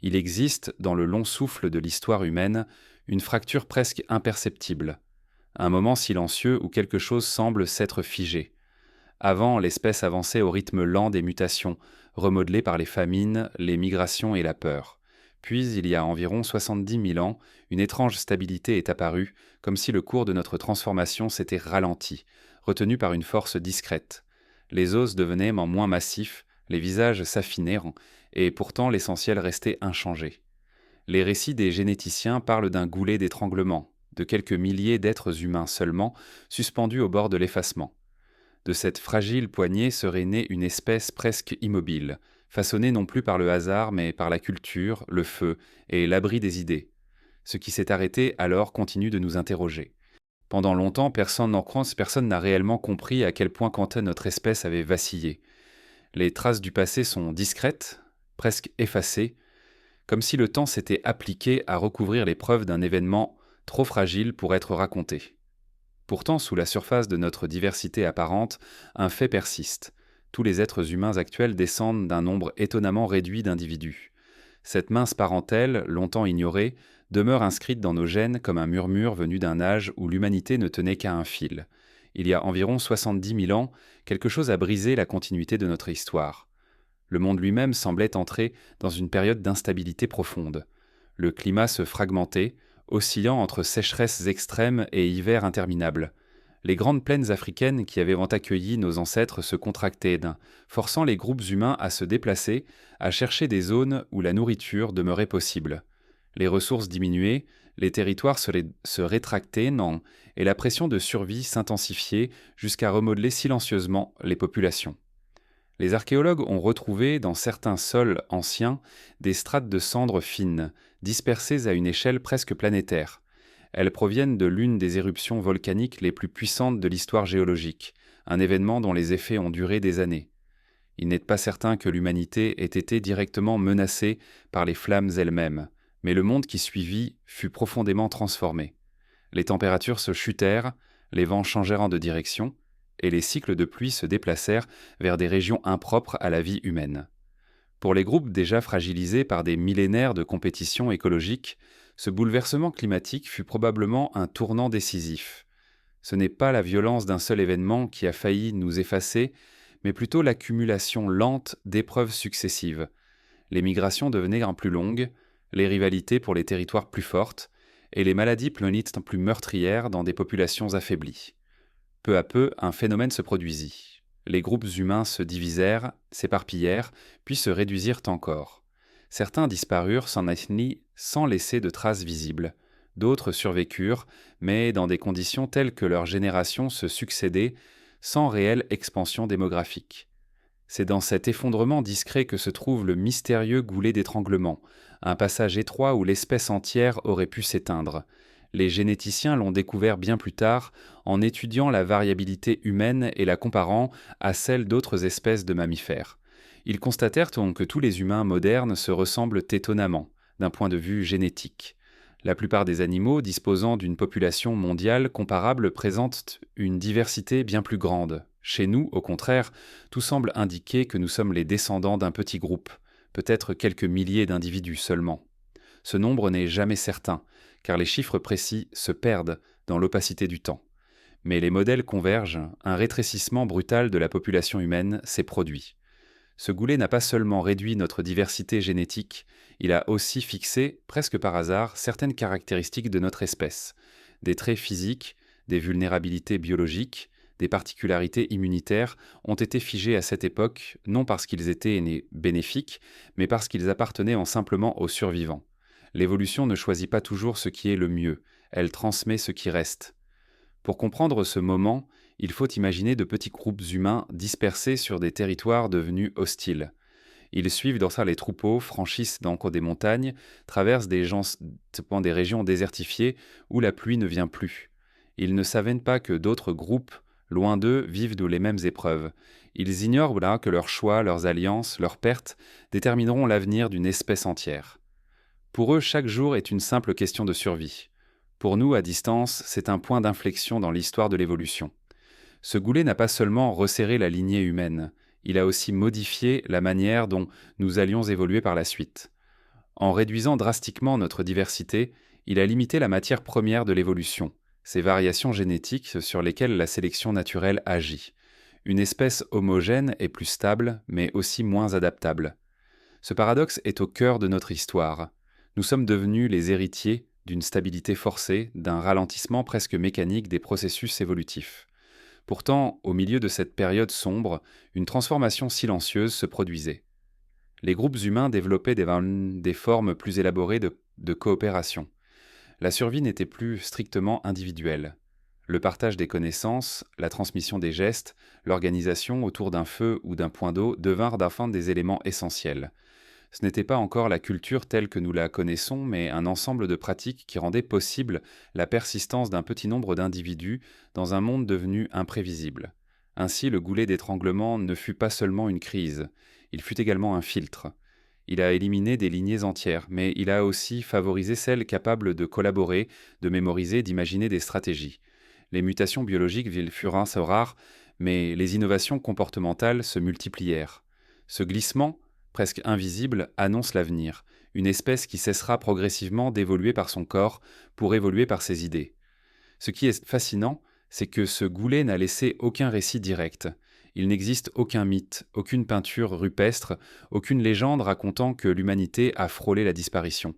il existe, dans le long souffle de l'histoire humaine, une fracture presque imperceptible, un moment silencieux où quelque chose semble s'être figé. Avant, l'espèce avançait au rythme lent des mutations, remodelées par les famines, les migrations et la peur. Puis, il y a environ 70 000 ans, une étrange stabilité est apparue, comme si le cours de notre transformation s'était ralenti, retenu par une force discrète. Les os devenaient moins massifs, les visages s'affinèrent, et pourtant l'essentiel restait inchangé. Les récits des généticiens parlent d'un goulet d'étranglement, de quelques milliers d'êtres humains seulement, suspendus au bord de l'effacement. De cette fragile poignée serait née une espèce presque immobile, façonnée non plus par le hasard mais par la culture, le feu et l'abri des idées. Ce qui s'est arrêté alors continue de nous interroger. Pendant longtemps, personne n'a réellement compris à quel point Quentin notre espèce avait vacillé. Les traces du passé sont discrètes, presque effacées, comme si le temps s'était appliqué à recouvrir les preuves d'un événement trop fragile pour être raconté. Pourtant, sous la surface de notre diversité apparente, un fait persiste. Tous les êtres humains actuels descendent d'un nombre étonnamment réduit d'individus. Cette mince parentèle, longtemps ignorée, demeure inscrite dans nos gènes comme un murmure venu d'un âge où l'humanité ne tenait qu'à un fil. Il y a environ 70 000 ans, quelque chose a brisé la continuité de notre histoire. Le monde lui-même semblait entrer dans une période d'instabilité profonde. Le climat se fragmentait, oscillant entre sécheresses extrêmes et hivers interminables. Les grandes plaines africaines qui avaient accueilli nos ancêtres se contractaient, forçant les groupes humains à se déplacer, à chercher des zones où la nourriture demeurait possible. Les ressources diminuaient, les territoires se rétractaient, et la pression de survie s'intensifiait jusqu'à remodeler silencieusement les populations. Les archéologues ont retrouvé, dans certains sols anciens, des strates de cendres fines, dispersées à une échelle presque planétaire. Elles proviennent de l'une des éruptions volcaniques les plus puissantes de l'histoire géologique, un événement dont les effets ont duré des années. Il n'est pas certain que l'humanité ait été directement menacée par les flammes elles-mêmes, mais le monde qui suivit fut profondément transformé. Les températures se chutèrent, les vents changèrent de direction, et les cycles de pluie se déplacèrent vers des régions impropres à la vie humaine. Pour les groupes déjà fragilisés par des millénaires de compétition écologique, ce bouleversement climatique fut probablement un tournant décisif. Ce n'est pas la violence d'un seul événement qui a failli nous effacer, mais plutôt l'accumulation lente d'épreuves successives. Les migrations devenaient plus longues, les rivalités pour les territoires plus fortes, et les maladies plus meurtrières dans des populations affaiblies. Peu à peu, un phénomène se produisit. Les groupes humains se divisèrent, s'éparpillèrent, puis se réduisirent encore. Certains disparurent sans laisser de traces visibles. D'autres survécurent, mais dans des conditions telles que leurs générations se succédaient, sans réelle expansion démographique. C'est dans cet effondrement discret que se trouve le mystérieux goulet d'étranglement, un passage étroit où l'espèce entière aurait pu s'éteindre. Les généticiens l'ont découvert bien plus tard en étudiant la variabilité humaine et la comparant à celle d'autres espèces de mammifères. Ils constatèrent donc que tous les humains modernes se ressemblent étonnamment, d'un point de vue génétique. La plupart des animaux disposant d'une population mondiale comparable présentent une diversité bien plus grande. Chez nous, au contraire, tout semble indiquer que nous sommes les descendants d'un petit groupe, peut-être quelques milliers d'individus seulement. Ce nombre n'est jamais certain, car les chiffres précis se perdent dans l'opacité du temps. Mais les modèles convergent, un rétrécissement brutal de la population humaine s'est produit. Ce goulet n'a pas seulement réduit notre diversité génétique, il a aussi fixé, presque par hasard, certaines caractéristiques de notre espèce. Des traits physiques, des vulnérabilités biologiques, des particularités immunitaires ont été figés à cette époque, non parce qu'ils étaient nés bénéfiques, mais parce qu'ils appartenaient simplement aux survivants. L'évolution ne choisit pas toujours ce qui est le mieux, elle transmet ce qui reste. Pour comprendre ce moment, il faut imaginer de petits groupes humains dispersés sur des territoires devenus hostiles. Ils suivent dans ça les troupeaux, franchissent donc des montagnes, traversent des régions désertifiées où la pluie ne vient plus. Ils ne savent pas que d'autres groupes, loin d'eux, vivent de les mêmes épreuves. Ils ignorent là que leurs choix, leurs alliances, leurs pertes détermineront l'avenir d'une espèce entière. Pour eux, chaque jour est une simple question de survie. Pour nous, à distance, c'est un point d'inflexion dans l'histoire de l'évolution. Ce goulet n'a pas seulement resserré la lignée humaine, il a aussi modifié la manière dont nous allions évoluer par la suite. En réduisant drastiquement notre diversité, il a limité la matière première de l'évolution, ces variations génétiques sur lesquelles la sélection naturelle agit. Une espèce homogène est plus stable, mais aussi moins adaptable. Ce paradoxe est au cœur de notre histoire. Nous sommes devenus les héritiers d'une stabilité forcée, d'un ralentissement presque mécanique des processus évolutifs. Pourtant, au milieu de cette période sombre, une transformation silencieuse se produisait. Les groupes humains développaient des formes plus élaborées de coopération. La survie n'était plus strictement individuelle. Le partage des connaissances, la transmission des gestes, l'organisation autour d'un feu ou d'un point d'eau devinrent enfin des éléments essentiels. Ce n'était pas encore la culture telle que nous la connaissons, mais un ensemble de pratiques qui rendaient possible la persistance d'un petit nombre d'individus dans un monde devenu imprévisible. Ainsi, le goulet d'étranglement ne fut pas seulement une crise, il fut également un filtre. Il a éliminé des lignées entières, mais il a aussi favorisé celles capables de collaborer, de mémoriser, d'imaginer des stratégies. Les mutations biologiques furent assez rares, mais les innovations comportementales se multiplièrent. Ce glissement, presque invisible, annonce l'avenir, une espèce qui cessera progressivement d'évoluer par son corps pour évoluer par ses idées. Ce qui est fascinant, c'est que ce goulet n'a laissé aucun récit direct. Il n'existe aucun mythe, aucune peinture rupestre, aucune légende racontant que l'humanité a frôlé la disparition.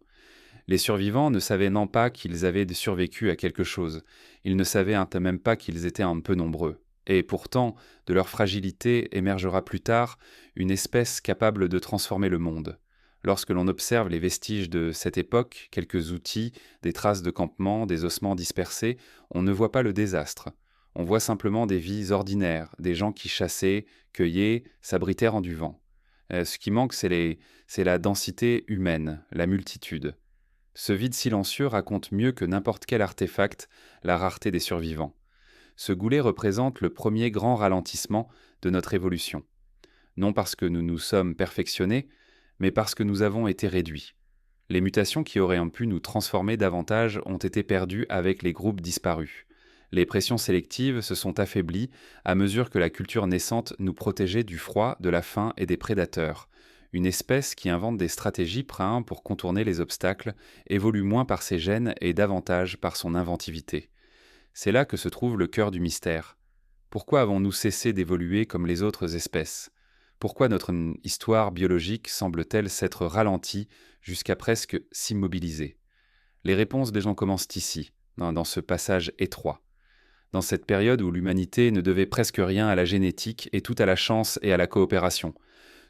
Les survivants ne savaient non pas qu'ils avaient survécu à quelque chose, ils ne savaient même pas qu'ils étaient un peu nombreux. Et pourtant, de leur fragilité émergera plus tard une espèce capable de transformer le monde. Lorsque l'on observe les vestiges de cette époque, quelques outils, des traces de campement, des ossements dispersés, on ne voit pas le désastre. On voit simplement des vies ordinaires, des gens qui chassaient, cueillaient, s'abritèrent en du vent. Ce qui manque, c'est la densité humaine, la multitude. Ce vide silencieux raconte mieux que n'importe quel artefact la rareté des survivants. Ce goulet représente le premier grand ralentissement de notre évolution. Non parce que nous nous sommes perfectionnés, mais parce que nous avons été réduits. Les mutations qui auraient pu nous transformer davantage ont été perdues avec les groupes disparus. Les pressions sélectives se sont affaiblies à mesure que la culture naissante nous protégeait du froid, de la faim et des prédateurs. Une espèce qui invente des stratégies pour contourner les obstacles évolue moins par ses gènes et davantage par son inventivité. C'est là que se trouve le cœur du mystère. Pourquoi avons-nous cessé d'évoluer comme les autres espèces ? Pourquoi notre histoire biologique semble-t-elle s'être ralentie jusqu'à presque s'immobiliser ? Les réponses des gens commencent ici, dans ce passage étroit. Dans cette période où l'humanité ne devait presque rien à la génétique et tout à la chance et à la coopération.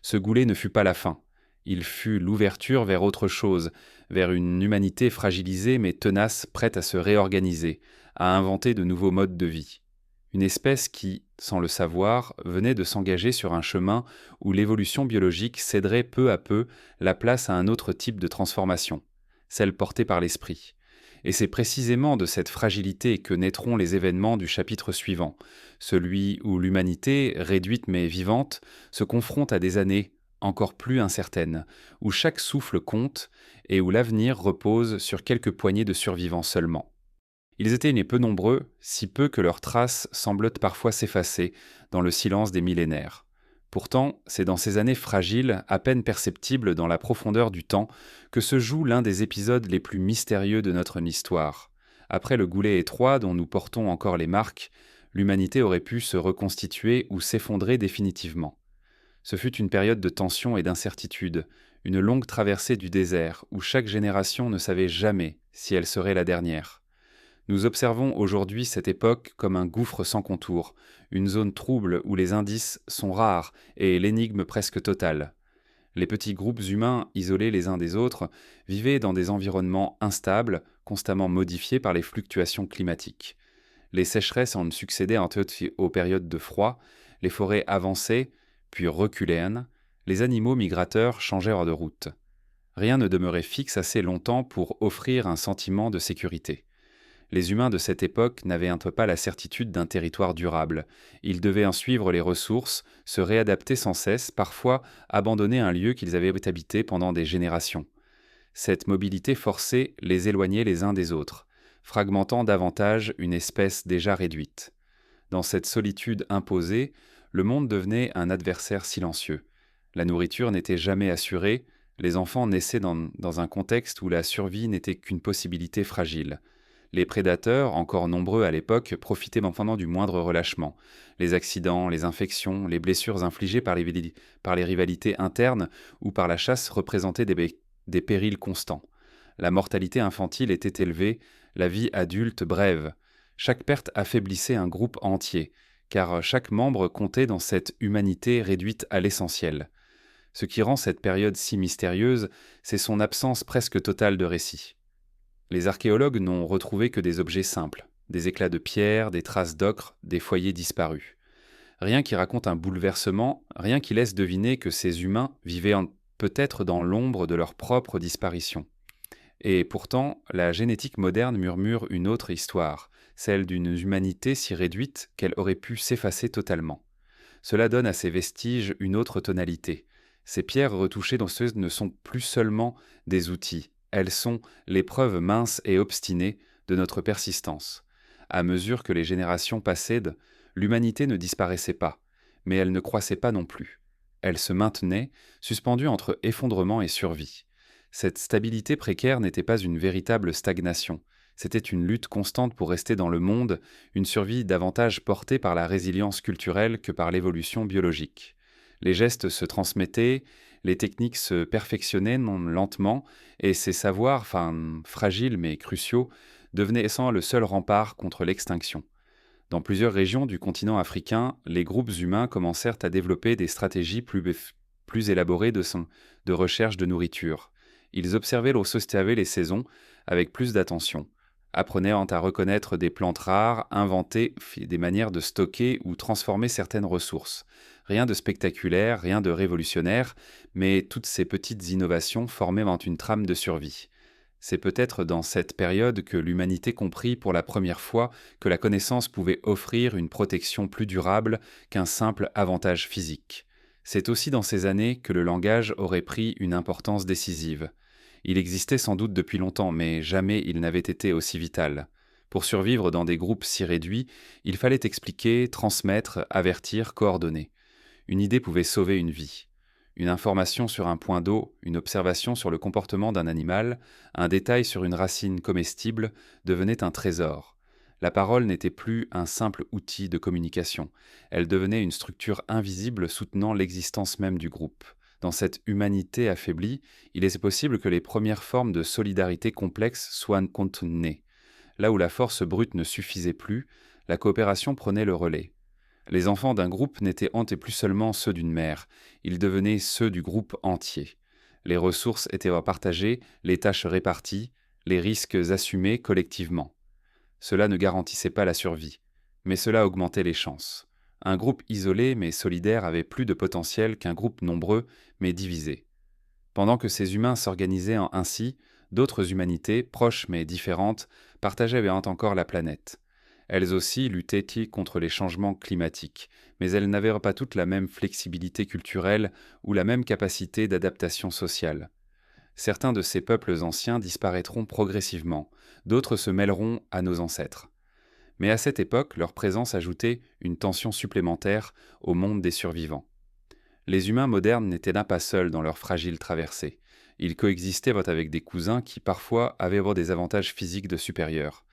Ce goulet ne fut pas la fin. Il fut l'ouverture vers autre chose, vers une humanité fragilisée mais tenace, prête à se réorganiser, à inventer de nouveaux modes de vie. Une espèce qui, sans le savoir, venait de s'engager sur un chemin où l'évolution biologique céderait peu à peu la place à un autre type de transformation, celle portée par l'esprit. Et c'est précisément de cette fragilité que naîtront les événements du chapitre suivant, celui où l'humanité, réduite mais vivante, se confronte à des années encore plus incertaines, où chaque souffle compte et où l'avenir repose sur quelques poignées de survivants seulement. Ils étaient peu nombreux, si peu que leurs traces semblent parfois s'effacer dans le silence des millénaires. Pourtant, c'est dans ces années fragiles, à peine perceptibles dans la profondeur du temps, que se joue l'un des épisodes les plus mystérieux de notre histoire. Après le goulet étroit dont nous portons encore les marques, l'humanité aurait pu se reconstituer ou s'effondrer définitivement. Ce fut une période de tension et d'incertitude, une longue traversée du désert où chaque génération ne savait jamais si elle serait la dernière. Nous observons aujourd'hui cette époque comme un gouffre sans contour, une zone trouble où les indices sont rares et l'énigme presque totale. Les petits groupes humains, isolés les uns des autres, vivaient dans des environnements instables, constamment modifiés par les fluctuations climatiques. Les sécheresses en succédaient aux périodes de froid, les forêts avançaient, puis reculaient, les animaux migrateurs changèrent de route. Rien ne demeurait fixe assez longtemps pour offrir un sentiment de sécurité. Les humains de cette époque n'avaient pas la certitude d'un territoire durable. Ils devaient en suivre les ressources, se réadapter sans cesse, parfois abandonner un lieu qu'ils avaient habité pendant des générations. Cette mobilité forcée les éloignait les uns des autres, fragmentant davantage une espèce déjà réduite. Dans cette solitude imposée, le monde devenait un adversaire silencieux. La nourriture n'était jamais assurée, Les enfants naissaient dans un contexte où la survie n'était qu'une possibilité fragile. Les prédateurs, encore nombreux à l'époque, profitaient maintenant du moindre relâchement. Les accidents, les infections, les blessures infligées par les rivalités internes ou par la chasse représentaient des périls constants. La mortalité infantile était élevée, la vie adulte brève. Chaque perte affaiblissait un groupe entier, car chaque membre comptait dans cette humanité réduite à l'essentiel. Ce qui rend cette période si mystérieuse, c'est son absence presque totale de récit. Les archéologues n'ont retrouvé que des objets simples, des éclats de pierre, des traces d'ocre, des foyers disparus. Rien qui raconte un bouleversement, rien qui laisse deviner que ces humains vivaient peut-être dans l'ombre de leur propre disparition. Et pourtant, la génétique moderne murmure une autre histoire, celle d'une humanité si réduite qu'elle aurait pu s'effacer totalement. Cela donne à ces vestiges une autre tonalité. Ces pierres retouchées danseuses ne sont plus seulement des outils, elles sont les preuves minces et obstinées de notre persistance. À mesure que les générations passaient, l'humanité ne disparaissait pas, mais elle ne croissait pas non plus. Elle se maintenait, suspendue entre effondrement et survie. Cette stabilité précaire n'était pas une véritable stagnation, c'était une lutte constante pour rester dans le monde, une survie davantage portée par la résilience culturelle que par l'évolution biologique. Les gestes se transmettaient, les techniques se perfectionnaient lentement, et ces savoirs, fragiles mais cruciaux, devenaient sans le seul rempart contre l'extinction. Dans plusieurs régions du continent africain, les groupes humains commencèrent à développer des stratégies plus élaborées de recherche de nourriture. Ils observaient les saisons avec plus d'attention, apprenaient à reconnaître des plantes rares, inventaient des manières de stocker ou transformer certaines ressources. Rien de spectaculaire, rien de révolutionnaire, mais toutes ces petites innovations formaient une trame de survie. C'est peut-être dans cette période que l'humanité comprit pour la première fois que la connaissance pouvait offrir une protection plus durable qu'un simple avantage physique. C'est aussi dans ces années que le langage aurait pris une importance décisive. Il existait sans doute depuis longtemps, mais jamais il n'avait été aussi vital. Pour survivre dans des groupes si réduits, il fallait expliquer, transmettre, avertir, coordonner. Une idée pouvait sauver une vie. Une information sur un point d'eau, une observation sur le comportement d'un animal, un détail sur une racine comestible devenait un trésor. La parole n'était plus un simple outil de communication, elle devenait une structure invisible soutenant l'existence même du groupe. Dans cette humanité affaiblie, il est possible que les premières formes de solidarité complexe soient nées. Là où la force brute ne suffisait plus, la coopération prenait le relais. Les enfants d'un groupe n'étaient plus seulement ceux d'une mère, ils devenaient ceux du groupe entier. Les ressources étaient partagées, les tâches réparties, les risques assumés collectivement. Cela ne garantissait pas la survie, mais cela augmentait les chances. Un groupe isolé mais solidaire avait plus de potentiel qu'un groupe nombreux mais divisé. Pendant que ces humains s'organisaient ainsi, d'autres humanités, proches mais différentes, partageaient encore la planète. Elles aussi luttaient contre les changements climatiques, mais elles n'avaient pas toutes la même flexibilité culturelle ou la même capacité d'adaptation sociale. Certains de ces peuples anciens disparaîtront progressivement, d'autres se mêleront à nos ancêtres. Mais à cette époque, leur présence ajoutait une tension supplémentaire au monde des survivants. Les humains modernes n'étaient là pas seuls dans leur fragile traversée. Ils coexistaient avec des cousins qui parfois avaient des avantages physiques de supérieurs.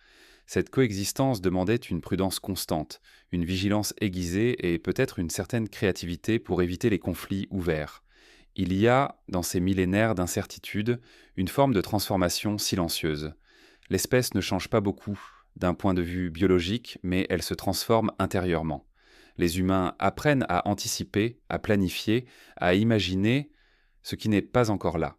Cette coexistence demandait une prudence constante, une vigilance aiguisée et peut-être une certaine créativité pour éviter les conflits ouverts. Il y a, dans ces millénaires d'incertitude, une forme de transformation silencieuse. L'espèce ne change pas beaucoup d'un point de vue biologique, mais elle se transforme intérieurement. Les humains apprennent à anticiper, à planifier, à imaginer ce qui n'est pas encore là.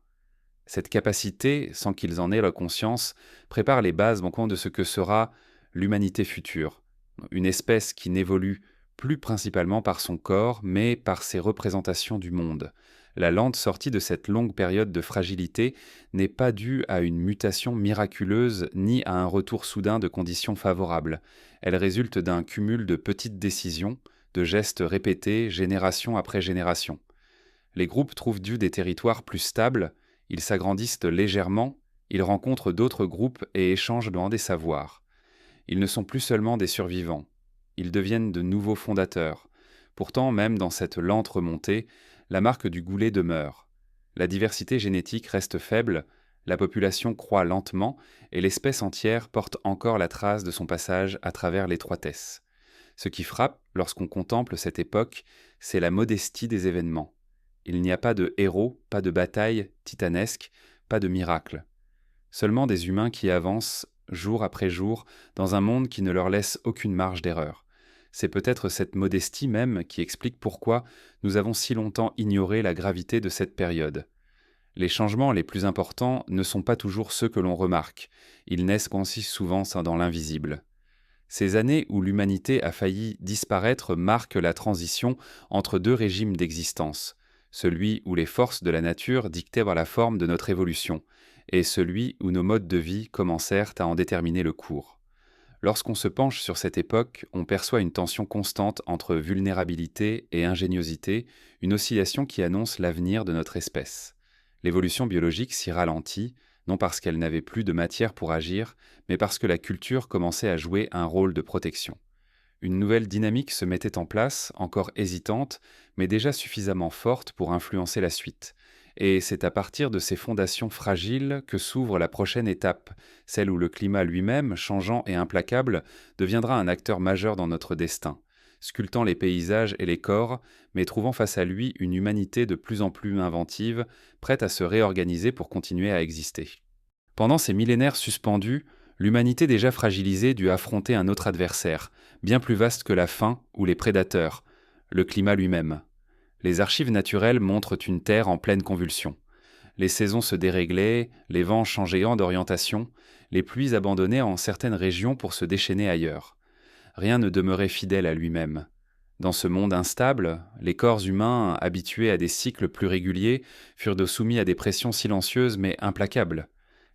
Cette capacité, sans qu'ils en aient la conscience, prépare les bases de ce que sera l'humanité future. Une espèce qui n'évolue plus principalement par son corps, mais par ses représentations du monde. La lente sortie de cette longue période de fragilité n'est pas due à une mutation miraculeuse ni à un retour soudain de conditions favorables. Elle résulte d'un cumul de petites décisions, de gestes répétés génération après génération. Les groupes trouvent des territoires plus stables, ils s'agrandissent légèrement, ils rencontrent d'autres groupes et échangent des savoirs. Ils ne sont plus seulement des survivants, ils deviennent de nouveaux fondateurs. Pourtant, même dans cette lente remontée, la marque du goulet demeure. La diversité génétique reste faible, la population croît lentement et l'espèce entière porte encore la trace de son passage à travers l'étroitesse. Ce qui frappe lorsqu'on contemple cette époque, c'est la modestie des événements. Il n'y a pas de héros, pas de bataille titanesque, pas de miracle. Seulement des humains qui avancent, jour après jour, dans un monde qui ne leur laisse aucune marge d'erreur. C'est peut-être cette modestie même qui explique pourquoi nous avons si longtemps ignoré la gravité de cette période. Les changements les plus importants ne sont pas toujours ceux que l'on remarque, ils naissent aussi souvent dans l'invisible. Ces années où l'humanité a failli disparaître marquent la transition entre deux régimes d'existence, celui où les forces de la nature dictaient la forme de notre évolution, et celui où nos modes de vie commencèrent à en déterminer le cours. Lorsqu'on se penche sur cette époque, on perçoit une tension constante entre vulnérabilité et ingéniosité, une oscillation qui annonce l'avenir de notre espèce. L'évolution biologique s'y ralentit, non parce qu'elle n'avait plus de matière pour agir, mais parce que la culture commençait à jouer un rôle de protection. Une nouvelle dynamique se mettait en place, encore hésitante, mais déjà suffisamment forte pour influencer la suite. Et c'est à partir de ces fondations fragiles que s'ouvre la prochaine étape, celle où le climat lui-même, changeant et implacable, deviendra un acteur majeur dans notre destin, sculptant les paysages et les corps, mais trouvant face à lui une humanité de plus en plus inventive, prête à se réorganiser pour continuer à exister. Pendant ces millénaires suspendus, l'humanité déjà fragilisée dut affronter un autre adversaire, bien plus vaste que la faim ou les prédateurs, le climat lui-même. Les archives naturelles montrent une terre en pleine convulsion. Les saisons se déréglaient, les vents changeaient d'orientation, les pluies abandonnaient en certaines régions pour se déchaîner ailleurs. Rien ne demeurait fidèle à lui-même. Dans ce monde instable, les corps humains, habitués à des cycles plus réguliers, furent soumis à des pressions silencieuses mais implacables.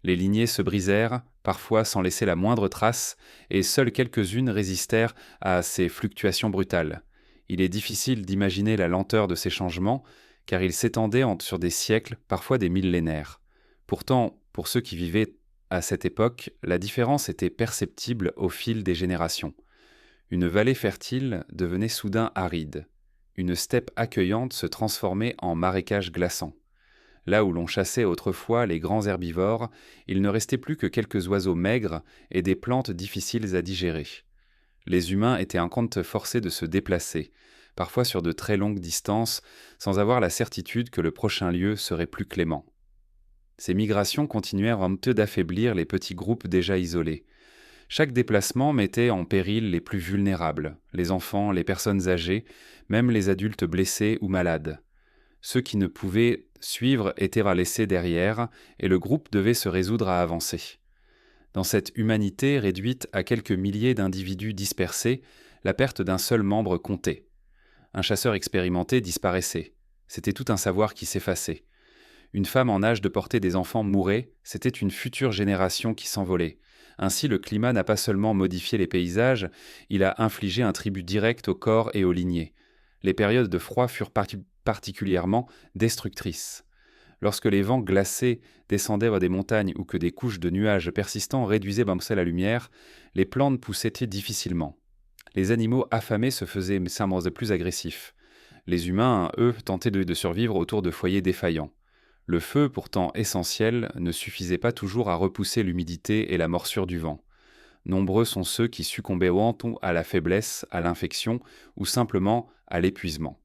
Les lignées se brisèrent, parfois sans laisser la moindre trace, et seules quelques-unes résistèrent à ces fluctuations brutales. Il est difficile d'imaginer la lenteur de ces changements, car ils s'étendaient sur des siècles, parfois des millénaires. Pourtant, pour ceux qui vivaient à cette époque, la différence était perceptible au fil des générations. Une vallée fertile devenait soudain aride. Une steppe accueillante se transformait en marécage glaçant. Là où l'on chassait autrefois les grands herbivores, il ne restait plus que quelques oiseaux maigres et des plantes difficiles à digérer. Les humains étaient en compte forcés de se déplacer, parfois sur de très longues distances, sans avoir la certitude que le prochain lieu serait plus clément. Ces migrations continuèrent un peu d'affaiblir les petits groupes déjà isolés. Chaque déplacement mettait en péril les plus vulnérables, les enfants, les personnes âgées, même les adultes blessés ou malades. Ceux qui ne pouvaient suivre étaient laissés derrière, et le groupe devait se résoudre à avancer. Dans cette humanité réduite à quelques milliers d'individus dispersés, la perte d'un seul membre comptait. Un chasseur expérimenté disparaissait. C'était tout un savoir qui s'effaçait. Une femme en âge de porter des enfants mourait, c'était une future génération qui s'envolait. Ainsi, le climat n'a pas seulement modifié les paysages, il a infligé un tribut direct au corps et aux lignées. Les périodes de froid furent particulièrement destructrices. Lorsque les vents glacés descendaient des montagnes ou que des couches de nuages persistants réduisaient la lumière, les plantes poussaient difficilement. Les animaux affamés se faisaient de plus agressifs. Les humains, eux, tentaient de survivre autour de foyers défaillants. Le feu, pourtant essentiel, ne suffisait pas toujours à repousser l'humidité et la morsure du vent. Nombreux sont ceux qui succombaient à la faiblesse, à l'infection ou simplement à l'épuisement.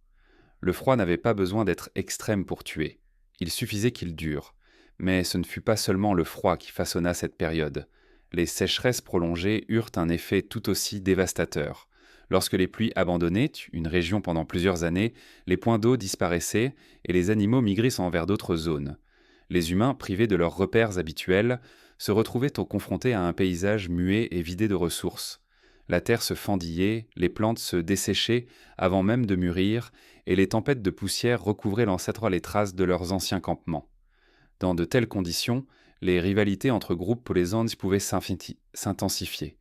Le froid n'avait pas besoin d'être extrême pour tuer. Il suffisait qu'il dure. Mais ce ne fut pas seulement le froid qui façonna cette période. Les sécheresses prolongées eurent un effet tout aussi dévastateur. Lorsque les pluies abandonnaient une région pendant plusieurs années, les points d'eau disparaissaient et les animaux migraient vers d'autres zones. Les humains, privés de leurs repères habituels, se retrouvaient confrontés à un paysage muet et vidé de ressources. La terre se fendillait, les plantes se desséchaient avant même de mûrir, et les tempêtes de poussière recouvraient les traces de leurs anciens campements. Dans de telles conditions, les rivalités entre groupes polysandres pouvaient s'intensifier.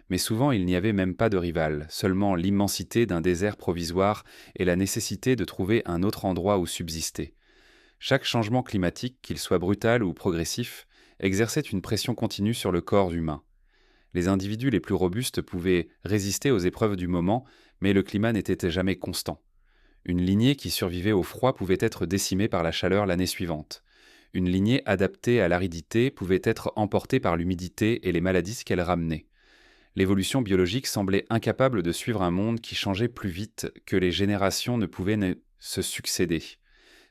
Mais souvent il n'y avait même pas de rival, seulement l'immensité d'un désert provisoire et la nécessité de trouver un autre endroit où subsister. Chaque changement climatique, qu'il soit brutal ou progressif, exerçait une pression continue sur le corps humain. Les individus les plus robustes pouvaient résister aux épreuves du moment, mais le climat n'était jamais constant. Une lignée qui survivait au froid pouvait être décimée par la chaleur l'année suivante. Une lignée adaptée à l'aridité pouvait être emportée par l'humidité et les maladies qu'elle ramenait. L'évolution biologique semblait incapable de suivre un monde qui changeait plus vite que les générations ne pouvaient se succéder.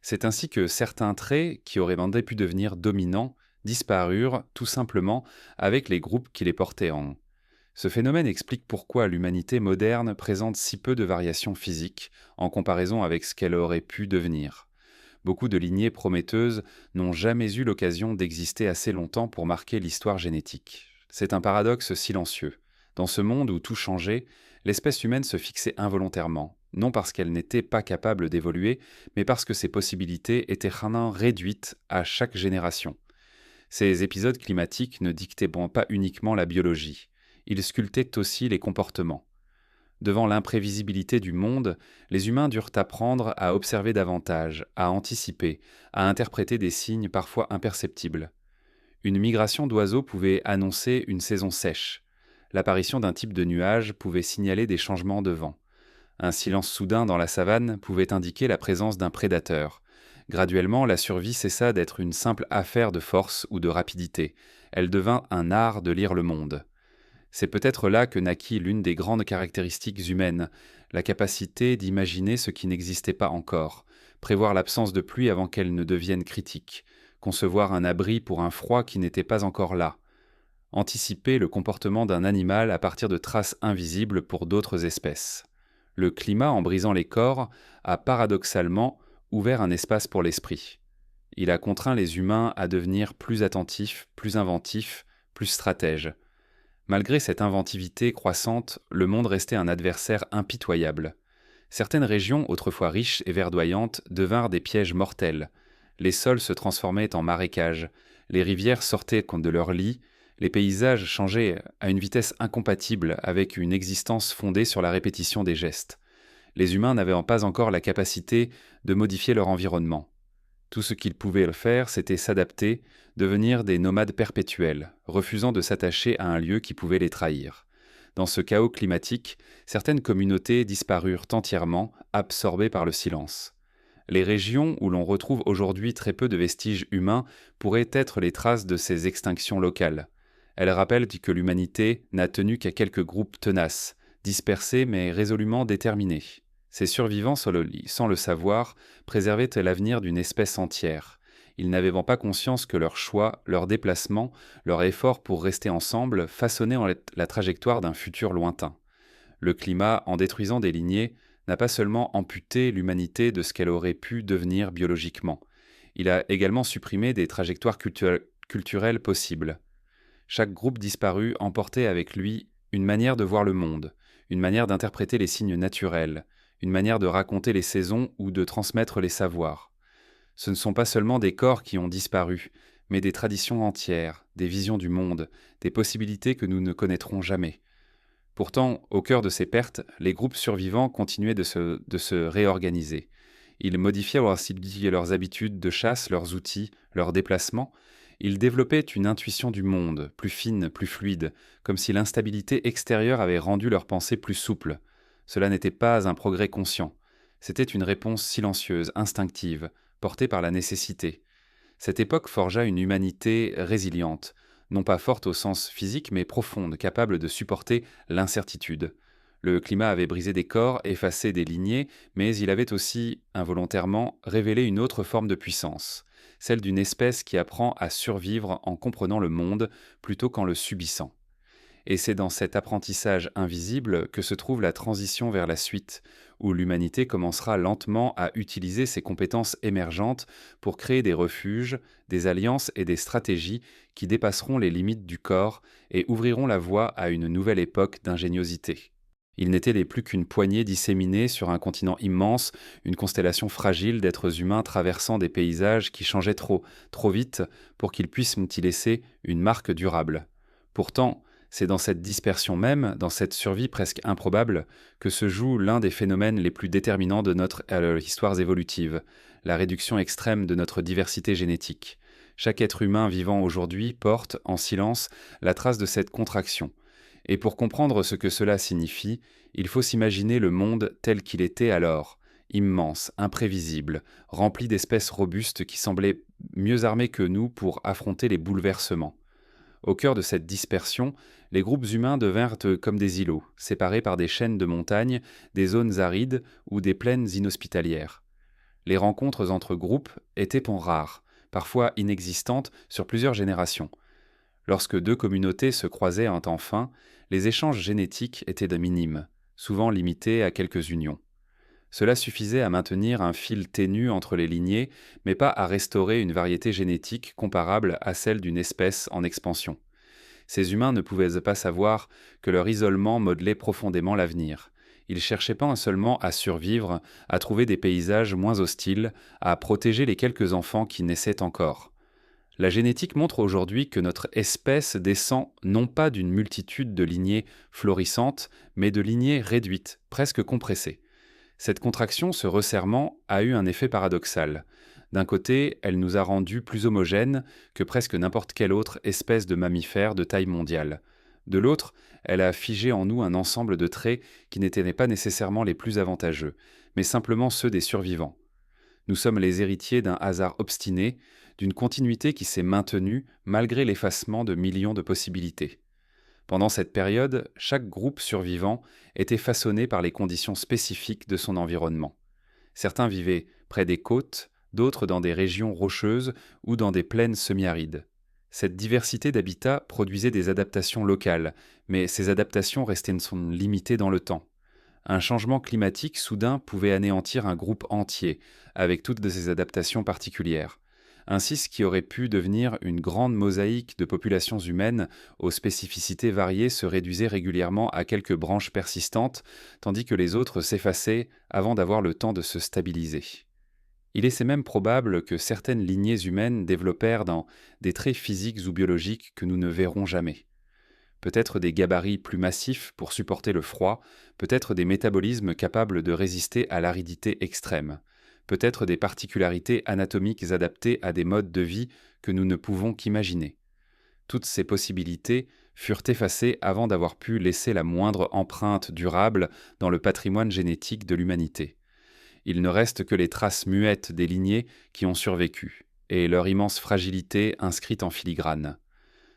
C'est ainsi que certains traits, qui auraient mandé pu devenir dominants, disparurent tout simplement avec les groupes qui les portaient en. Ce phénomène explique pourquoi l'humanité moderne présente si peu de variations physiques en comparaison avec ce qu'elle aurait pu devenir. Beaucoup de lignées prometteuses n'ont jamais eu l'occasion d'exister assez longtemps pour marquer l'histoire génétique. C'est un paradoxe silencieux. Dans ce monde où tout changeait, l'espèce humaine se fixait involontairement, non parce qu'elle n'était pas capable d'évoluer, mais parce que ses possibilités étaient réduites à chaque génération. Ces épisodes climatiques ne dictaient pas uniquement la biologie, ils sculptaient aussi les comportements. Devant l'imprévisibilité du monde, les humains durent apprendre à observer davantage, à anticiper, à interpréter des signes parfois imperceptibles. Une migration d'oiseaux pouvait annoncer une saison sèche. L'apparition d'un type de nuage pouvait signaler des changements de vent. Un silence soudain dans la savane pouvait indiquer la présence d'un prédateur. Graduellement, la survie cessa d'être une simple affaire de force ou de rapidité. Elle devint un art de lire le monde. C'est peut-être là que naquit l'une des grandes caractéristiques humaines, la capacité d'imaginer ce qui n'existait pas encore, prévoir l'absence de pluie avant qu'elle ne devienne critique, concevoir un abri pour un froid qui n'était pas encore là, anticiper le comportement d'un animal à partir de traces invisibles pour d'autres espèces. Le climat, en brisant les corps, a paradoxalement ouvert un espace pour l'esprit. Il a contraint les humains à devenir plus attentifs, plus inventifs, plus stratèges. Malgré cette inventivité croissante, le monde restait un adversaire impitoyable. Certaines régions, autrefois riches et verdoyantes, devinrent des pièges mortels. Les sols se transformaient en marécages, les rivières sortaient de leurs lits, les paysages changeaient à une vitesse incompatible avec une existence fondée sur la répétition des gestes. Les humains n'avaient pas encore la capacité de modifier leur environnement. Tout ce qu'ils pouvaient faire, c'était s'adapter, devenir des nomades perpétuels, refusant de s'attacher à un lieu qui pouvait les trahir. Dans ce chaos climatique, certaines communautés disparurent entièrement, absorbées par le silence. Les régions où l'on retrouve aujourd'hui très peu de vestiges humains pourraient être les traces de ces extinctions locales. Elles rappellent que l'humanité n'a tenu qu'à quelques groupes tenaces, dispersés mais résolument déterminés. Ces survivants, sans le savoir, préservaient l'avenir d'une espèce entière. Ils n'avaient pas conscience que leurs choix, leurs déplacements, leurs efforts pour rester ensemble façonnaient la trajectoire d'un futur lointain. Le climat, en détruisant des lignées, n'a pas seulement amputé l'humanité de ce qu'elle aurait pu devenir biologiquement. Il a également supprimé des trajectoires culturelles possibles. Chaque groupe disparu emportait avec lui une manière de voir le monde, une manière d'interpréter les signes naturels, une manière de raconter les saisons ou de transmettre les savoirs. Ce ne sont pas seulement des corps qui ont disparu, mais des traditions entières, des visions du monde, des possibilités que nous ne connaîtrons jamais. Pourtant, au cœur de ces pertes, les groupes survivants continuaient de se réorganiser. Ils modifiaient leurs habitudes de chasse, leurs outils, leurs déplacements. Ils développaient une intuition du monde, plus fine, plus fluide, comme si l'instabilité extérieure avait rendu leurs pensées plus souples. Cela n'était pas un progrès conscient. C'était une réponse silencieuse, instinctive, portée par la nécessité. Cette époque forgea une humanité résiliente, non pas forte au sens physique, mais profonde, capable de supporter l'incertitude. Le climat avait brisé des corps, effacé des lignées, mais il avait aussi, involontairement, révélé une autre forme de puissance, celle d'une espèce qui apprend à survivre en comprenant le monde plutôt qu'en le subissant. Et c'est dans cet apprentissage invisible que se trouve la transition vers la suite, où l'humanité commencera lentement à utiliser ses compétences émergentes pour créer des refuges, des alliances et des stratégies qui dépasseront les limites du corps et ouvriront la voie à une nouvelle époque d'ingéniosité. Ils n'étaient plus qu'une poignée disséminée sur un continent immense, une constellation fragile d'êtres humains traversant des paysages qui changeaient trop vite pour qu'ils puissent y laisser une marque durable. Pourtant, c'est dans cette dispersion même, dans cette survie presque improbable, que se joue l'un des phénomènes les plus déterminants de notre histoire évolutive, la réduction extrême de notre diversité génétique. Chaque être humain vivant aujourd'hui porte, en silence, la trace de cette contraction. Et pour comprendre ce que cela signifie, il faut s'imaginer le monde tel qu'il était alors. immense, imprévisible, rempli d'espèces robustes qui semblaient mieux armées que nous pour affronter les bouleversements. Au cœur de cette dispersion, les groupes humains devinrent comme des îlots, séparés par des chaînes de montagnes, des zones arides ou des plaines inhospitalières. Les rencontres entre groupes étaient rares, parfois inexistantes sur plusieurs générations. Lorsque deux communautés se croisaient un temps fin, les échanges génétiques étaient de minimes, souvent limités à quelques unions. Cela suffisait à maintenir un fil ténu entre les lignées, mais pas à restaurer une variété génétique comparable à celle d'une espèce en expansion. Ces humains ne pouvaient pas savoir que leur isolement modelait profondément l'avenir. Ils cherchaient pas seulement à survivre, à trouver des paysages moins hostiles, à protéger les quelques enfants qui naissaient encore. La génétique montre aujourd'hui que notre espèce descend non pas d'une multitude de lignées florissantes, mais de lignées réduites, presque compressées. Cette contraction, ce resserrement, a eu un effet paradoxal. D'un côté, elle nous a rendus plus homogènes que presque n'importe quelle autre espèce de mammifère de taille mondiale. De l'autre, elle a figé en nous un ensemble de traits qui n'étaient pas nécessairement les plus avantageux, mais simplement ceux des survivants. Nous sommes les héritiers d'un hasard obstiné, d'une continuité qui s'est maintenue malgré l'effacement de millions de possibilités. Pendant cette période, chaque groupe survivant était façonné par les conditions spécifiques de son environnement. Certains vivaient près des côtes, d'autres dans des régions rocheuses ou dans des plaines semi-arides. Cette diversité d'habitats produisait des adaptations locales, mais ces adaptations restaient limitées dans le temps. Un changement climatique soudain pouvait anéantir un groupe entier, avec toutes de ses adaptations particulières. Ainsi, ce qui aurait pu devenir une grande mosaïque de populations humaines aux spécificités variées se réduisait régulièrement à quelques branches persistantes, tandis que les autres s'effaçaient avant d'avoir le temps de se stabiliser. Il est même probable que certaines lignées humaines développèrent des traits physiques ou biologiques que nous ne verrons jamais. Peut-être des gabarits plus massifs pour supporter le froid, peut-être des métabolismes capables de résister à l'aridité extrême, peut-être des particularités anatomiques adaptées à des modes de vie que nous ne pouvons qu'imaginer. Toutes ces possibilités furent effacées avant d'avoir pu laisser la moindre empreinte durable dans le patrimoine génétique de l'humanité. Il ne reste que les traces muettes des lignées qui ont survécu, et leur immense fragilité inscrite en filigrane.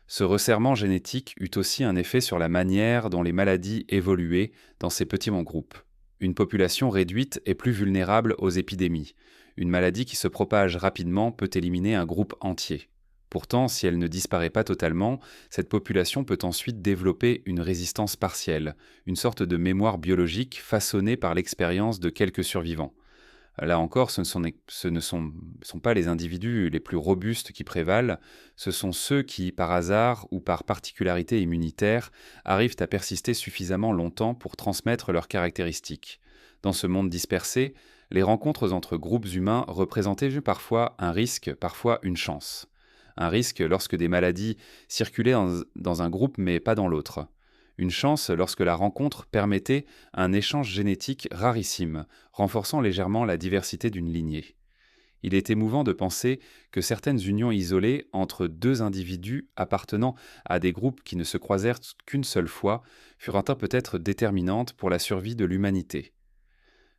Ce resserrement génétique eut aussi un effet sur la manière dont les maladies évoluaient dans ces petits groupes. Une population réduite est plus vulnérable aux épidémies. Une maladie qui se propage rapidement peut éliminer un groupe entier. Pourtant, si elle ne disparaît pas totalement, cette population peut ensuite développer une résistance partielle, une sorte de mémoire biologique façonnée par l'expérience de quelques survivants. Là encore, ce ne sont pas les individus les plus robustes qui prévalent, ce sont ceux qui, par hasard ou par particularité immunitaire, arrivent à persister suffisamment longtemps pour transmettre leurs caractéristiques. Dans ce monde dispersé, les rencontres entre groupes humains représentaient parfois un risque, parfois une chance. Un risque lorsque des maladies circulaient dans un groupe mais pas dans l'autre. Une chance lorsque la rencontre permettait un échange génétique rarissime, renforçant légèrement la diversité d'une lignée. Il est émouvant de penser que certaines unions isolées entre deux individus appartenant à des groupes qui ne se croisèrent qu'une seule fois furent peut-être déterminantes pour la survie de l'humanité.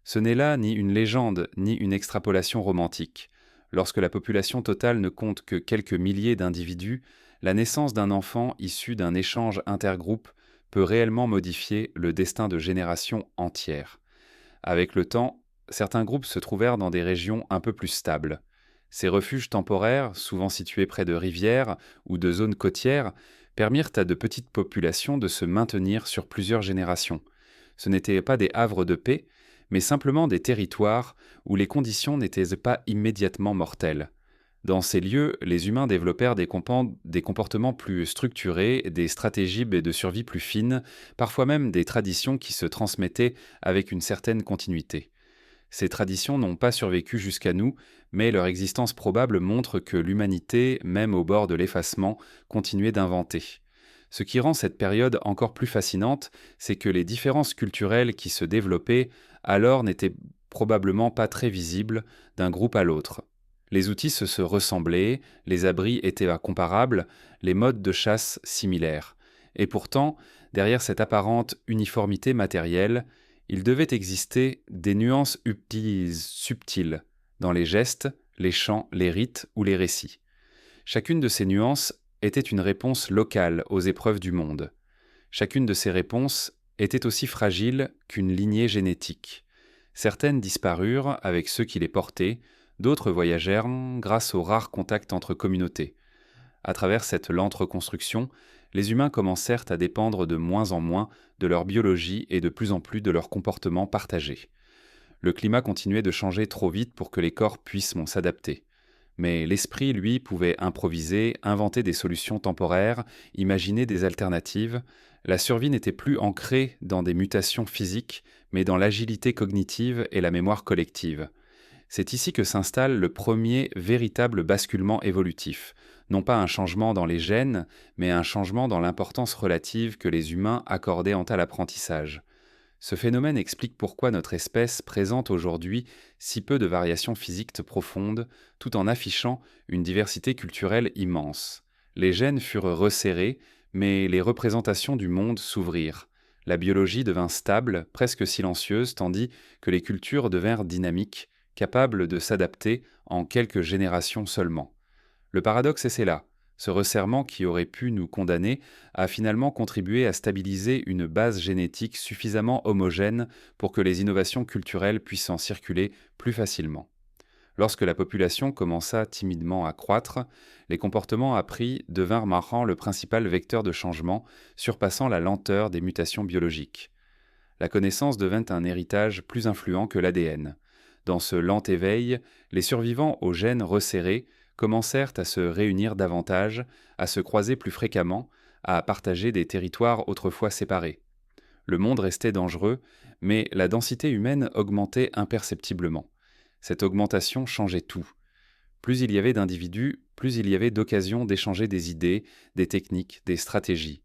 Ce n'est là ni une légende ni une extrapolation romantique. Lorsque la population totale ne compte que quelques milliers d'individus, la naissance d'un enfant issu d'un échange intergroupe peut réellement modifier le destin de générations entières. Avec le temps, certains groupes se trouvèrent dans des régions un peu plus stables. Ces refuges temporaires, souvent situés près de rivières ou de zones côtières, permirent à de petites populations de se maintenir sur plusieurs générations. Ce n'étaient pas des havres de paix, mais simplement des territoires où les conditions n'étaient pas immédiatement mortelles. Dans ces lieux, les humains développèrent des comportements plus structurés, des stratégies de survie plus fines, parfois même des traditions qui se transmettaient avec une certaine continuité. Ces traditions n'ont pas survécu jusqu'à nous, mais leur existence probable montre que l'humanité, même au bord de l'effacement, continuait d'inventer. Ce qui rend cette période encore plus fascinante, c'est que les différences culturelles qui se développaient alors n'étaient probablement pas très visibles d'un groupe à l'autre. Les outils se ressemblaient, les abris étaient comparables, les modes de chasse similaires. Et pourtant, derrière cette apparente uniformité matérielle, Il devait exister des nuances subtiles dans les gestes, les chants, les rites ou les récits. Chacune de ces nuances était une réponse locale aux épreuves du monde. Chacune de ces réponses était aussi fragile qu'une lignée génétique. Certaines disparurent avec ceux qui les portaient, d'autres voyagèrent grâce aux rares contacts entre communautés. À travers cette lente reconstruction, les humains commencèrent à dépendre de moins en moins de leur biologie et de plus en plus de leur comportement partagé. Le climat continuait de changer trop vite pour que les corps puissent s'adapter. Mais l'esprit, lui, pouvait improviser, inventer des solutions temporaires, imaginer des alternatives. La survie n'était plus ancrée dans des mutations physiques, mais dans l'agilité cognitive et la mémoire collective. C'est ici que s'installe le premier véritable basculement évolutif, non pas un changement dans les gènes, mais un changement dans l'importance relative que les humains accordaient à l'apprentissage. Ce phénomène explique pourquoi notre espèce présente aujourd'hui si peu de variations physiques profondes, tout en affichant une diversité culturelle immense. Les gènes furent resserrés, mais les représentations du monde s'ouvrirent. La biologie devint stable, presque silencieuse, tandis que les cultures devinrent dynamiques, capables de s'adapter en quelques générations seulement. Le paradoxe est là. Ce resserrement qui aurait pu nous condamner a finalement contribué à stabiliser une base génétique suffisamment homogène pour que les innovations culturelles puissent en circuler plus facilement. Lorsque la population commença timidement à croître, les comportements appris devinrent maintenant le principal vecteur de changement, surpassant la lenteur des mutations biologiques. La connaissance devint un héritage plus influent que l'ADN. Dans ce lent éveil, les survivants aux gènes resserrés commencèrent à se réunir davantage, à se croiser plus fréquemment, à partager des territoires autrefois séparés. Le monde restait dangereux, mais la densité humaine augmentait imperceptiblement. Cette augmentation changeait tout. Plus il y avait d'individus, plus il y avait d'occasions d'échanger des idées, des techniques, des stratégies.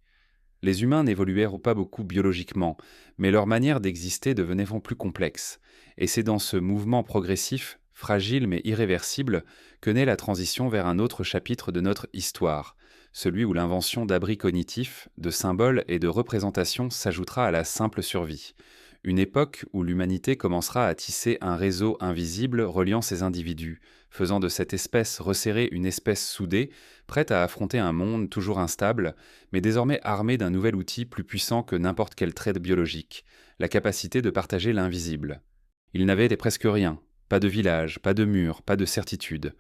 Les humains n'évoluèrent pas beaucoup biologiquement, mais leur manière d'exister devenait plus complexe. Et c'est dans ce mouvement progressif, fragile mais irréversible, que naît la transition vers un autre chapitre de notre histoire, celui où l'invention d'abris cognitifs, de symboles et de représentations s'ajoutera à la simple survie. Une époque où l'humanité commencera à tisser un réseau invisible reliant ces individus, faisant de cette espèce resserrée une espèce soudée, prête à affronter un monde toujours instable, mais désormais armée d'un nouvel outil plus puissant que n'importe quel trait biologique, la capacité de partager l'invisible. Il n'avait presque rien, pas de village, pas de murs, pas de certitude.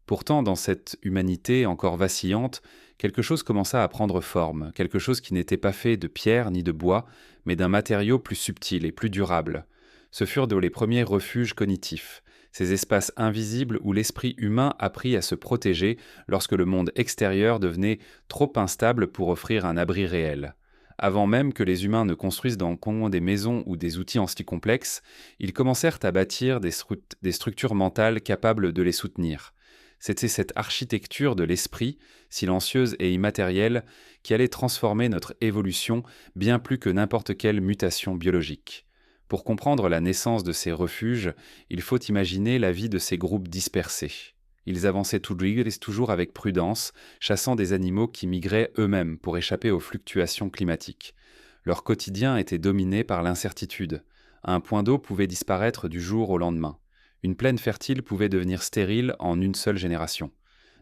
Pourtant, dans cette humanité encore vacillante, quelque chose commença à prendre forme, quelque chose qui n'était pas fait de pierre ni de bois, mais d'un matériau plus subtil et plus durable. Ce furent les premiers refuges cognitifs, ces espaces invisibles où l'esprit humain apprit à se protéger lorsque le monde extérieur devenait trop instable pour offrir un abri réel. Avant même que les humains ne construisent des maisons ou des outils complexes, ils commencèrent à bâtir des structures mentales capables de les soutenir. C'était cette architecture de l'esprit, silencieuse et immatérielle, qui allait transformer notre évolution bien plus que n'importe quelle mutation biologique. Pour comprendre la naissance de ces refuges, il faut imaginer la vie de ces groupes dispersés. Ils avançaient toujours avec prudence, chassant des animaux qui migraient eux-mêmes pour échapper aux fluctuations climatiques. Leur quotidien était dominé par l'incertitude. Un point d'eau pouvait disparaître du jour au lendemain. Une plaine fertile pouvait devenir stérile en une seule génération.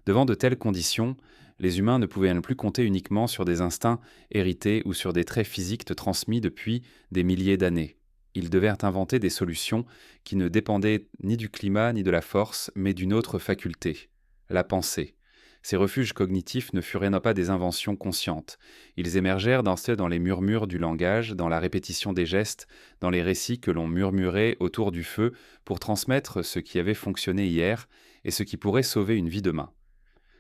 Devant de telles conditions, les humains ne pouvaient plus compter uniquement sur des instincts hérités ou sur des traits physiques transmis depuis des milliers d'années. Ils devaient inventer des solutions qui ne dépendaient ni du climat ni de la force, mais d'une autre faculté, la pensée. Ces refuges cognitifs ne furent pas des inventions conscientes. Ils émergèrent dans les murmures du langage, dans la répétition des gestes, dans les récits que l'on murmurait autour du feu pour transmettre ce qui avait fonctionné hier et ce qui pourrait sauver une vie demain.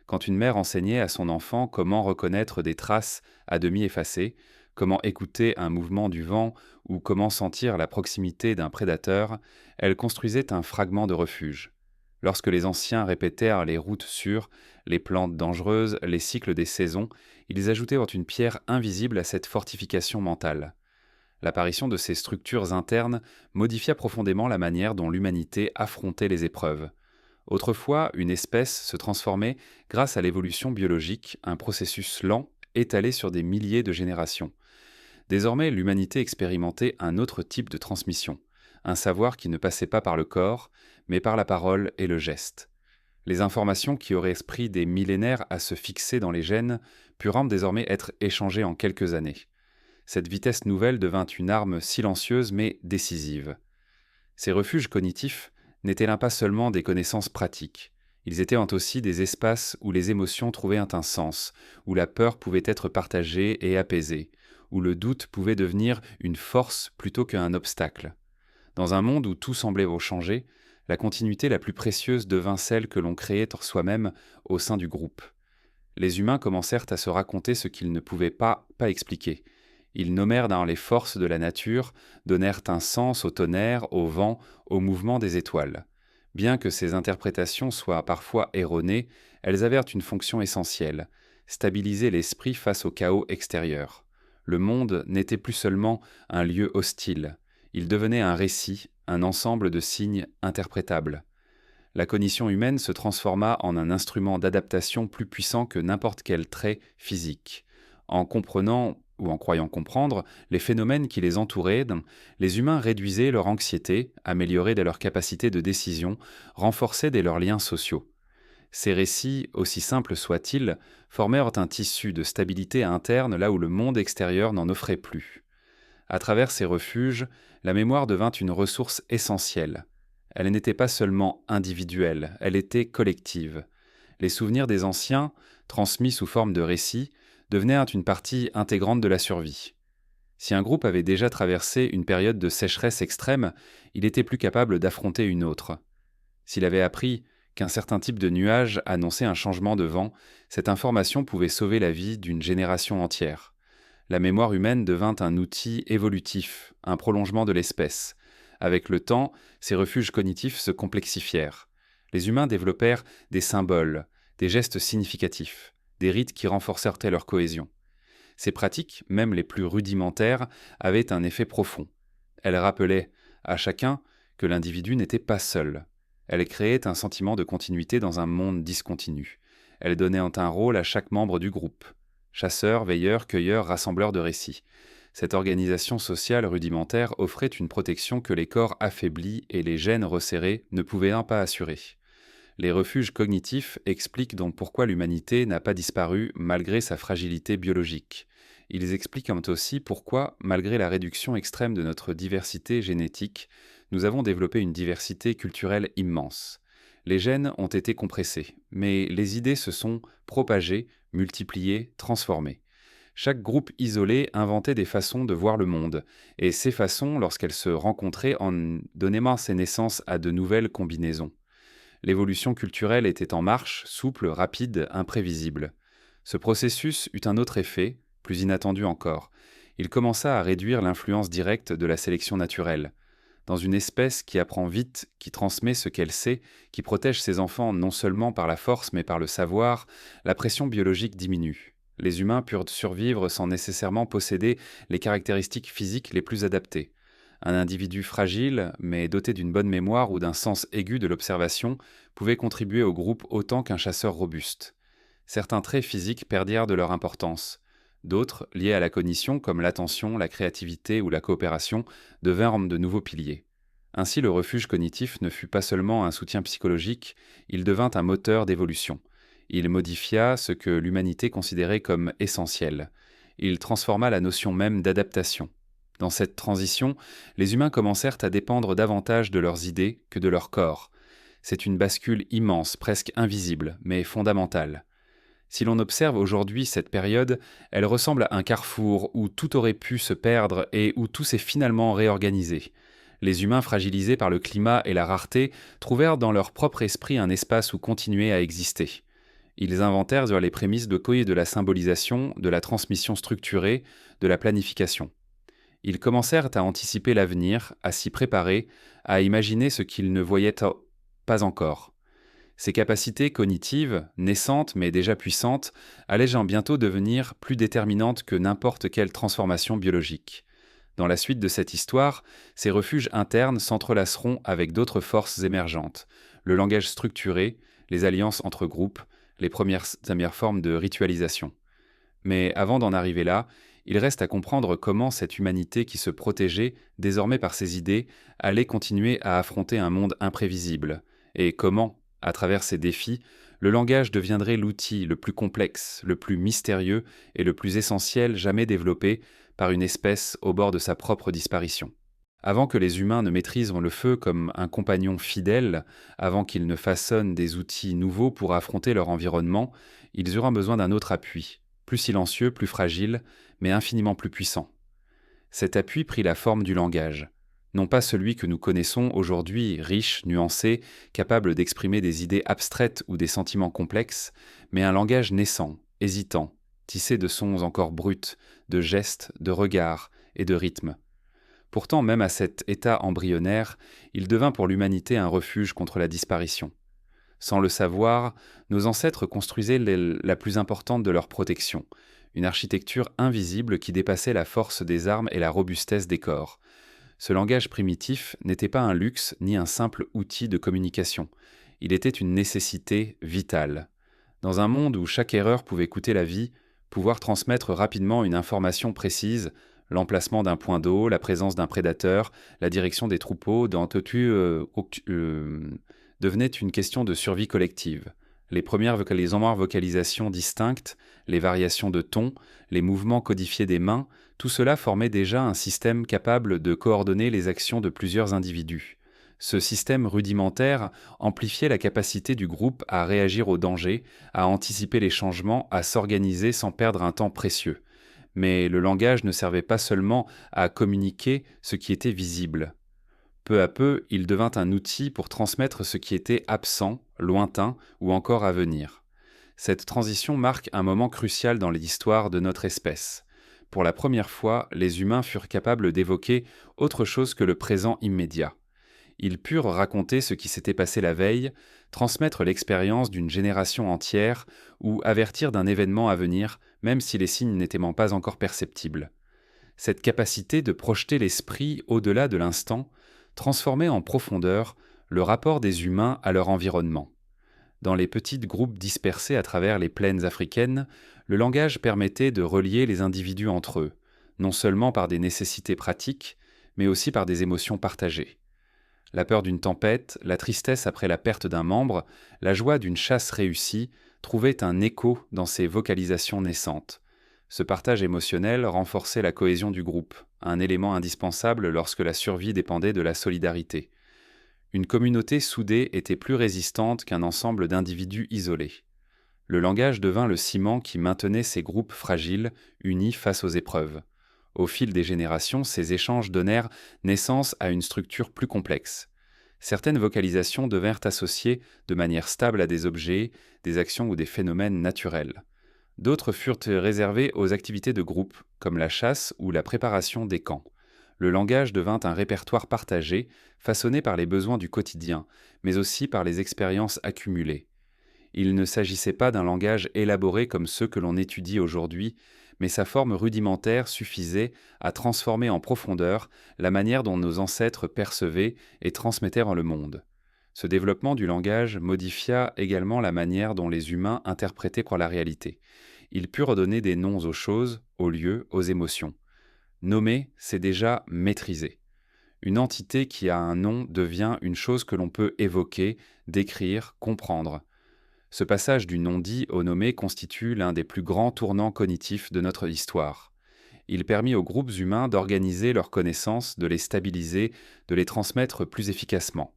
Quand une mère enseignait à son enfant comment reconnaître des traces à demi effacées, comment écouter un mouvement du vent ou comment sentir la proximité d'un prédateur, elle construisait un fragment de refuge. Lorsque les anciens répétèrent les routes sûres, les plantes dangereuses, les cycles des saisons, ils ajoutaient une pierre invisible à cette fortification mentale. L'apparition de ces structures internes modifia profondément la manière dont l'humanité affrontait les épreuves. Autrefois, une espèce se transformait grâce à l'évolution biologique, un processus lent étalé sur des milliers de générations. Désormais, l'humanité expérimentait un autre type de transmission, un savoir qui ne passait pas par le corps, mais par la parole et le geste. Les informations qui auraient pris des millénaires à se fixer dans les gènes purent désormais être échangées en quelques années. Cette vitesse nouvelle devint une arme silencieuse mais décisive. Ces refuges cognitifs n'étaient là pas seulement des connaissances pratiques, ils étaient aussi des espaces où les émotions trouvaient un sens, où la peur pouvait être partagée et apaisée, où le doute pouvait devenir une force plutôt qu'un obstacle. Dans un monde où tout semblait changer, la continuité la plus précieuse devint celle que l'on créait soi-même au sein du groupe. Les humains commencèrent à se raconter ce qu'ils ne pouvaient pas expliquer. Ils nommèrent dans les forces de la nature, donnèrent un sens au tonnerre, au vent, au mouvement des étoiles. Bien que ces interprétations soient parfois erronées, elles avaient une fonction essentielle, stabiliser l'esprit face au chaos extérieur. Le monde n'était plus seulement un lieu hostile, il devenait un récit, un ensemble de signes interprétables. La cognition humaine se transforma en un instrument d'adaptation plus puissant que n'importe quel trait physique. En comprenant ou en croyant comprendre les phénomènes qui les entouraient, les humains réduisaient leur anxiété, amélioraient leur capacité de décision, renforçaient leurs liens sociaux. Ces récits, aussi simples soient-ils, formèrent un tissu de stabilité interne là où le monde extérieur n'en offrait plus. À travers ces refuges, la mémoire devint une ressource essentielle. Elle n'était pas seulement individuelle, elle était collective. Les souvenirs des anciens, transmis sous forme de récits, devenaient une partie intégrante de la survie. Si un groupe avait déjà traversé une période de sécheresse extrême, il était plus capable d'affronter une autre. S'il avait appris qu'un certain type de nuage annonçait un changement de vent, cette information pouvait sauver la vie d'une génération entière. La mémoire humaine devint un outil évolutif, un prolongement de l'espèce. Avec le temps, ces refuges cognitifs se complexifièrent. Les humains développèrent des symboles, des gestes significatifs, des rites qui renforcèrent leur cohésion. Ces pratiques, même les plus rudimentaires, avaient un effet profond. Elles rappelaient à chacun que l'individu n'était pas seul. Elles créaient un sentiment de continuité dans un monde discontinu. Elles donnaient un rôle à chaque membre du groupe. Chasseurs, veilleurs, cueilleurs, rassembleurs de récits. Cette organisation sociale rudimentaire offrait une protection que les corps affaiblis et les gènes resserrés ne pouvaient pas assurer. Les refuges cognitifs expliquent donc pourquoi l'humanité n'a pas disparu malgré sa fragilité biologique. Ils expliquent aussi pourquoi, malgré la réduction extrême de notre diversité génétique, nous avons développé une diversité culturelle immense. Les gènes ont été compressés, mais les idées se sont propagées, multipliées, transformées. Chaque groupe isolé inventait des façons de voir le monde, et ces façons, lorsqu'elles se rencontraient, en donnaient naissance à de nouvelles combinaisons. L'évolution culturelle était en marche, souple, rapide, imprévisible. Ce processus eut un autre effet, plus inattendu encore. Il commença à réduire l'influence directe de la sélection naturelle. Dans une espèce qui apprend vite, qui transmet ce qu'elle sait, qui protège ses enfants non seulement par la force mais par le savoir, la pression biologique diminue. Les humains purent survivre sans nécessairement posséder les caractéristiques physiques les plus adaptées. Un individu fragile, mais doté d'une bonne mémoire ou d'un sens aigu de l'observation, pouvait contribuer au groupe autant qu'un chasseur robuste. Certains traits physiques perdirent de leur importance. D'autres, liés à la cognition, comme l'attention, la créativité ou la coopération, devinrent de nouveaux piliers. Ainsi, le refuge cognitif ne fut pas seulement un soutien psychologique, il devint un moteur d'évolution. Il modifia ce que l'humanité considérait comme essentiel. Il transforma la notion même d'adaptation. Dans cette transition, les humains commencèrent à dépendre davantage de leurs idées que de leur corps. C'est une bascule immense, presque invisible, mais fondamentale. Si l'on observe aujourd'hui cette période, elle ressemble à un carrefour où tout aurait pu se perdre et où tout s'est finalement réorganisé. Les humains fragilisés par le climat et la rareté trouvèrent dans leur propre esprit un espace où continuer à exister. Ils inventèrent les prémices de la symbolisation, de la transmission structurée, de la planification. Ils commencèrent à anticiper l'avenir, à s'y préparer, à imaginer ce qu'ils ne voyaient pas encore. Ces capacités cognitives, naissantes mais déjà puissantes, allaient bientôt devenir plus déterminantes que n'importe quelle transformation biologique. Dans la suite de cette histoire, ces refuges internes s'entrelaceront avec d'autres forces émergentes, le langage structuré, les alliances entre groupes, les premières formes de ritualisation. Mais avant d'en arriver là, il reste à comprendre comment cette humanité qui se protégeait, désormais par ses idées, allait continuer à affronter un monde imprévisible, et comment, à travers ces défis, le langage deviendrait l'outil le plus complexe, le plus mystérieux et le plus essentiel jamais développé par une espèce au bord de sa propre disparition. Avant que les humains ne maîtrisent le feu comme un compagnon fidèle, avant qu'ils ne façonnent des outils nouveaux pour affronter leur environnement, ils euront besoin d'un autre appui, plus silencieux, plus fragile, mais infiniment plus puissant. Cet appui prit la forme du langage. Non pas celui que nous connaissons aujourd'hui, riche, nuancé, capable d'exprimer des idées abstraites ou des sentiments complexes, mais un langage naissant, hésitant, tissé de sons encore bruts, de gestes, de regards et de rythmes. Pourtant, même à cet état embryonnaire, il devint pour l'humanité un refuge contre la disparition. Sans le savoir, nos ancêtres construisaient la plus importante de leurs protections, une architecture invisible qui dépassait la force des armes et la robustesse des corps. Ce langage primitif n'était pas un luxe ni un simple outil de communication. Il était une nécessité vitale. Dans un monde où chaque erreur pouvait coûter la vie, pouvoir transmettre rapidement une information précise, l'emplacement d'un point d'eau, la présence d'un prédateur, la direction des troupeaux, devenait une question de survie collective. Les premières vocalisations distinctes, les variations de ton, les mouvements codifiés des mains, tout cela formait déjà un système capable de coordonner les actions de plusieurs individus. Ce système rudimentaire amplifiait la capacité du groupe à réagir aux dangers, à anticiper les changements, à s'organiser sans perdre un temps précieux. Mais le langage ne servait pas seulement à communiquer ce qui était visible. Peu à peu, il devint un outil pour transmettre ce qui était absent, lointain ou encore à venir. Cette transition marque un moment crucial dans l'histoire de notre espèce. Pour la première fois, les humains furent capables d'évoquer autre chose que le présent immédiat. Ils purent raconter ce qui s'était passé la veille, transmettre l'expérience d'une génération entière ou avertir d'un événement à venir, même si les signes n'étaient pas encore perceptibles. Cette capacité de projeter l'esprit au-delà de l'instant transformait en profondeur le rapport des humains à leur environnement. Dans les petits groupes dispersés à travers les plaines africaines, le langage permettait de relier les individus entre eux, non seulement par des nécessités pratiques, mais aussi par des émotions partagées. La peur d'une tempête, la tristesse après la perte d'un membre, la joie d'une chasse réussie trouvaient un écho dans ces vocalisations naissantes. Ce partage émotionnel renforçait la cohésion du groupe, un élément indispensable lorsque la survie dépendait de la solidarité. Une communauté soudée était plus résistante qu'un ensemble d'individus isolés. Le langage devint le ciment qui maintenait ces groupes fragiles, unis face aux épreuves. Au fil des générations, ces échanges donnèrent naissance à une structure plus complexe. Certaines vocalisations devinrent associées de manière stable à des objets, des actions ou des phénomènes naturels. D'autres furent réservées aux activités de groupe, comme la chasse ou la préparation des camps. Le langage devint un répertoire partagé, façonné par les besoins du quotidien, mais aussi par les expériences accumulées. Il ne s'agissait pas d'un langage élaboré comme ceux que l'on étudie aujourd'hui, mais sa forme rudimentaire suffisait à transformer en profondeur la manière dont nos ancêtres percevaient et transmettaient le monde. Ce développement du langage modifia également la manière dont les humains interprétaient la réalité. Ils purent donner des noms aux choses, aux lieux, aux émotions. Nommer, c'est déjà maîtriser. Une entité qui a un nom devient une chose que l'on peut évoquer, décrire, comprendre. Ce passage du non-dit au nommé constitue l'un des plus grands tournants cognitifs de notre histoire. Il permit aux groupes humains d'organiser leurs connaissances, de les stabiliser, de les transmettre plus efficacement.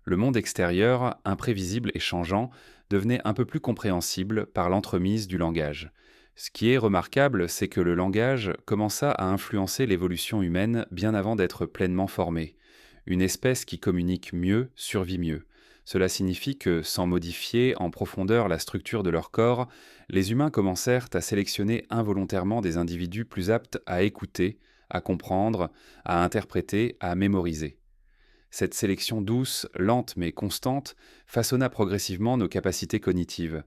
Le monde extérieur, imprévisible et changeant, devenait un peu plus compréhensible par l'entremise du langage. Ce qui est remarquable, c'est que le langage commença à influencer l'évolution humaine bien avant d'être pleinement formé. Une espèce qui communique mieux survit mieux. Cela signifie que, sans modifier en profondeur la structure de leur corps, les humains commencèrent à sélectionner involontairement des individus plus aptes à écouter, à comprendre, à interpréter, à mémoriser. Cette sélection douce, lente mais constante, façonna progressivement nos capacités cognitives.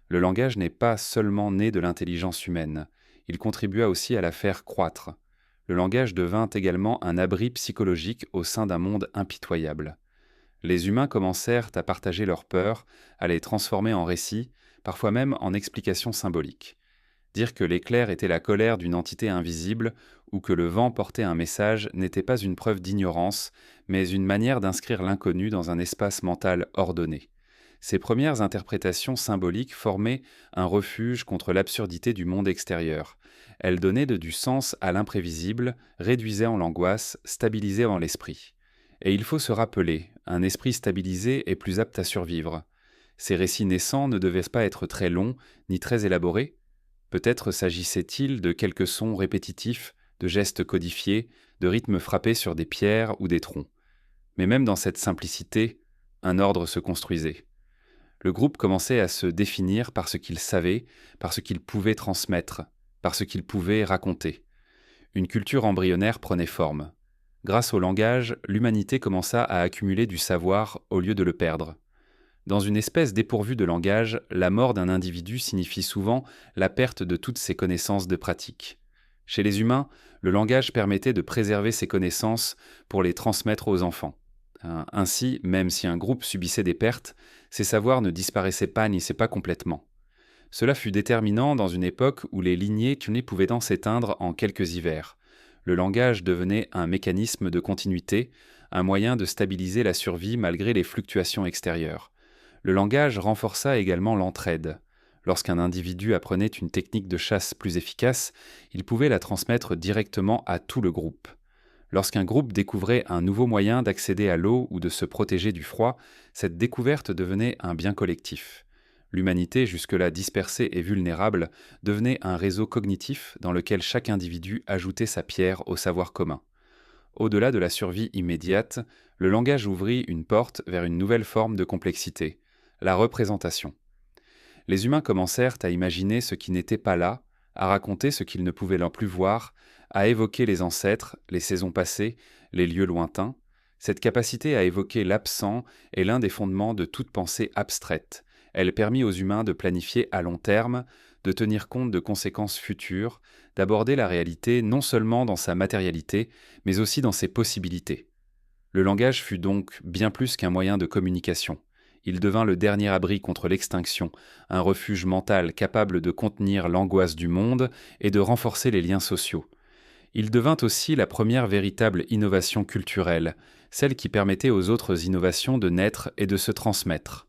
Le langage n'est pas seulement né de l'intelligence humaine, il contribua aussi à la faire croître. Le langage devint également un abri psychologique au sein d'un monde impitoyable. Les humains commencèrent à partager leurs peurs, à les transformer en récits, parfois même en explications symboliques. Dire que l'éclair était la colère d'une entité invisible ou que le vent portait un message n'était pas une preuve d'ignorance, mais une manière d'inscrire l'inconnu dans un espace mental ordonné. Ces premières interprétations symboliques formaient un refuge contre l'absurdité du monde extérieur. Elles donnaient du sens à l'imprévisible, réduisaient en l'angoisse, stabilisaient en l'esprit. Et il faut se rappeler, un esprit stabilisé est plus apte à survivre. Ces récits naissants ne devaient pas être très longs, ni très élaborés. Peut-être s'agissait-il de quelques sons répétitifs, de gestes codifiés, de rythmes frappés sur des pierres ou des troncs. Mais même dans cette simplicité, un ordre se construisait. Le groupe commençait à se définir par ce qu'il savait, par ce qu'il pouvait transmettre, par ce qu'il pouvait raconter. Une culture embryonnaire prenait forme. Grâce au langage, l'humanité commença à accumuler du savoir au lieu de le perdre. Dans une espèce dépourvue de langage, la mort d'un individu signifie souvent la perte de toutes ses connaissances de pratique. Chez les humains, le langage permettait de préserver ces connaissances pour les transmettre aux enfants. Ainsi, même si un groupe subissait des pertes, ses savoirs ne disparaissaient pas ni pas complètement. Cela fut déterminant dans une époque où les lignées pouvaient s'éteindre en quelques hivers. Le langage devenait un mécanisme de continuité, un moyen de stabiliser la survie malgré les fluctuations extérieures. Le langage renforça également l'entraide. Lorsqu'un individu apprenait une technique de chasse plus efficace, il pouvait la transmettre directement à tout le groupe. Lorsqu'un groupe découvrait un nouveau moyen d'accéder à l'eau ou de se protéger du froid, cette découverte devenait un bien collectif. L'humanité, jusque-là dispersée et vulnérable, devenait un réseau cognitif dans lequel chaque individu ajoutait sa pierre au savoir commun. Au-delà de la survie immédiate, le langage ouvrit une porte vers une nouvelle forme de complexité, la représentation. Les humains commencèrent à imaginer ce qui n'était pas là, à raconter ce qu'ils ne pouvaient plus voir, à évoquer les ancêtres, les saisons passées, les lieux lointains. Cette capacité à évoquer l'absent est l'un des fondements de toute pensée abstraite. Elle permit aux humains de planifier à long terme, de tenir compte de conséquences futures, d'aborder la réalité non seulement dans sa matérialité, mais aussi dans ses possibilités. Le langage fut donc bien plus qu'un moyen de communication. Il devint le dernier abri contre l'extinction, un refuge mental capable de contenir l'angoisse du monde et de renforcer les liens sociaux. Il devint aussi la première véritable innovation culturelle, celle qui permettait aux autres innovations de naître et de se transmettre.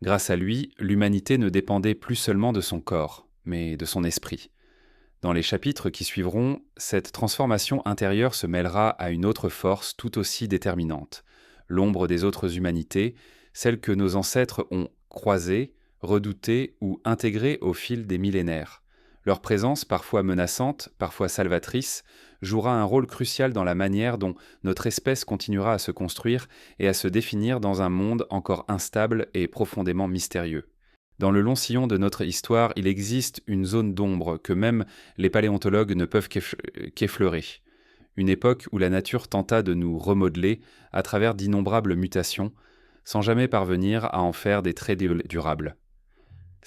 Grâce à lui, l'humanité ne dépendait plus seulement de son corps, mais de son esprit. Dans les chapitres qui suivront, cette transformation intérieure se mêlera à une autre force tout aussi déterminante, l'ombre des autres humanités, celle que nos ancêtres ont croisée, redoutée ou intégrée au fil des millénaires. Leur présence, parfois menaçante, parfois salvatrice, jouera un rôle crucial dans la manière dont notre espèce continuera à se construire et à se définir dans un monde encore instable et profondément mystérieux. Dans le long sillon de notre histoire, il existe une zone d'ombre que même les paléontologues ne peuvent qu'effleurer. Une époque où la nature tenta de nous remodeler à travers d'innombrables mutations, sans jamais parvenir à en faire des traits durables.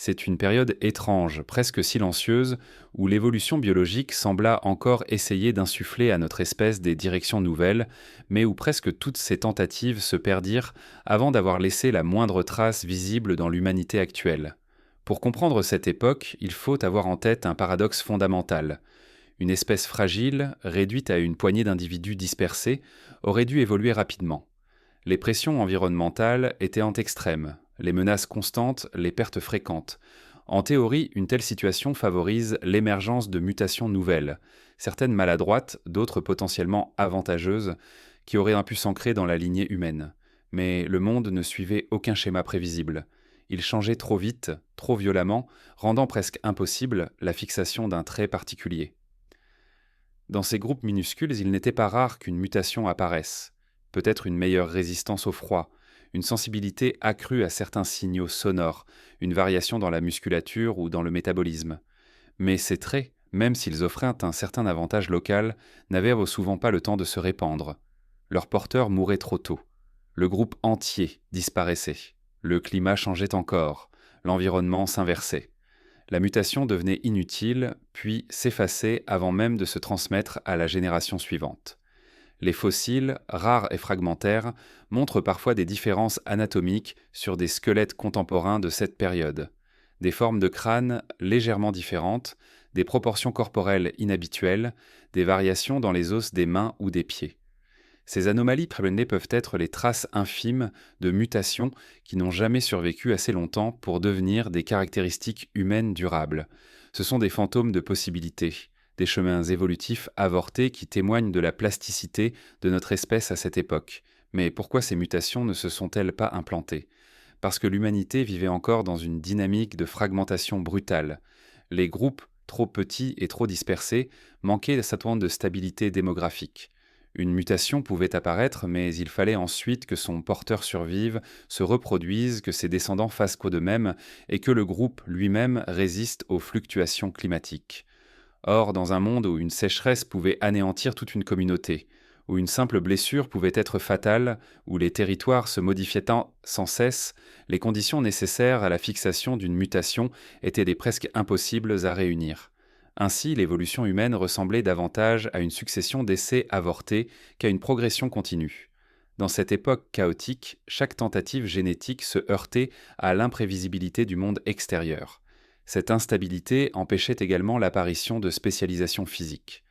C'est une période étrange, presque silencieuse, où l'évolution biologique sembla encore essayer d'insuffler à notre espèce des directions nouvelles, mais où presque toutes ces tentatives se perdirent avant d'avoir laissé la moindre trace visible dans l'humanité actuelle. Pour comprendre cette époque, il faut avoir en tête un paradoxe fondamental. Une espèce fragile, réduite à une poignée d'individus dispersés, aurait dû évoluer rapidement. Les pressions environnementales étaient extrêmes, les menaces constantes, les pertes fréquentes. En théorie, une telle situation favorise l'émergence de mutations nouvelles, certaines maladroites, d'autres potentiellement avantageuses, qui auraient pu s'ancrer dans la lignée humaine. Mais le monde ne suivait aucun schéma prévisible. Il changeait trop vite, trop violemment, rendant presque impossible la fixation d'un trait particulier. Dans ces groupes minuscules, il n'était pas rare qu'une mutation apparaisse. Peut-être une meilleure résistance au froid, une sensibilité accrue à certains signaux sonores, une variation dans la musculature ou dans le métabolisme. Mais ces traits, même s'ils offraient un certain avantage local, n'avaient souvent pas le temps de se répandre. Leurs porteurs mouraient trop tôt. Le groupe entier disparaissait. Le climat changeait encore. L'environnement s'inversait. La mutation devenait inutile, puis s'effaçait avant même de se transmettre à la génération suivante. Les fossiles, rares et fragmentaires, montrent parfois des différences anatomiques sur des squelettes contemporains de cette période. Des formes de crâne légèrement différentes, des proportions corporelles inhabituelles, des variations dans les os des mains ou des pieds. Ces anomalies prémenées peuvent être les traces infimes de mutations qui n'ont jamais survécu assez longtemps pour devenir des caractéristiques humaines durables. Ce sont des fantômes de possibilités, des chemins évolutifs avortés qui témoignent de la plasticité de notre espèce à cette époque. Mais pourquoi ces mutations ne se sont-elles pas implantées ? Parce que l'humanité vivait encore dans une dynamique de fragmentation brutale. Les groupes, trop petits et trop dispersés, manquaient certainement de stabilité démographique. Une mutation pouvait apparaître, mais il fallait ensuite que son porteur survive, se reproduise, que ses descendants fassent quoi de même, et que le groupe lui-même résiste aux fluctuations climatiques. Or, dans un monde où une sécheresse pouvait anéantir toute une communauté, où une simple blessure pouvait être fatale, où les territoires se modifiaient sans cesse, les conditions nécessaires à la fixation d'une mutation étaient des presque impossibles à réunir. Ainsi, l'évolution humaine ressemblait davantage à une succession d'essais avortés qu'à une progression continue. Dans cette époque chaotique, chaque tentative génétique se heurtait à l'imprévisibilité du monde extérieur. Cette instabilité empêchait également l'apparition de spécialisations physiques.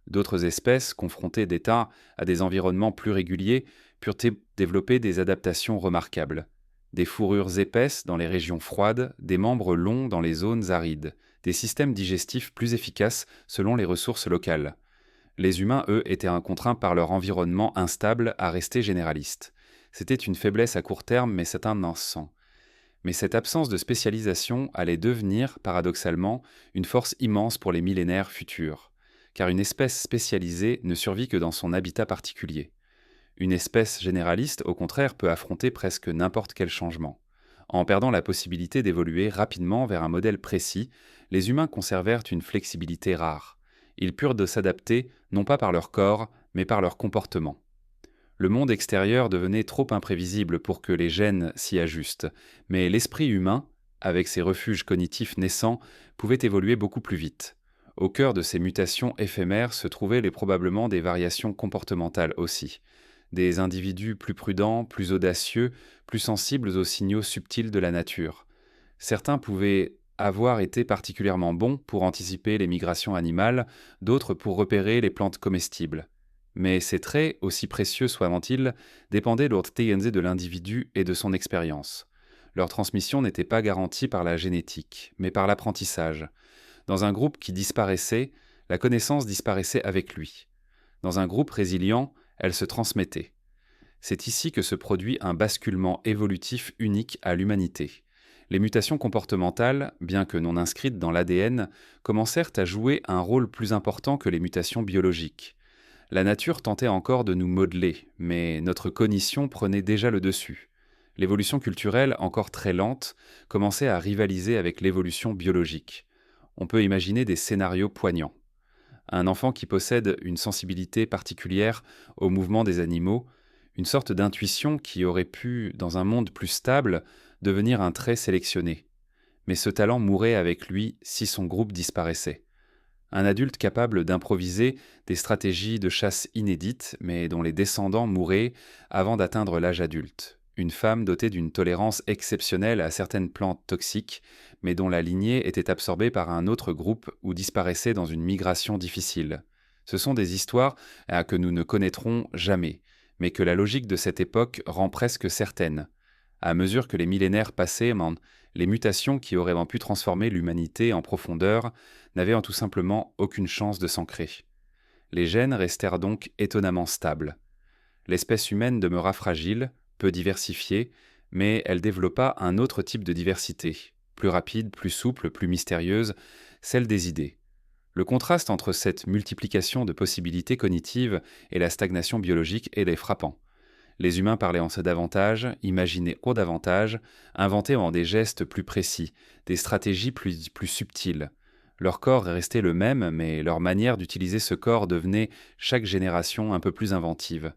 D'autres espèces, confrontées d'état à des environnements plus réguliers, purent développer des adaptations remarquables. Des fourrures épaisses dans les régions froides, des membres longs dans les zones arides, des systèmes digestifs plus efficaces selon les ressources locales. Les humains, eux, étaient contraints par leur environnement instable à rester généralistes. C'était une faiblesse à court terme, mais c'est un instant. Mais cette absence de spécialisation allait devenir, paradoxalement, une force immense pour les millénaires futurs. Car une espèce spécialisée ne survit que dans son habitat particulier. Une espèce généraliste, au contraire, peut affronter presque n'importe quel changement. En perdant la possibilité d'évoluer rapidement vers un modèle précis, les humains conservèrent une flexibilité rare. Ils purent de s'adapter, non pas par leur corps, mais par leur comportement. Le monde extérieur devenait trop imprévisible pour que les gènes s'y ajustent, mais l'esprit humain, avec ses refuges cognitifs naissants, pouvait évoluer beaucoup plus vite. Au cœur de ces mutations éphémères se trouvaient probablement des variations comportementales aussi. Des individus plus prudents, plus audacieux, plus sensibles aux signaux subtils de la nature. Certains pouvaient avoir été particulièrement bons pour anticiper les migrations animales, d'autres pour repérer les plantes comestibles. Mais ces traits, aussi précieux soient-ils, dépendaient de l'individu et de son expérience. Leur transmission n'était pas garantie par la génétique, mais par l'apprentissage. Dans un groupe qui disparaissait, la connaissance disparaissait avec lui. Dans un groupe résilient, elle se transmettait. C'est ici que se produit un basculement évolutif unique à l'humanité. Les mutations comportementales, bien que non inscrites dans l'ADN, commencèrent à jouer un rôle plus important que les mutations biologiques. La nature tentait encore de nous modeler, mais notre cognition prenait déjà le dessus. L'évolution culturelle, encore très lente, commençait à rivaliser avec l'évolution biologique. On peut imaginer des scénarios poignants. Un enfant qui possède une sensibilité particulière au mouvement des animaux, une sorte d'intuition qui aurait pu, dans un monde plus stable, devenir un trait sélectionné. Mais ce talent mourrait avec lui si son groupe disparaissait. Un adulte capable d'improviser des stratégies de chasse inédites, mais dont les descendants mouraient avant d'atteindre l'âge adulte. Une femme dotée d'une tolérance exceptionnelle à certaines plantes toxiques, mais dont la lignée était absorbée par un autre groupe ou disparaissait dans une migration difficile. Ce sont des histoires que nous ne connaîtrons jamais, mais que la logique de cette époque rend presque certaine. À mesure que les millénaires passaient, les mutations qui auraient pu transformer l'humanité en profondeur n'avaient tout simplement aucune chance de s'ancrer. Les gènes restèrent donc étonnamment stables. L'espèce humaine demeura fragile, peu diversifiée, mais elle développa un autre type de diversité, plus rapide, plus souple, plus mystérieuse, celle des idées. Le contraste entre cette multiplication de possibilités cognitives et la stagnation biologique est frappant. Les humains parlaient davantage, imaginaient davantage, inventaient des gestes plus précis, des stratégies plus subtiles. Leur corps restait le même, mais leur manière d'utiliser ce corps devenait, chaque génération, un peu plus inventive.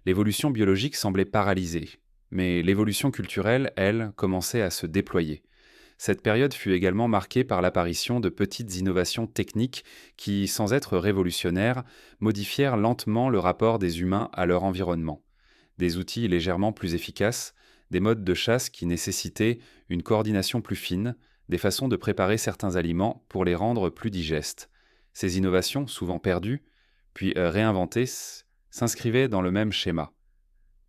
L'évolution biologique semblait paralysée, mais l'évolution culturelle, elle, commençait à se déployer. Cette période fut également marquée par l'apparition de petites innovations techniques qui, sans être révolutionnaires, modifièrent lentement le rapport des humains à leur environnement. Des outils légèrement plus efficaces, des modes de chasse qui nécessitaient une coordination plus fine, des façons de préparer certains aliments pour les rendre plus digestes. Ces innovations, souvent perdues, puis réinventées, s'inscrivaient dans le même schéma.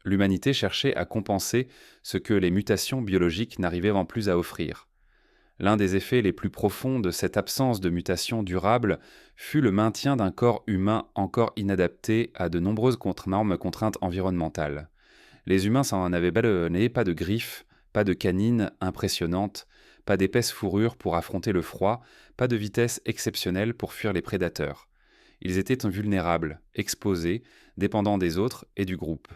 L'humanité cherchait à compenser ce que les mutations biologiques n'arrivaient plus à offrir. L'un des effets les plus profonds de cette absence de mutation durable fut le maintien d'un corps humain encore inadapté à de nombreuses contraintes environnementales. Les humains s'en avaient ballonné, pas de griffes, pas de canines impressionnantes, pas d'épaisse fourrure pour affronter le froid, pas de vitesse exceptionnelle pour fuir les prédateurs. Ils étaient vulnérables, exposés, dépendants des autres et du groupe.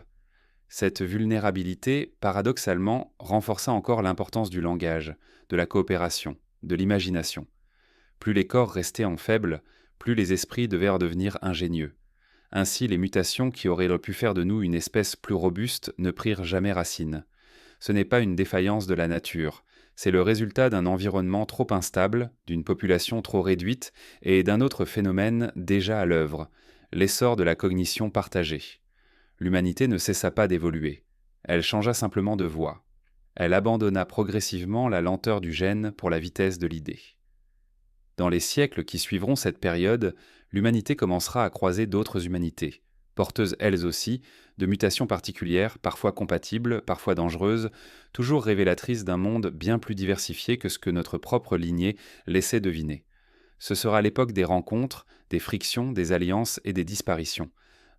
Cette vulnérabilité, paradoxalement, renforça encore l'importance du langage, de la coopération, de l'imagination. Plus les corps restaient en faibles, plus les esprits devaient devenir ingénieux. Ainsi, les mutations qui auraient pu faire de nous une espèce plus robuste ne prirent jamais racine. Ce n'est pas une défaillance de la nature, c'est le résultat d'un environnement trop instable, d'une population trop réduite et d'un autre phénomène déjà à l'œuvre, l'essor de la cognition partagée. L'humanité ne cessa pas d'évoluer. Elle changea simplement de voie. Elle abandonna progressivement la lenteur du gène pour la vitesse de l'idée. Dans les siècles qui suivront cette période, l'humanité commencera à croiser d'autres humanités, porteuses elles aussi de mutations particulières, parfois compatibles, parfois dangereuses, toujours révélatrices d'un monde bien plus diversifié que ce que notre propre lignée laissait deviner. Ce sera l'époque des rencontres, des frictions, des alliances et des disparitions.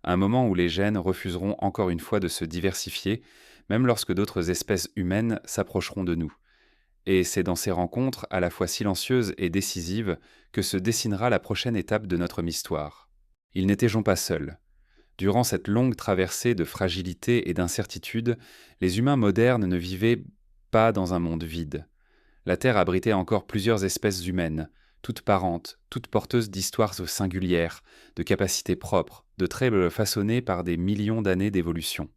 Un moment où les gènes refuseront encore une fois de se diversifier, même lorsque d'autres espèces humaines s'approcheront de nous. Et c'est dans ces rencontres, à la fois silencieuses et décisives, que se dessinera la prochaine étape de notre histoire. Ils n'étaient pas seuls. Durant cette longue traversée de fragilité et d'incertitude, les humains modernes ne vivaient pas dans un monde vide. La Terre abritait encore plusieurs espèces humaines, toutes parentes, toutes porteuses d'histoires singulières, de capacités propres, de traits façonnés par des millions d'années d'évolution.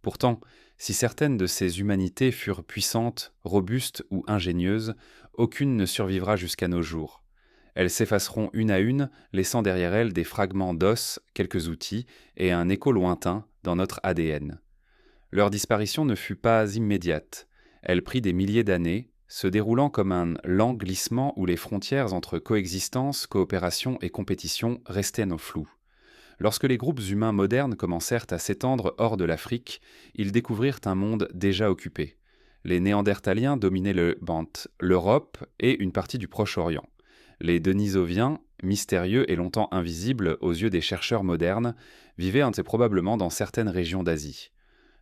Pourtant, si certaines de ces humanités furent puissantes, robustes ou ingénieuses, aucune ne survivra jusqu'à nos jours. Elles s'effaceront une à une, laissant derrière elles des fragments d'os, quelques outils et un écho lointain dans notre ADN. Leur disparition ne fut pas immédiate. Elle prit des milliers d'années, se déroulant comme un lent glissement où les frontières entre coexistence, coopération et compétition restaient floues. Lorsque les groupes humains modernes commencèrent à s'étendre hors de l'Afrique, ils découvrirent un monde déjà occupé. Les Néandertaliens dominaient l'Europe et une partie du Proche-Orient. Les Denisoviens, mystérieux et longtemps invisibles aux yeux des chercheurs modernes, vivaient probablement dans certaines régions d'Asie.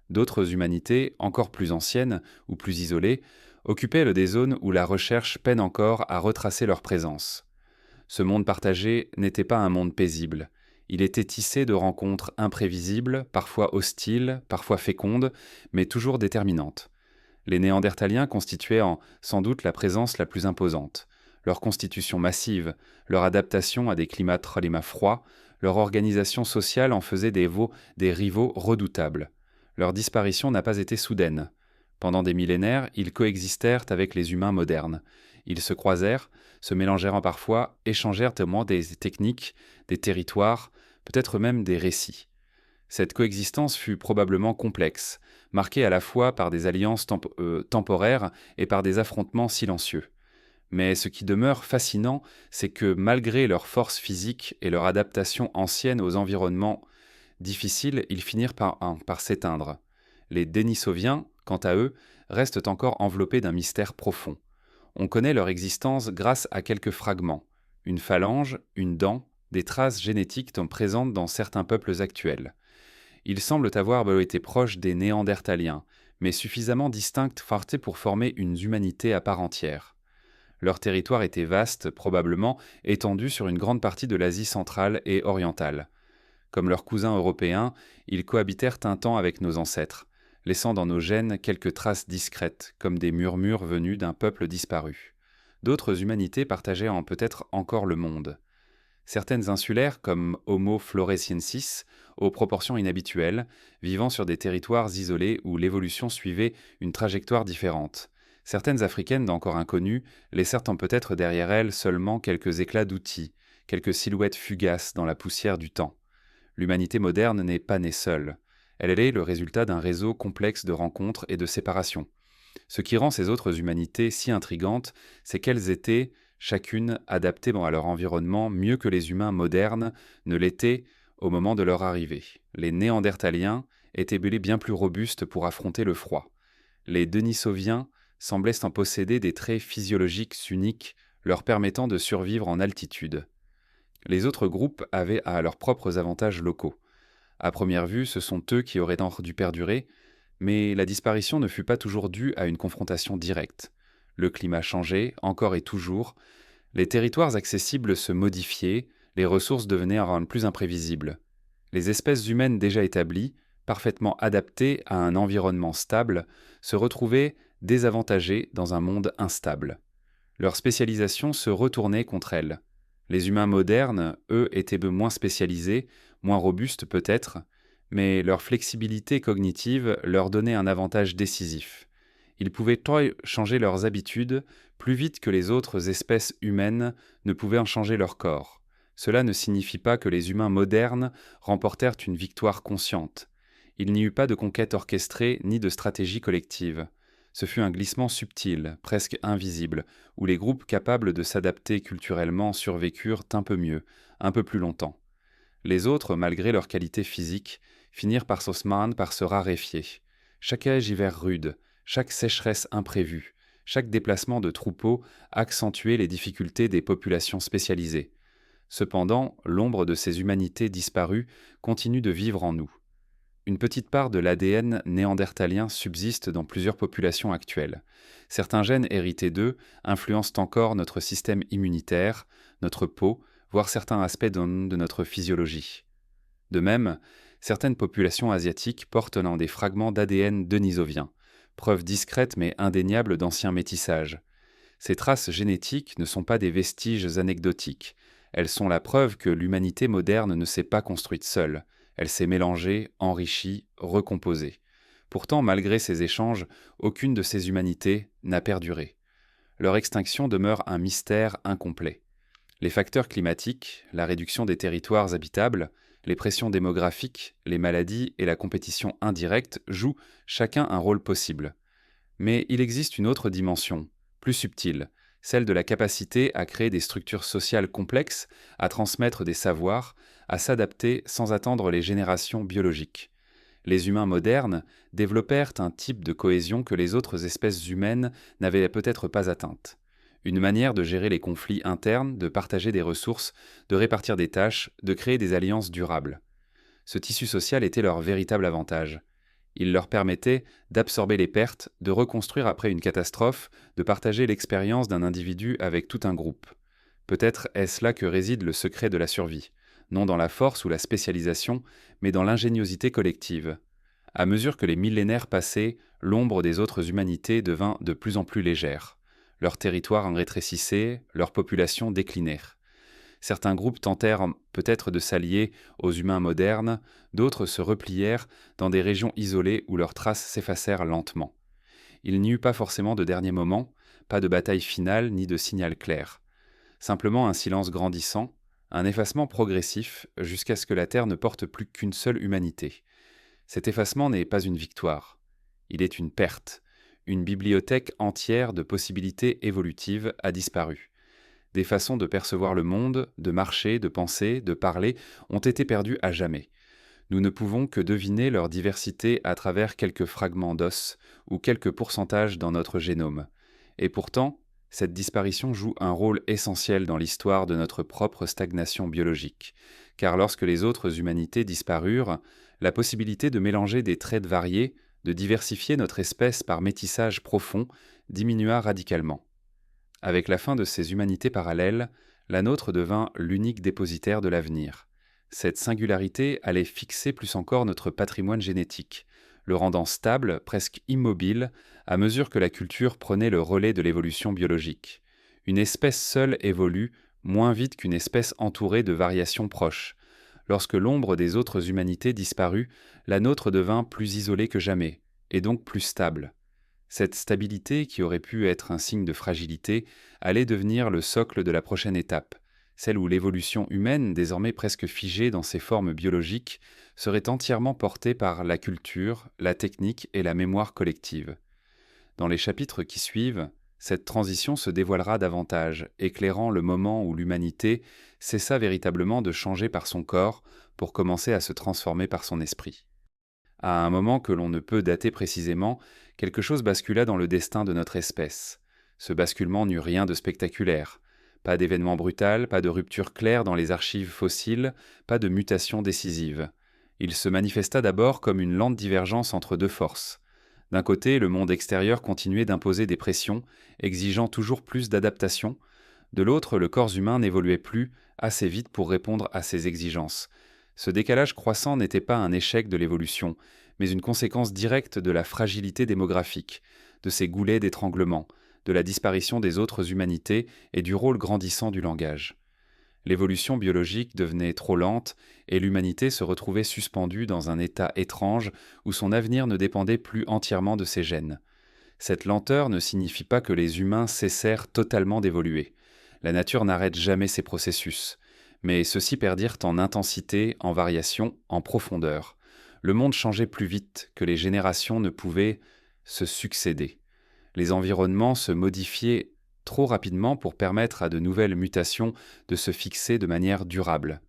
D'autres humanités, encore plus anciennes ou plus isolées, occupaient des zones où la recherche peine encore à retracer leur présence. Ce monde partagé n'était pas un monde paisible. Il était tissé de rencontres imprévisibles, parfois hostiles, parfois fécondes, mais toujours déterminantes. Les Néandertaliens constituaient sans doute la présence la plus imposante. Leur constitution massive, leur adaptation à des climats froids, leur organisation sociale en faisait des rivaux redoutables. Leur disparition n'a pas été soudaine. Pendant des millénaires, ils coexistèrent avec les humains modernes. Ils se croisèrent, se mélangèrent parfois, échangèrent des techniques, des territoires, peut-être même des récits. Cette coexistence fut probablement complexe, marquée à la fois par des alliances temporaires et par des affrontements silencieux. Mais ce qui demeure fascinant, c'est que malgré leur force physique et leur adaptation ancienne aux environnements difficiles, ils finirent par s'éteindre. Les Denisoviens, quant à eux, restent encore enveloppés d'un mystère profond. On connaît leur existence grâce à quelques fragments, une phalange, une dent, des traces génétiques présentes dans certains peuples actuels. Ils semblent avoir été proches des Néandertaliens, mais suffisamment distincts pour former une humanité à part entière. Leur territoire était vaste, probablement étendu sur une grande partie de l'Asie centrale et orientale. Comme leurs cousins européens, ils cohabitèrent un temps avec nos ancêtres, laissant dans nos gènes quelques traces discrètes, comme des murmures venus d'un peuple disparu. D'autres humanités partageaient peut-être encore le monde. Certaines insulaires, comme Homo floresiensis, aux proportions inhabituelles, vivant sur des territoires isolés où l'évolution suivait une trajectoire différente. Certaines africaines d'encore inconnues laissèrent peut-être derrière elles seulement quelques éclats d'outils, quelques silhouettes fugaces dans la poussière du temps. L'humanité moderne n'est pas née seule. Elle est le résultat d'un réseau complexe de rencontres et de séparations. Ce qui rend ces autres humanités si intrigantes, c'est qu'elles étaient, chacune, adaptées à leur environnement mieux que les humains modernes ne l'étaient au moment de leur arrivée. Les Néandertaliens étaient bien plus robustes pour affronter le froid. Les Denisoviens semblaient en posséder des traits physiologiques uniques leur permettant de survivre en altitude. Les autres groupes avaient à leurs propres avantages locaux. À première vue, ce sont eux qui auraient dû perdurer, mais la disparition ne fut pas toujours due à une confrontation directe. Le climat changeait, encore et toujours, les territoires accessibles se modifiaient, les ressources devenaient plus imprévisibles. Les espèces humaines déjà établies, parfaitement adaptées à un environnement stable, se retrouvaient désavantagées dans un monde instable. Leur spécialisation se retournait contre elles. Les humains modernes, eux, étaient moins spécialisés, moins robustes peut-être, mais leur flexibilité cognitive leur donnait un avantage décisif. Ils pouvaient changer leurs habitudes plus vite que les autres espèces humaines ne pouvaient en changer leur corps. Cela ne signifie pas que les humains modernes remportèrent une victoire consciente. Il n'y eut pas de conquête orchestrée ni de stratégie collective. Ce fut un glissement subtil, presque invisible, où les groupes capables de s'adapter culturellement survécurent un peu mieux, un peu plus longtemps. Les autres, malgré leur qualité physique, finirent par se raréfier. Chaque hiver rude, chaque sécheresse imprévue, chaque déplacement de troupeaux accentuait les difficultés des populations spécialisées. Cependant, l'ombre de ces humanités disparues continue de vivre en nous. Une petite part de l'ADN néandertalien subsiste dans plusieurs populations actuelles. Certains gènes hérités d'eux influencent encore notre système immunitaire, notre peau, voire certains aspects de notre physiologie. De même, certaines populations asiatiques portent des fragments d'ADN denisovien, preuve discrète mais indéniable d'anciens métissages. Ces traces génétiques ne sont pas des vestiges anecdotiques. Elles sont la preuve que l'humanité moderne ne s'est pas construite seule. Elle s'est mélangée, enrichie, recomposée. Pourtant, malgré ces échanges, aucune de ces humanités n'a perduré. Leur extinction demeure un mystère incomplet. Les facteurs climatiques, la réduction des territoires habitables, les pressions démographiques, les maladies et la compétition indirecte jouent chacun un rôle possible. Mais il existe une autre dimension, plus subtile, celle de la capacité à créer des structures sociales complexes, à transmettre des savoirs, à s'adapter sans attendre les générations biologiques. Les humains modernes développèrent un type de cohésion que les autres espèces humaines n'avaient peut-être pas atteinte. Une manière de gérer les conflits internes, de partager des ressources, de répartir des tâches, de créer des alliances durables. Ce tissu social était leur véritable avantage. Il leur permettait d'absorber les pertes, de reconstruire après une catastrophe, de partager l'expérience d'un individu avec tout un groupe. Peut-être est-ce là que réside le secret de la survie, non dans la force ou la spécialisation, mais dans l'ingéniosité collective. À mesure que les millénaires passaient, l'ombre des autres humanités devint de plus en plus légère. Leurs territoires en rétrécissaient, leurs populations déclinèrent. Certains groupes tentèrent peut-être de s'allier aux humains modernes, d'autres se replièrent dans des régions isolées où leurs traces s'effacèrent lentement. Il n'y eut pas forcément de dernier moment, pas de bataille finale ni de signal clair. Simplement un silence grandissant, un effacement progressif jusqu'à ce que la Terre ne porte plus qu'une seule humanité. Cet effacement n'est pas une victoire. Il est une perte. Une bibliothèque entière de possibilités évolutives a disparu. Des façons de percevoir le monde, de marcher, de penser, de parler ont été perdues à jamais. Nous ne pouvons que deviner leur diversité à travers quelques fragments d'os ou quelques pourcentages dans notre génome. Et pourtant, cette disparition joue un rôle essentiel dans l'histoire de notre propre stagnation biologique, car lorsque les autres humanités disparurent, la possibilité de mélanger des traits variés, de diversifier notre espèce par métissage profond, diminua radicalement. Avec la fin de ces humanités parallèles, la nôtre devint l'unique dépositaire de l'avenir. Cette singularité allait fixer plus encore notre patrimoine génétique, le rendant stable, presque immobile, à mesure que la culture prenait le relais de l'évolution biologique. Une espèce seule évolue moins vite qu'une espèce entourée de variations proches. Lorsque l'ombre des autres humanités disparut, la nôtre devint plus isolée que jamais, et donc plus stable. Cette stabilité, qui aurait pu être un signe de fragilité, allait devenir le socle de la prochaine étape, celle où l'évolution humaine, désormais presque figée dans ses formes biologiques, serait entièrement portée par la culture, la technique et la mémoire collective. Dans les chapitres qui suivent, cette transition se dévoilera davantage, éclairant le moment où l'humanité cessa véritablement de changer par son corps pour commencer à se transformer par son esprit. À un moment que l'on ne peut dater précisément, quelque chose bascula dans le destin de notre espèce. Ce basculement n'eut rien de spectaculaire. Pas d'événement brutal, pas de rupture claire dans les archives fossiles, pas de mutation décisive. Il se manifesta d'abord comme une lente divergence entre deux forces. D'un côté, le monde extérieur continuait d'imposer des pressions, exigeant toujours plus d'adaptation. De l'autre, le corps humain n'évoluait plus assez vite pour répondre à ces exigences. Ce décalage croissant n'était pas un échec de l'évolution, mais une conséquence directe de la fragilité démographique, de ces goulets d'étranglement, de la disparition des autres humanités et du rôle grandissant du langage. L'évolution biologique devenait trop lente et l'humanité se retrouvait suspendue dans un état étrange où son avenir ne dépendait plus entièrement de ses gènes. Cette lenteur ne signifie pas que les humains cessèrent totalement d'évoluer. La nature n'arrête jamais ses processus, mais ceux-ci perdirent en intensité, en variation, en profondeur. Le monde changeait plus vite que les générations ne pouvaient se succéder. Les environnements se modifiaient trop rapidement pour permettre à de nouvelles mutations de se fixer de manière durable.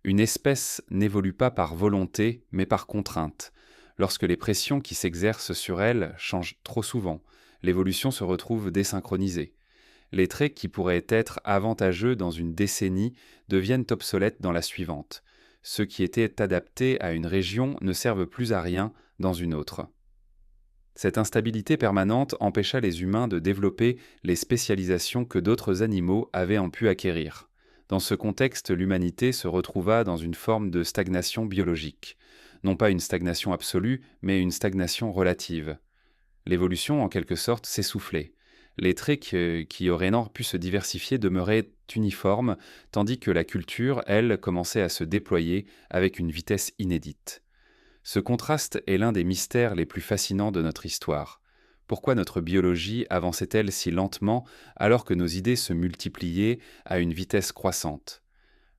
Une espèce n'évolue pas par volonté, mais par contrainte. Lorsque les pressions qui s'exercent sur elle changent trop souvent, l'évolution se retrouve désynchronisée. Les traits qui pourraient être avantageux dans une décennie deviennent obsolètes dans la suivante. Ceux qui étaient adaptés à une région ne servent plus à rien dans une autre. Cette instabilité permanente empêcha les humains de développer les spécialisations que d'autres animaux avaient pu acquérir. Dans ce contexte, l'humanité se retrouva dans une forme de stagnation biologique. Non pas une stagnation absolue, mais une stagnation relative. L'évolution, en quelque sorte, s'essoufflait. Les traits qui auraient pu se diversifier demeuraient uniformes, tandis que la culture, elle, commençait à se déployer avec une vitesse inédite. Ce contraste est l'un des mystères les plus fascinants de notre histoire. Pourquoi notre biologie avançait-elle si lentement alors que nos idées se multipliaient à une vitesse croissante ?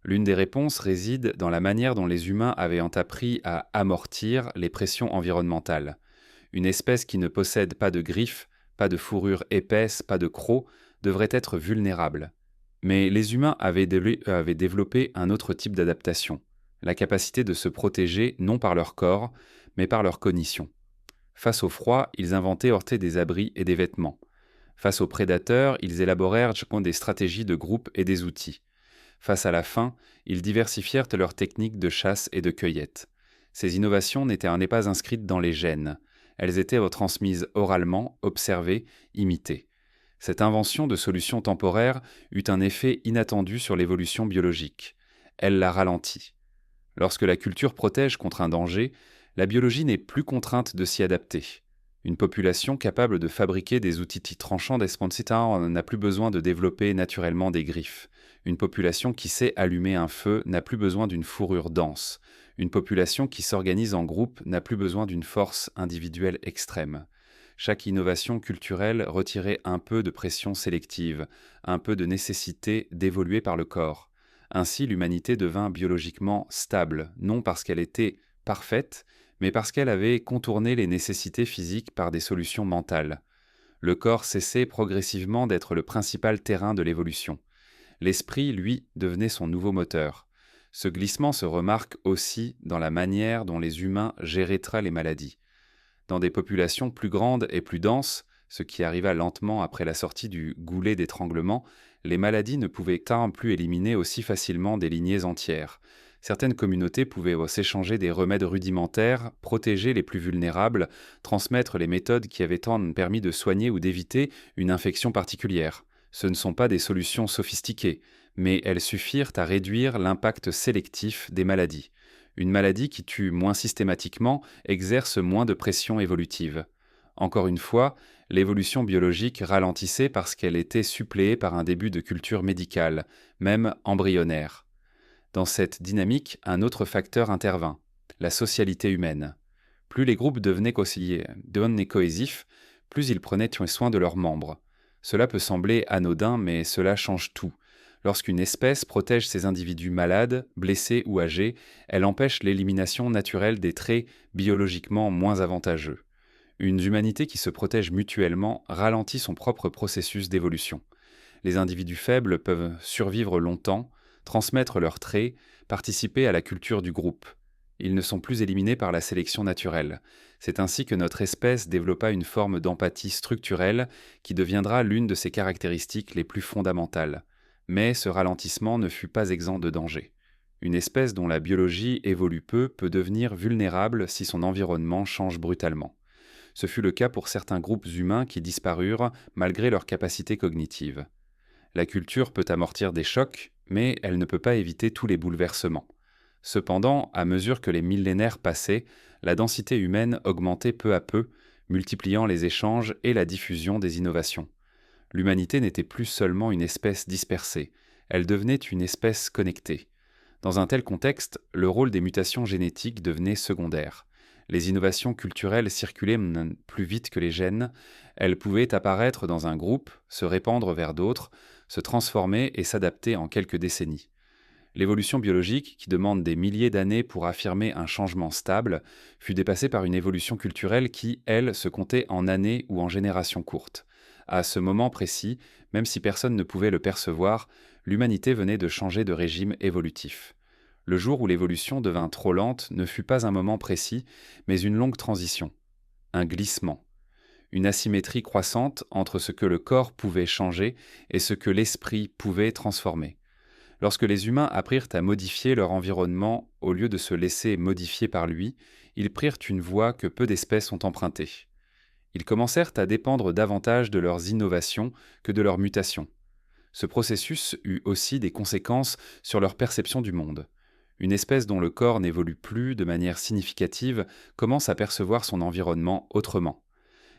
L'une des réponses réside dans la manière dont les humains avaient appris à amortir les pressions environnementales. Une espèce qui ne possède pas de griffes, pas de fourrure épaisse, pas de crocs, devrait être vulnérable. Mais les humains avaient développé un autre type d'adaptation. La capacité de se protéger non par leur corps, mais par leur cognition. Face au froid, ils inventaient des abris et des vêtements. Face aux prédateurs, ils élaborèrent des stratégies de groupe et des outils. Face à la faim, ils diversifièrent leurs techniques de chasse et de cueillette. Ces innovations n'étaient pas inscrites dans les gènes. Elles étaient transmises oralement, observées, imitées. Cette invention de solutions temporaires eut un effet inattendu sur l'évolution biologique. Elle la ralentit. Lorsque la culture protège contre un danger, la biologie n'est plus contrainte de s'y adapter. Une population capable de fabriquer des outils tranchants n'a plus besoin de développer naturellement des griffes. Une population qui sait allumer un feu n'a plus besoin d'une fourrure dense. Une population qui s'organise en groupe n'a plus besoin d'une force individuelle extrême. Chaque innovation culturelle retirait un peu de pression sélective, un peu de nécessité d'évoluer par le corps. Ainsi, l'humanité devint biologiquement stable, non parce qu'elle était parfaite, mais parce qu'elle avait contourné les nécessités physiques par des solutions mentales. Le corps cessait progressivement d'être le principal terrain de l'évolution. L'esprit, lui, devenait son nouveau moteur. Ce glissement se remarque aussi dans la manière dont les humains géraient les maladies. Dans des populations plus grandes et plus denses, ce qui arriva lentement après la sortie du goulet d'étranglement, les maladies ne pouvaient plus éliminer aussi facilement des lignées entières. Certaines communautés pouvaient s'échanger des remèdes rudimentaires, protéger les plus vulnérables, transmettre les méthodes qui avaient permis de soigner ou d'éviter une infection particulière. Ce ne sont pas des solutions sophistiquées, mais elles suffirent à réduire l'impact sélectif des maladies. Une maladie qui tue moins systématiquement exerce moins de pression évolutive. Encore une fois, l'évolution biologique ralentissait parce qu'elle était suppléée par un début de culture médicale, même embryonnaire. Dans cette dynamique, un autre facteur intervint, la socialité humaine. Plus les groupes devenaient cohésifs, plus ils prenaient soin de leurs membres. Cela peut sembler anodin, mais cela change tout. Lorsqu'une espèce protège ses individus malades, blessés ou âgés, elle empêche l'élimination naturelle des traits biologiquement moins avantageux. Une humanité qui se protège mutuellement ralentit son propre processus d'évolution. Les individus faibles peuvent survivre longtemps, transmettre leurs traits, participer à la culture du groupe. Ils ne sont plus éliminés par la sélection naturelle. C'est ainsi que notre espèce développa une forme d'empathie structurelle qui deviendra l'une de ses caractéristiques les plus fondamentales. Mais ce ralentissement ne fut pas exempt de danger. Une espèce dont la biologie évolue peu peut devenir vulnérable si son environnement change brutalement. Ce fut le cas pour certains groupes humains qui disparurent malgré leurs capacités cognitives. La culture peut amortir des chocs, mais elle ne peut pas éviter tous les bouleversements. Cependant, à mesure que les millénaires passaient, la densité humaine augmentait peu à peu, multipliant les échanges et la diffusion des innovations. L'humanité n'était plus seulement une espèce dispersée, elle devenait une espèce connectée. Dans un tel contexte, le rôle des mutations génétiques devenait secondaire. Les innovations culturelles circulaient plus vite que les gènes, elles pouvaient apparaître dans un groupe, se répandre vers d'autres, se transformer et s'adapter en quelques décennies. L'évolution biologique, qui demande des milliers d'années pour affirmer un changement stable, fut dépassée par une évolution culturelle qui, elle, se comptait en années ou en générations courtes. À ce moment précis, même si personne ne pouvait le percevoir, l'humanité venait de changer de régime évolutif. Le jour où l'évolution devint trop lente ne fut pas un moment précis, mais une longue transition, un glissement, une asymétrie croissante entre ce que le corps pouvait changer et ce que l'esprit pouvait transformer. Lorsque les humains apprirent à modifier leur environnement au lieu de se laisser modifier par lui, ils prirent une voie que peu d'espèces ont empruntée. Ils commencèrent à dépendre davantage de leurs innovations que de leurs mutations. Ce processus eut aussi des conséquences sur leur perception du monde. Une espèce dont le corps n'évolue plus de manière significative commence à percevoir son environnement autrement.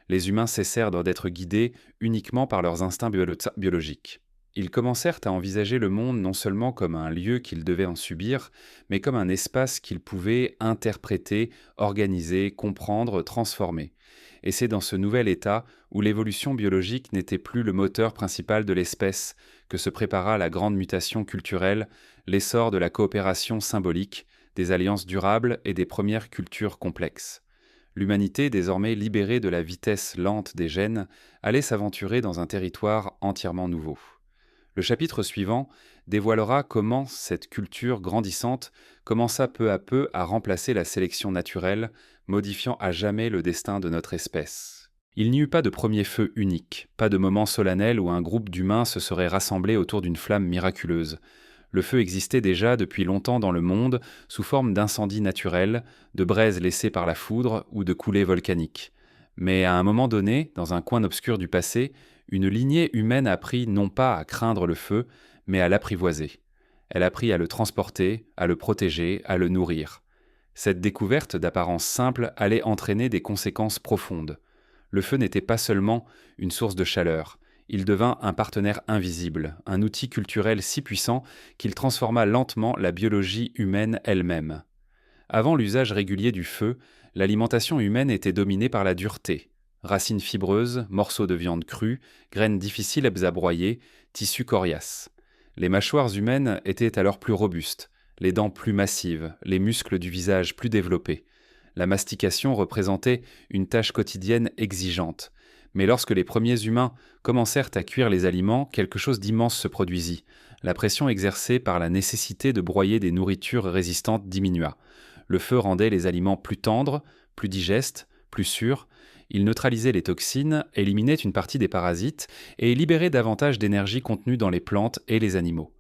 Les humains cessèrent d'être guidés uniquement par leurs instincts biologiques. Ils commencèrent à envisager le monde non seulement comme un lieu qu'ils devaient en subir, mais comme un espace qu'ils pouvaient interpréter, organiser, comprendre, transformer. Et c'est dans ce nouvel état, où l'évolution biologique n'était plus le moteur principal de l'espèce, que se prépara la grande mutation culturelle, l'essor de la coopération symbolique, des alliances durables et des premières cultures complexes. L'humanité, désormais libérée de la vitesse lente des gènes, allait s'aventurer dans un territoire entièrement nouveau. Le chapitre suivant dévoilera comment cette culture grandissante commença peu à peu à remplacer la sélection naturelle, modifiant à jamais le destin de notre espèce. Il n'y eut pas de premier feu unique, pas de moment solennel où un groupe d'humains se serait rassemblé autour d'une flamme miraculeuse. Le feu existait déjà depuis longtemps dans le monde sous forme d'incendies naturels, de braises laissées par la foudre ou de coulées volcaniques. Mais à un moment donné, dans un coin obscur du passé, une lignée humaine apprit non pas à craindre le feu, mais à l'apprivoiser. Elle apprit à le transporter, à le protéger, à le nourrir. Cette découverte d'apparence simple allait entraîner des conséquences profondes. Le feu n'était pas seulement une source de chaleur, il devint un partenaire invisible, un outil culturel si puissant qu'il transforma lentement la biologie humaine elle-même. Avant l'usage régulier du feu, l'alimentation humaine était dominée par la dureté. Racines fibreuses, morceaux de viande crue, graines difficiles à broyer, tissus coriaces. Les mâchoires humaines étaient alors plus robustes, les dents plus massives, les muscles du visage plus développés. La mastication représentait une tâche quotidienne exigeante. Mais lorsque les premiers humains commencèrent à cuire les aliments, quelque chose d'immense se produisit. La pression exercée par la nécessité de broyer des nourritures résistantes diminua. Le feu rendait les aliments plus tendres, plus digestes, plus sûrs. Il neutralisait les toxines, éliminait une partie des parasites et libérait davantage d'énergie contenue dans les plantes et les animaux.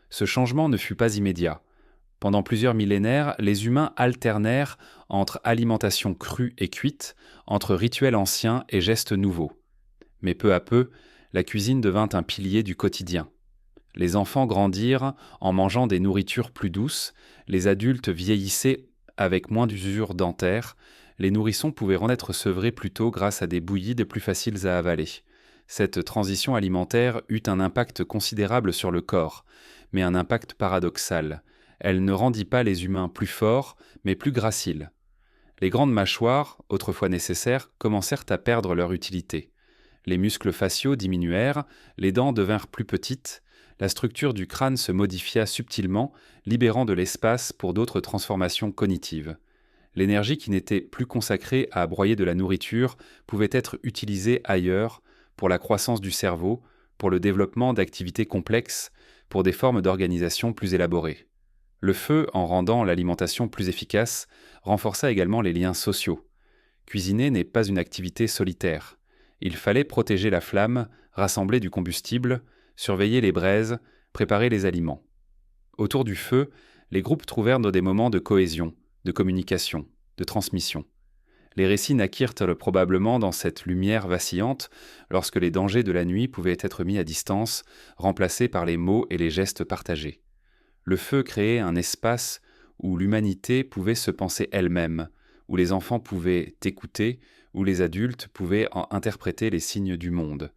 Ce changement ne fut pas immédiat. Pendant plusieurs millénaires, les humains alternèrent entre alimentation crue et cuite, entre rituels anciens et gestes nouveaux. Mais peu à peu, la cuisine devint un pilier du quotidien. Les enfants grandirent en mangeant des nourritures plus douces, les adultes vieillissaient avec moins d'usure dentaire, les nourrissons pouvaient renaître sevrés plus tôt grâce à des bouillies de plus faciles à avaler. Cette transition alimentaire eut un impact considérable sur le corps, mais un impact paradoxal. Elle ne rendit pas les humains plus forts, mais plus graciles. Les grandes mâchoires, autrefois nécessaires, commencèrent à perdre leur utilité. Les muscles faciaux diminuèrent, les dents devinrent plus petites, la structure du crâne se modifia subtilement, libérant de l'espace pour d'autres transformations cognitives. L'énergie qui n'était plus consacrée à broyer de la nourriture pouvait être utilisée ailleurs pour la croissance du cerveau, pour le développement d'activités complexes, pour des formes d'organisation plus élaborées. Le feu, en rendant l'alimentation plus efficace, renforça également les liens sociaux. Cuisiner n'est pas une activité solitaire. Il fallait protéger la flamme, rassembler du combustible, surveiller les braises, préparer les aliments. Autour du feu, les groupes trouvèrent des moments de cohésion, de communication, de transmission. Les récits naquirent probablement dans cette lumière vacillante, lorsque les dangers de la nuit pouvaient être mis à distance, remplacés par les mots et les gestes partagés. Le feu créait un espace où l'humanité pouvait se penser elle-même, où les enfants pouvaient écouter, où les adultes pouvaient en interpréter les signes du monde.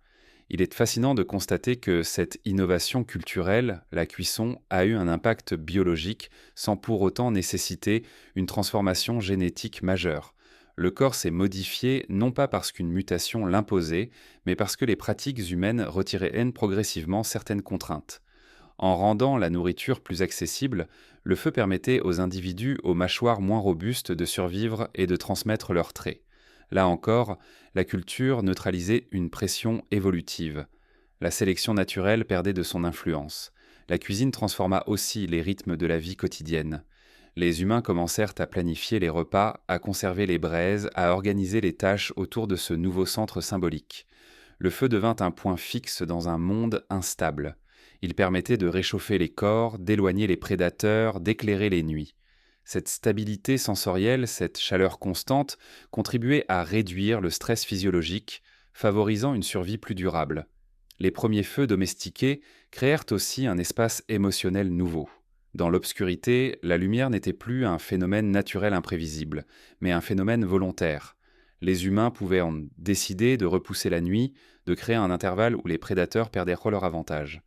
Il est fascinant de constater que cette innovation culturelle, la cuisson, a eu un impact biologique sans pour autant nécessiter une transformation génétique majeure. Le corps s'est modifié non pas parce qu'une mutation l'imposait, mais parce que les pratiques humaines retiraient progressivement certaines contraintes. En rendant la nourriture plus accessible, le feu permettait aux individus aux mâchoires moins robustes de survivre et de transmettre leurs traits. Là encore, la culture neutralisait une pression évolutive. La sélection naturelle perdait de son influence. La cuisine transforma aussi les rythmes de la vie quotidienne. Les humains commencèrent à planifier les repas, à conserver les braises, à organiser les tâches autour de ce nouveau centre symbolique. Le feu devint un point fixe dans un monde instable. Il permettait de réchauffer les corps, d'éloigner les prédateurs, d'éclairer les nuits. Cette stabilité sensorielle, cette chaleur constante, contribuait à réduire le stress physiologique, favorisant une survie plus durable. Les premiers feux domestiqués créèrent aussi un espace émotionnel nouveau. Dans l'obscurité, la lumière n'était plus un phénomène naturel imprévisible, mais un phénomène volontaire. Les humains pouvaient en décider de repousser la nuit, de créer un intervalle où les prédateurs perdirent leur avantage.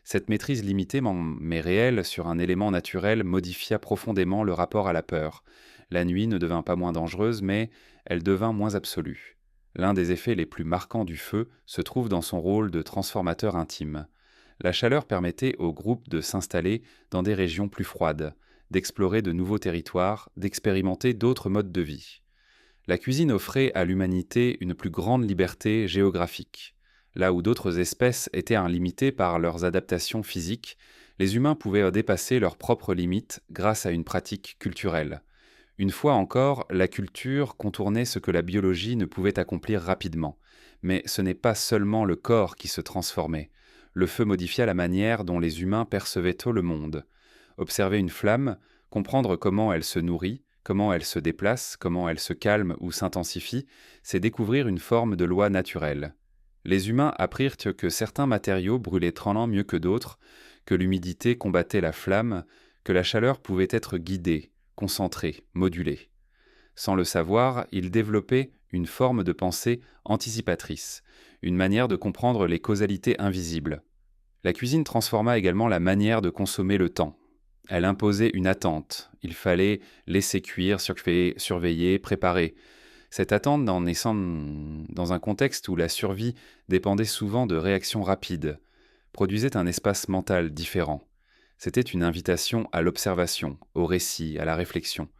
Cette maîtrise limitée mais réelle sur un élément naturel modifia profondément le rapport à la peur. La nuit ne devint pas moins dangereuse, mais elle devint moins absolue. L'un des effets les plus marquants du feu se trouve dans son rôle de transformateur intime. La chaleur permettait au groupe de s'installer dans des régions plus froides, d'explorer de nouveaux territoires, d'expérimenter d'autres modes de vie. La cuisine offrait à l'humanité une plus grande liberté géographique. Là où d'autres espèces étaient limitées par leurs adaptations physiques, les humains pouvaient dépasser leurs propres limites grâce à une pratique culturelle. Une fois encore, la culture contournait ce que la biologie ne pouvait accomplir rapidement. Mais ce n'est pas seulement le corps qui se transformait. Le feu modifia la manière dont les humains percevaient le monde. Observer une flamme, comprendre comment elle se nourrit, comment elle se déplace, comment elle se calme ou s'intensifie, c'est découvrir une forme de loi naturelle. Les humains apprirent que certains matériaux brûlaient tremblant mieux que d'autres, que l'humidité combattait la flamme, que la chaleur pouvait être guidée, concentrée, modulée. Sans le savoir, ils développaient une forme de pensée anticipatrice, une manière de comprendre les causalités invisibles. La cuisine transforma également la manière de consommer le temps. Elle imposait une attente. Il fallait laisser cuire, surveiller, préparer. Cette attente naissant dans un contexte où la survie dépendait souvent de réactions rapides, produisait un espace mental différent. C'était une invitation à l'observation, au récit, à la réflexion.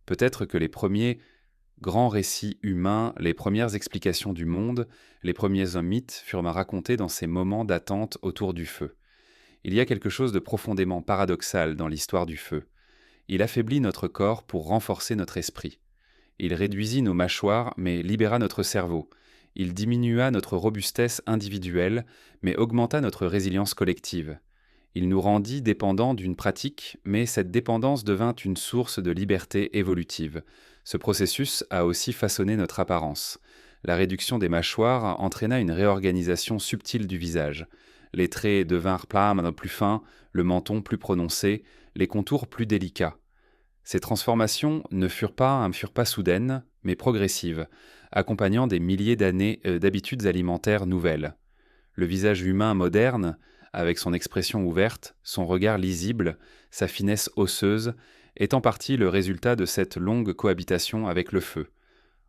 Peut-être que les premiers grands récits humains, les premières explications du monde, les premiers mythes furent racontés dans ces moments d'attente autour du feu. Il y a quelque chose de profondément paradoxal dans l'histoire du feu. Il affaiblit notre corps pour renforcer notre esprit. Il réduisit nos mâchoires, mais libéra notre cerveau. Il diminua notre robustesse individuelle, mais augmenta notre résilience collective. Il nous rendit dépendants d'une pratique, mais cette dépendance devint une source de liberté évolutive. Ce processus a aussi façonné notre apparence. La réduction des mâchoires entraîna une réorganisation subtile du visage. Les traits devinrent plus fins, le menton plus prononcé, les contours plus délicats. Ces transformations ne furent pas soudaines, mais progressives, accompagnant des milliers d'années d'habitudes alimentaires nouvelles. Le visage humain moderne, avec son expression ouverte, son regard lisible, sa finesse osseuse, est en partie le résultat de cette longue cohabitation avec le feu.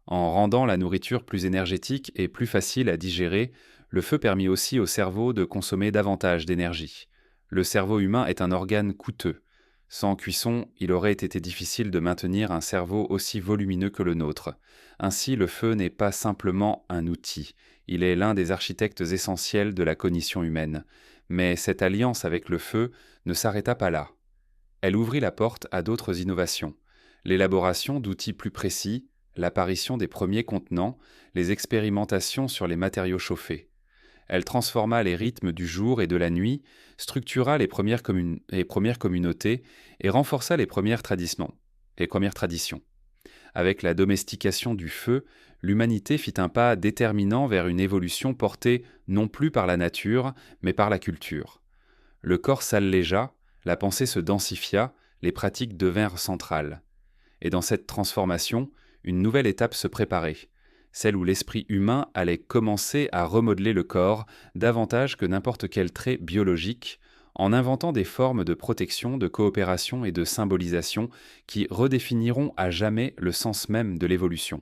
En rendant la nourriture plus énergétique et plus facile à digérer, le feu permit aussi au cerveau de consommer davantage d'énergie. Le cerveau humain est un organe coûteux. Sans cuisson, il aurait été difficile de maintenir un cerveau aussi volumineux que le nôtre. Ainsi, le feu n'est pas simplement un outil, il est l'un des architectes essentiels de la cognition humaine. Mais cette alliance avec le feu ne s'arrêta pas là. Elle ouvrit la porte à d'autres innovations. L'élaboration d'outils plus précis, l'apparition des premiers contenants, les expérimentations sur les matériaux chauffés. Elle transforma les rythmes du jour et de la nuit, structura les premières communautés et renforça les premières traditions. Avec la domestication du feu, l'humanité fit un pas déterminant vers une évolution portée non plus par la nature, mais par la culture. Le corps s'allégea, la pensée se densifia, les pratiques devinrent centrales. Et dans cette transformation, une nouvelle étape se préparait, celle où l'esprit humain allait commencer à remodeler le corps davantage que n'importe quel trait biologique, en inventant des formes de protection, de coopération et de symbolisation qui redéfiniront à jamais le sens même de l'évolution.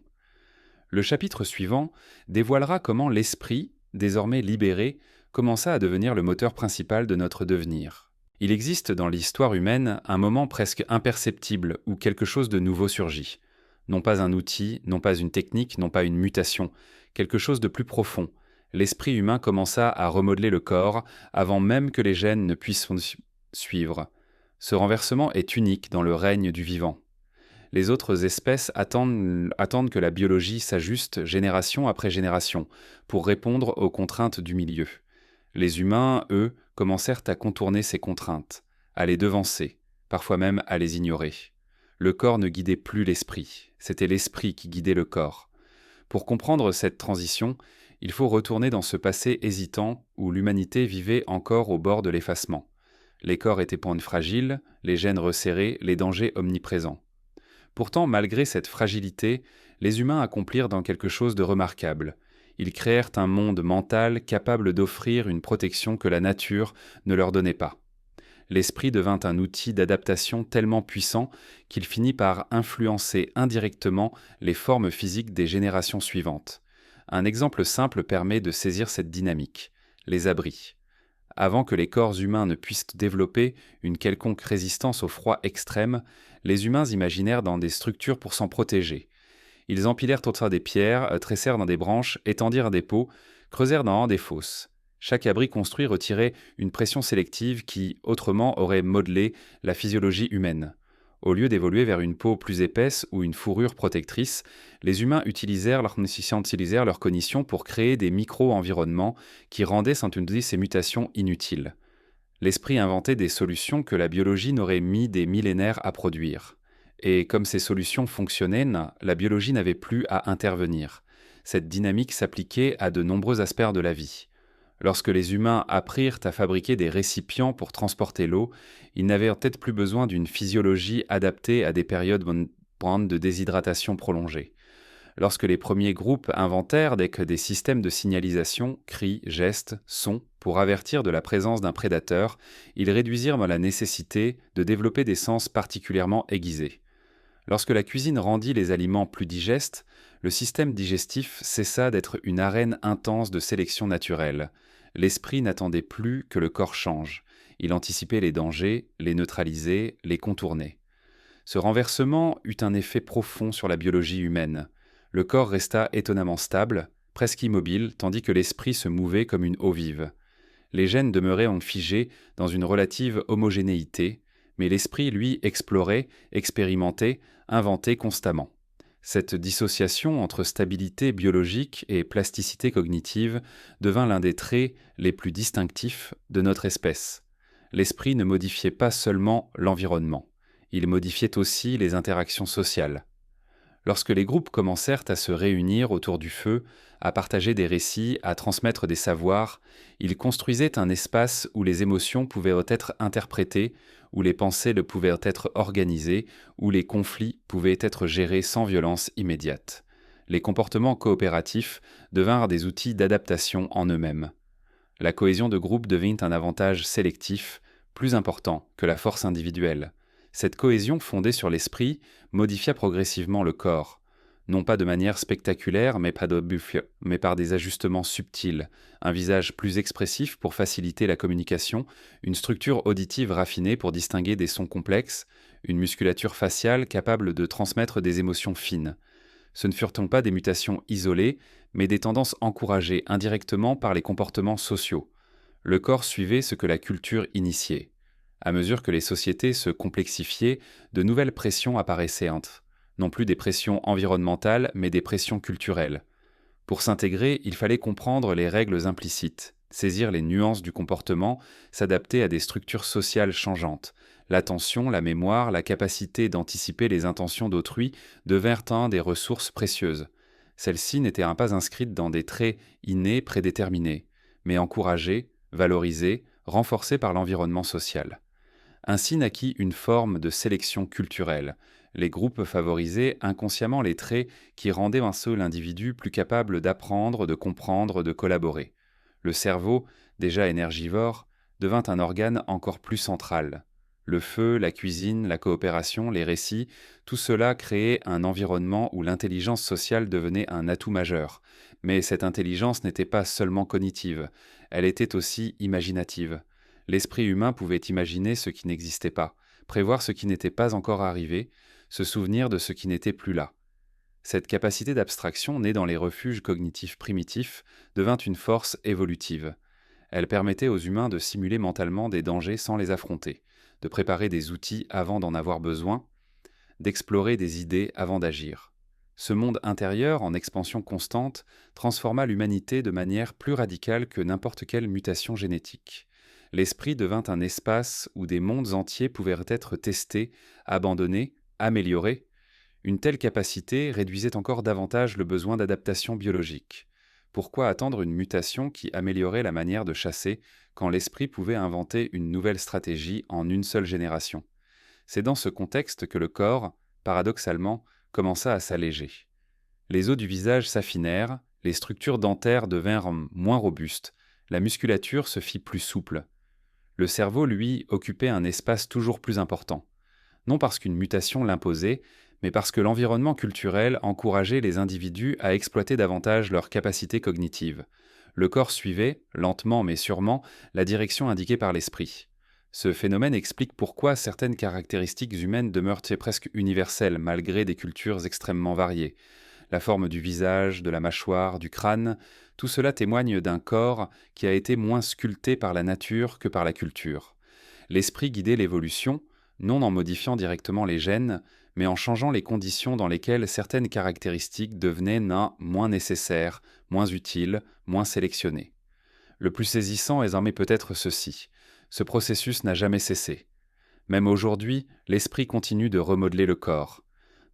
Le chapitre suivant dévoilera comment l'esprit, désormais libéré, commença à devenir le moteur principal de notre devenir. Il existe dans l'histoire humaine un moment presque imperceptible où quelque chose de nouveau surgit. Non pas un outil, non pas une technique, non pas une mutation, quelque chose de plus profond. L'esprit humain commença à remodeler le corps avant même que les gènes ne puissent suivre. Ce renversement est unique dans le règne du vivant. Les autres espèces attendent que la biologie s'ajuste génération après génération pour répondre aux contraintes du milieu. Les humains, eux, commencèrent à contourner ces contraintes, à les devancer, parfois même à les ignorer. Le corps ne guidait plus l'esprit, c'était l'esprit qui guidait le corps. Pour comprendre cette transition, il faut retourner dans ce passé hésitant où l'humanité vivait encore au bord de l'effacement. Les corps étaient points fragiles, les gènes resserrés, les dangers omniprésents. Pourtant, malgré cette fragilité, les humains accomplirent dans quelque chose de remarquable. Ils créèrent un monde mental capable d'offrir une protection que la nature ne leur donnait pas. L'esprit devint un outil d'adaptation tellement puissant qu'il finit par influencer indirectement les formes physiques des générations suivantes. Un exemple simple permet de saisir cette dynamique: les abris. Avant que les corps humains ne puissent développer une quelconque résistance au froid extrême, les humains imaginèrent dans des structures pour s'en protéger. Ils empilèrent autour des pierres, tressèrent dans des branches, étendirent des pots, creusèrent dans des fosses. Chaque abri construit retirait une pression sélective qui, autrement, aurait modelé la physiologie humaine. Au lieu d'évoluer vers une peau plus épaisse ou une fourrure protectrice, les humains utilisèrent leur cognition pour créer des micro-environnements qui rendaient sans doute ces mutations inutiles. L'esprit inventait des solutions que la biologie n'aurait mis des millénaires à produire. Et comme ces solutions fonctionnaient, la biologie n'avait plus à intervenir. Cette dynamique s'appliquait à de nombreux aspects de la vie. Lorsque les humains apprirent à fabriquer des récipients pour transporter l'eau, ils n'avaient peut-être plus besoin d'une physiologie adaptée à des périodes de déshydratation prolongée. Lorsque les premiers groupes inventèrent des systèmes de signalisation, cris, gestes, sons, pour avertir de la présence d'un prédateur, ils réduisirent la nécessité de développer des sens particulièrement aiguisés. Lorsque la cuisine rendit les aliments plus digestes, le système digestif cessa d'être une arène intense de sélection naturelle. L'esprit n'attendait plus que le corps change. Il anticipait les dangers, les neutralisait, les contournait. Ce renversement eut un effet profond sur la biologie humaine. Le corps resta étonnamment stable, presque immobile, tandis que l'esprit se mouvait comme une eau vive. Les gènes demeuraient figés dans une relative homogénéité, mais l'esprit, lui, explorait, expérimentait, inventait constamment. Cette dissociation entre stabilité biologique et plasticité cognitive devint l'un des traits les plus distinctifs de notre espèce. L'esprit ne modifiait pas seulement l'environnement, il modifiait aussi les interactions sociales. Lorsque les groupes commencèrent à se réunir autour du feu, à partager des récits, à transmettre des savoirs, ils construisaient un espace où les émotions pouvaient être interprétées, où les pensées pouvaient être organisées, où les conflits pouvaient être gérés sans violence immédiate. Les comportements coopératifs devinrent des outils d'adaptation en eux-mêmes. La cohésion de groupe devint un avantage sélectif, plus important que la force individuelle. Cette cohésion fondée sur l'esprit modifia progressivement le corps. non pas de manière spectaculaire, mais par des ajustements subtils, un visage plus expressif pour faciliter la communication, une structure auditive raffinée pour distinguer des sons complexes, une musculature faciale capable de transmettre des émotions fines. Ce ne furent donc pas des mutations isolées, mais des tendances encouragées indirectement par les comportements sociaux. Le corps suivait ce que la culture initiait. À mesure que les sociétés se complexifiaient, de nouvelles pressions apparaissaient, non plus des pressions environnementales, mais des pressions culturelles. Pour s'intégrer, il fallait comprendre les règles implicites, saisir les nuances du comportement, s'adapter à des structures sociales changeantes. L'attention, la mémoire, la capacité d'anticiper les intentions d'autrui devinrent des ressources précieuses. Celles-ci n'étaient pas inscrites dans des traits innés prédéterminés, mais encouragées, valorisées, renforcées par l'environnement social. Ainsi naquit une forme de sélection culturelle. Les groupes favorisaient inconsciemment les traits qui rendaient l'individu plus capable d'apprendre, de comprendre, de collaborer. Le cerveau, déjà énergivore, devint un organe encore plus central. Le feu, la cuisine, la coopération, les récits, tout cela créait un environnement où l'intelligence sociale devenait un atout majeur. Mais cette intelligence n'était pas seulement cognitive, elle était aussi imaginative. L'esprit humain pouvait imaginer ce qui n'existait pas, prévoir ce qui n'était pas encore arrivé, se souvenir de ce qui n'était plus là. Cette capacité d'abstraction, née dans les refuges cognitifs primitifs, devint une force évolutive. Elle permettait aux humains de simuler mentalement des dangers sans les affronter, de préparer des outils avant d'en avoir besoin, d'explorer des idées avant d'agir. Ce monde intérieur, en expansion constante, transforma l'humanité de manière plus radicale que n'importe quelle mutation génétique. L'esprit devint un espace où des mondes entiers pouvaient être testés, abandonnés, améliorés. Une telle capacité réduisait encore davantage le besoin d'adaptation biologique. Pourquoi attendre une mutation qui améliorait la manière de chasser quand l'esprit pouvait inventer une nouvelle stratégie en une seule génération? C'est dans ce contexte que le corps, paradoxalement, commença à s'alléger. Les os du visage s'affinèrent, les structures dentaires devinrent moins robustes, la musculature se fit plus souple. Le cerveau, lui, occupait un espace toujours plus important. Non parce qu'une mutation l'imposait, mais parce que l'environnement culturel encourageait les individus à exploiter davantage leurs capacités cognitives. Le corps suivait, lentement mais sûrement, la direction indiquée par l'esprit. Ce phénomène explique pourquoi certaines caractéristiques humaines demeurent presque universelles malgré des cultures extrêmement variées. La forme du visage, de la mâchoire, du crâne, tout cela témoigne d'un corps qui a été moins sculpté par la nature que par la culture. L'esprit guidait l'évolution, non en modifiant directement les gènes, mais en changeant les conditions dans lesquelles certaines caractéristiques devenaient moins nécessaires, moins utiles, moins sélectionnées. Le plus saisissant est désormais peut-être ceci. Ce processus n'a jamais cessé. Même aujourd'hui, l'esprit continue de remodeler le corps.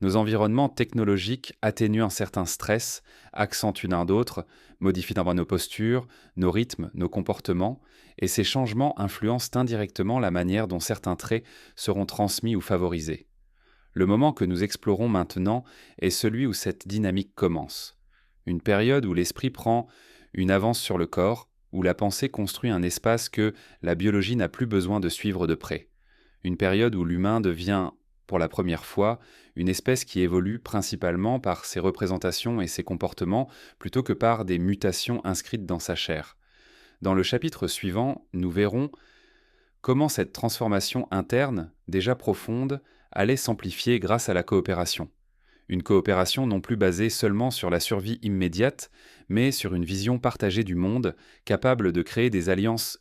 Nos environnements technologiques atténuent un certain stress, accentuent un d'autre, modifient nos postures, nos rythmes, nos comportements, et ces changements influencent indirectement la manière dont certains traits seront transmis ou favorisés. Le moment que nous explorons maintenant est celui où cette dynamique commence. Une période où l'esprit prend une avance sur le corps, où la pensée construit un espace que la biologie n'a plus besoin de suivre de près. Une période où l'humain devient, pour la première fois, une espèce qui évolue principalement par ses représentations et ses comportements plutôt que par des mutations inscrites dans sa chair. Dans le chapitre suivant, nous verrons comment cette transformation interne, déjà profonde, allait s'amplifier grâce à la coopération. Une coopération non plus basée seulement sur la survie immédiate, mais sur une vision partagée du monde, capable de créer des alliances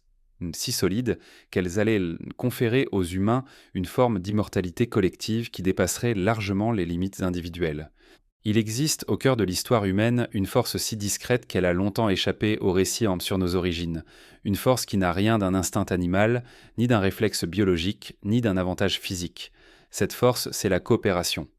si solides qu'elles allaient conférer aux humains une forme d'immortalité collective qui dépasserait largement les limites individuelles. Il existe au cœur de l'histoire humaine une force si discrète qu'elle a longtemps échappé aux récits sur nos origines, une force qui n'a rien d'un instinct animal, ni d'un réflexe biologique, ni d'un avantage physique. Cette force, c'est la coopération.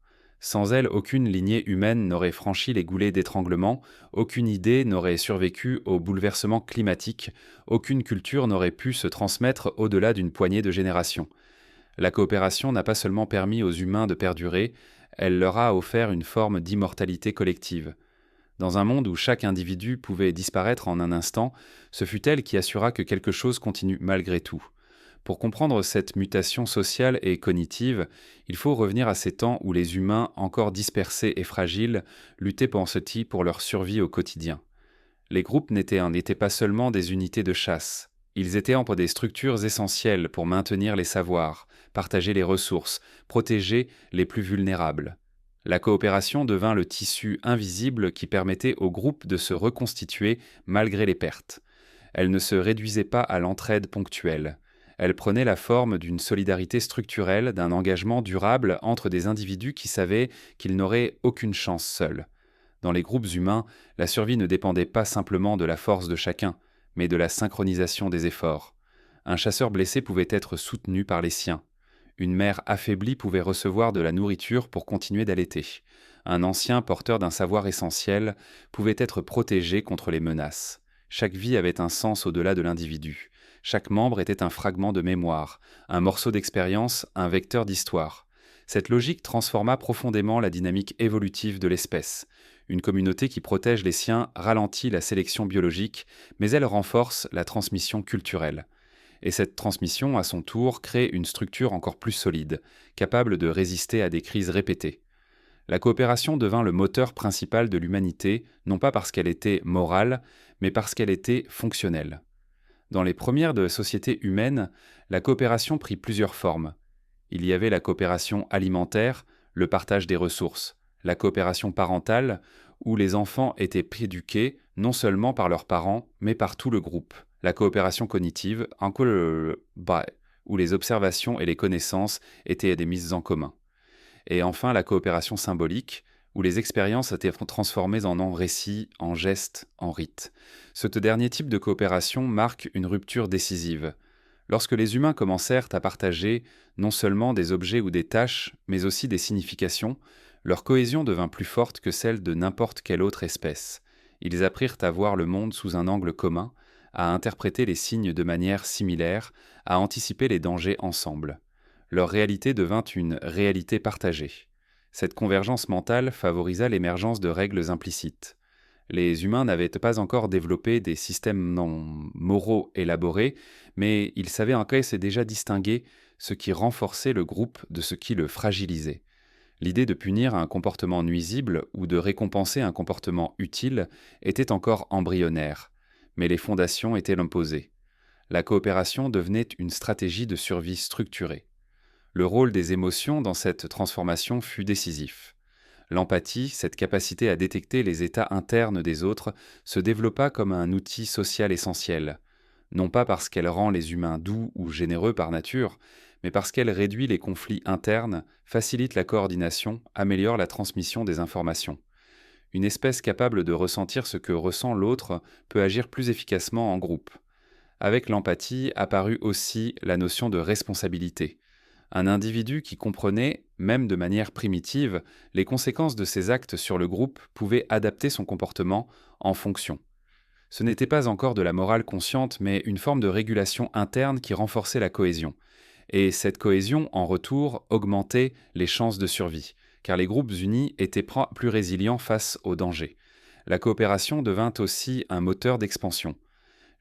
Sans elle, aucune lignée humaine n'aurait franchi les goulets d'étranglement, aucune idée n'aurait survécu aux bouleversements climatiques, aucune culture n'aurait pu se transmettre au-delà d'une poignée de générations. La coopération n'a pas seulement permis aux humains de perdurer, elle leur a offert une forme d'immortalité collective. Dans un monde où chaque individu pouvait disparaître en un instant, ce fut elle qui assura que quelque chose continue malgré tout. Pour comprendre cette mutation sociale et cognitive, il faut revenir à ces temps où les humains, encore dispersés et fragiles, luttaient pour leur survie au quotidien. Les groupes n'étaient pas seulement des unités de chasse, ils étaient des structures essentielles pour maintenir les savoirs, partager les ressources, protéger les plus vulnérables. La coopération devint le tissu invisible qui permettait aux groupes de se reconstituer malgré les pertes. Elle ne se réduisait pas à l'entraide ponctuelle. Elle prenait la forme d'une solidarité structurelle, d'un engagement durable entre des individus qui savaient qu'ils n'auraient aucune chance seuls. Dans les groupes humains, la survie ne dépendait pas simplement de la force de chacun, mais de la synchronisation des efforts. Un chasseur blessé pouvait être soutenu par les siens. Une mère affaiblie pouvait recevoir de la nourriture pour continuer d'allaiter. Un ancien porteur d'un savoir essentiel pouvait être protégé contre les menaces. Chaque vie avait un sens au-delà de l'individu. Chaque membre était un fragment de mémoire, un morceau d'expérience, un vecteur d'histoire. Cette logique transforma profondément la dynamique évolutive de l'espèce. Une communauté qui protège les siens ralentit la sélection biologique, mais elle renforce la transmission culturelle. Et cette transmission, à son tour, crée une structure encore plus solide, capable de résister à des crises répétées. La coopération devint le moteur principal de l'humanité, non pas parce qu'elle était morale, mais parce qu'elle était fonctionnelle. Dans les premières sociétés humaines, la coopération prit plusieurs formes. Il y avait la coopération alimentaire, le partage des ressources, la coopération parentale, où les enfants étaient éduqués non seulement par leurs parents, mais par tout le groupe. La coopération cognitive, où les observations et les connaissances étaient des mises en commun. Et enfin, la coopération symbolique, où les expériences étaient transformées en récits, en gestes, en rites. Ce dernier type de coopération marque une rupture décisive. Lorsque les humains commencèrent à partager non seulement des objets ou des tâches, mais aussi des significations, leur cohésion devint plus forte que celle de n'importe quelle autre espèce. Ils apprirent à voir le monde sous un angle commun, à interpréter les signes de manière similaire, à anticiper les dangers ensemble. Leur réalité devint une réalité partagée. Cette convergence mentale favorisa l'émergence de règles implicites. Les humains n'avaient pas encore développé des systèmes non moraux élaborés, mais ils savaient déjà distinguer ce qui renforçait le groupe de ce qui le fragilisait. L'idée de punir un comportement nuisible ou de récompenser un comportement utile était encore embryonnaire, mais les fondations étaient posées. La coopération devenait une stratégie de survie structurée. Le rôle des émotions dans cette transformation fut décisif. L'empathie, cette capacité à détecter les états internes des autres, se développa comme un outil social essentiel, non pas parce qu'elle rend les humains doux ou généreux par nature, mais parce qu'elle réduit les conflits internes, facilite la coordination, améliore la transmission des informations. Une espèce capable de ressentir ce que ressent l'autre peut agir plus efficacement en groupe. Avec l'empathie apparut aussi la notion de responsabilité. Un individu qui comprenait, même de manière primitive, les conséquences de ses actes sur le groupe pouvait adapter son comportement en fonction. Ce n'était pas encore de la morale consciente, mais une forme de régulation interne qui renforçait la cohésion. Et cette cohésion, en retour, augmentait les chances de survie, car les groupes unis étaient plus résilients face aux dangers. La coopération devint aussi un moteur d'expansion.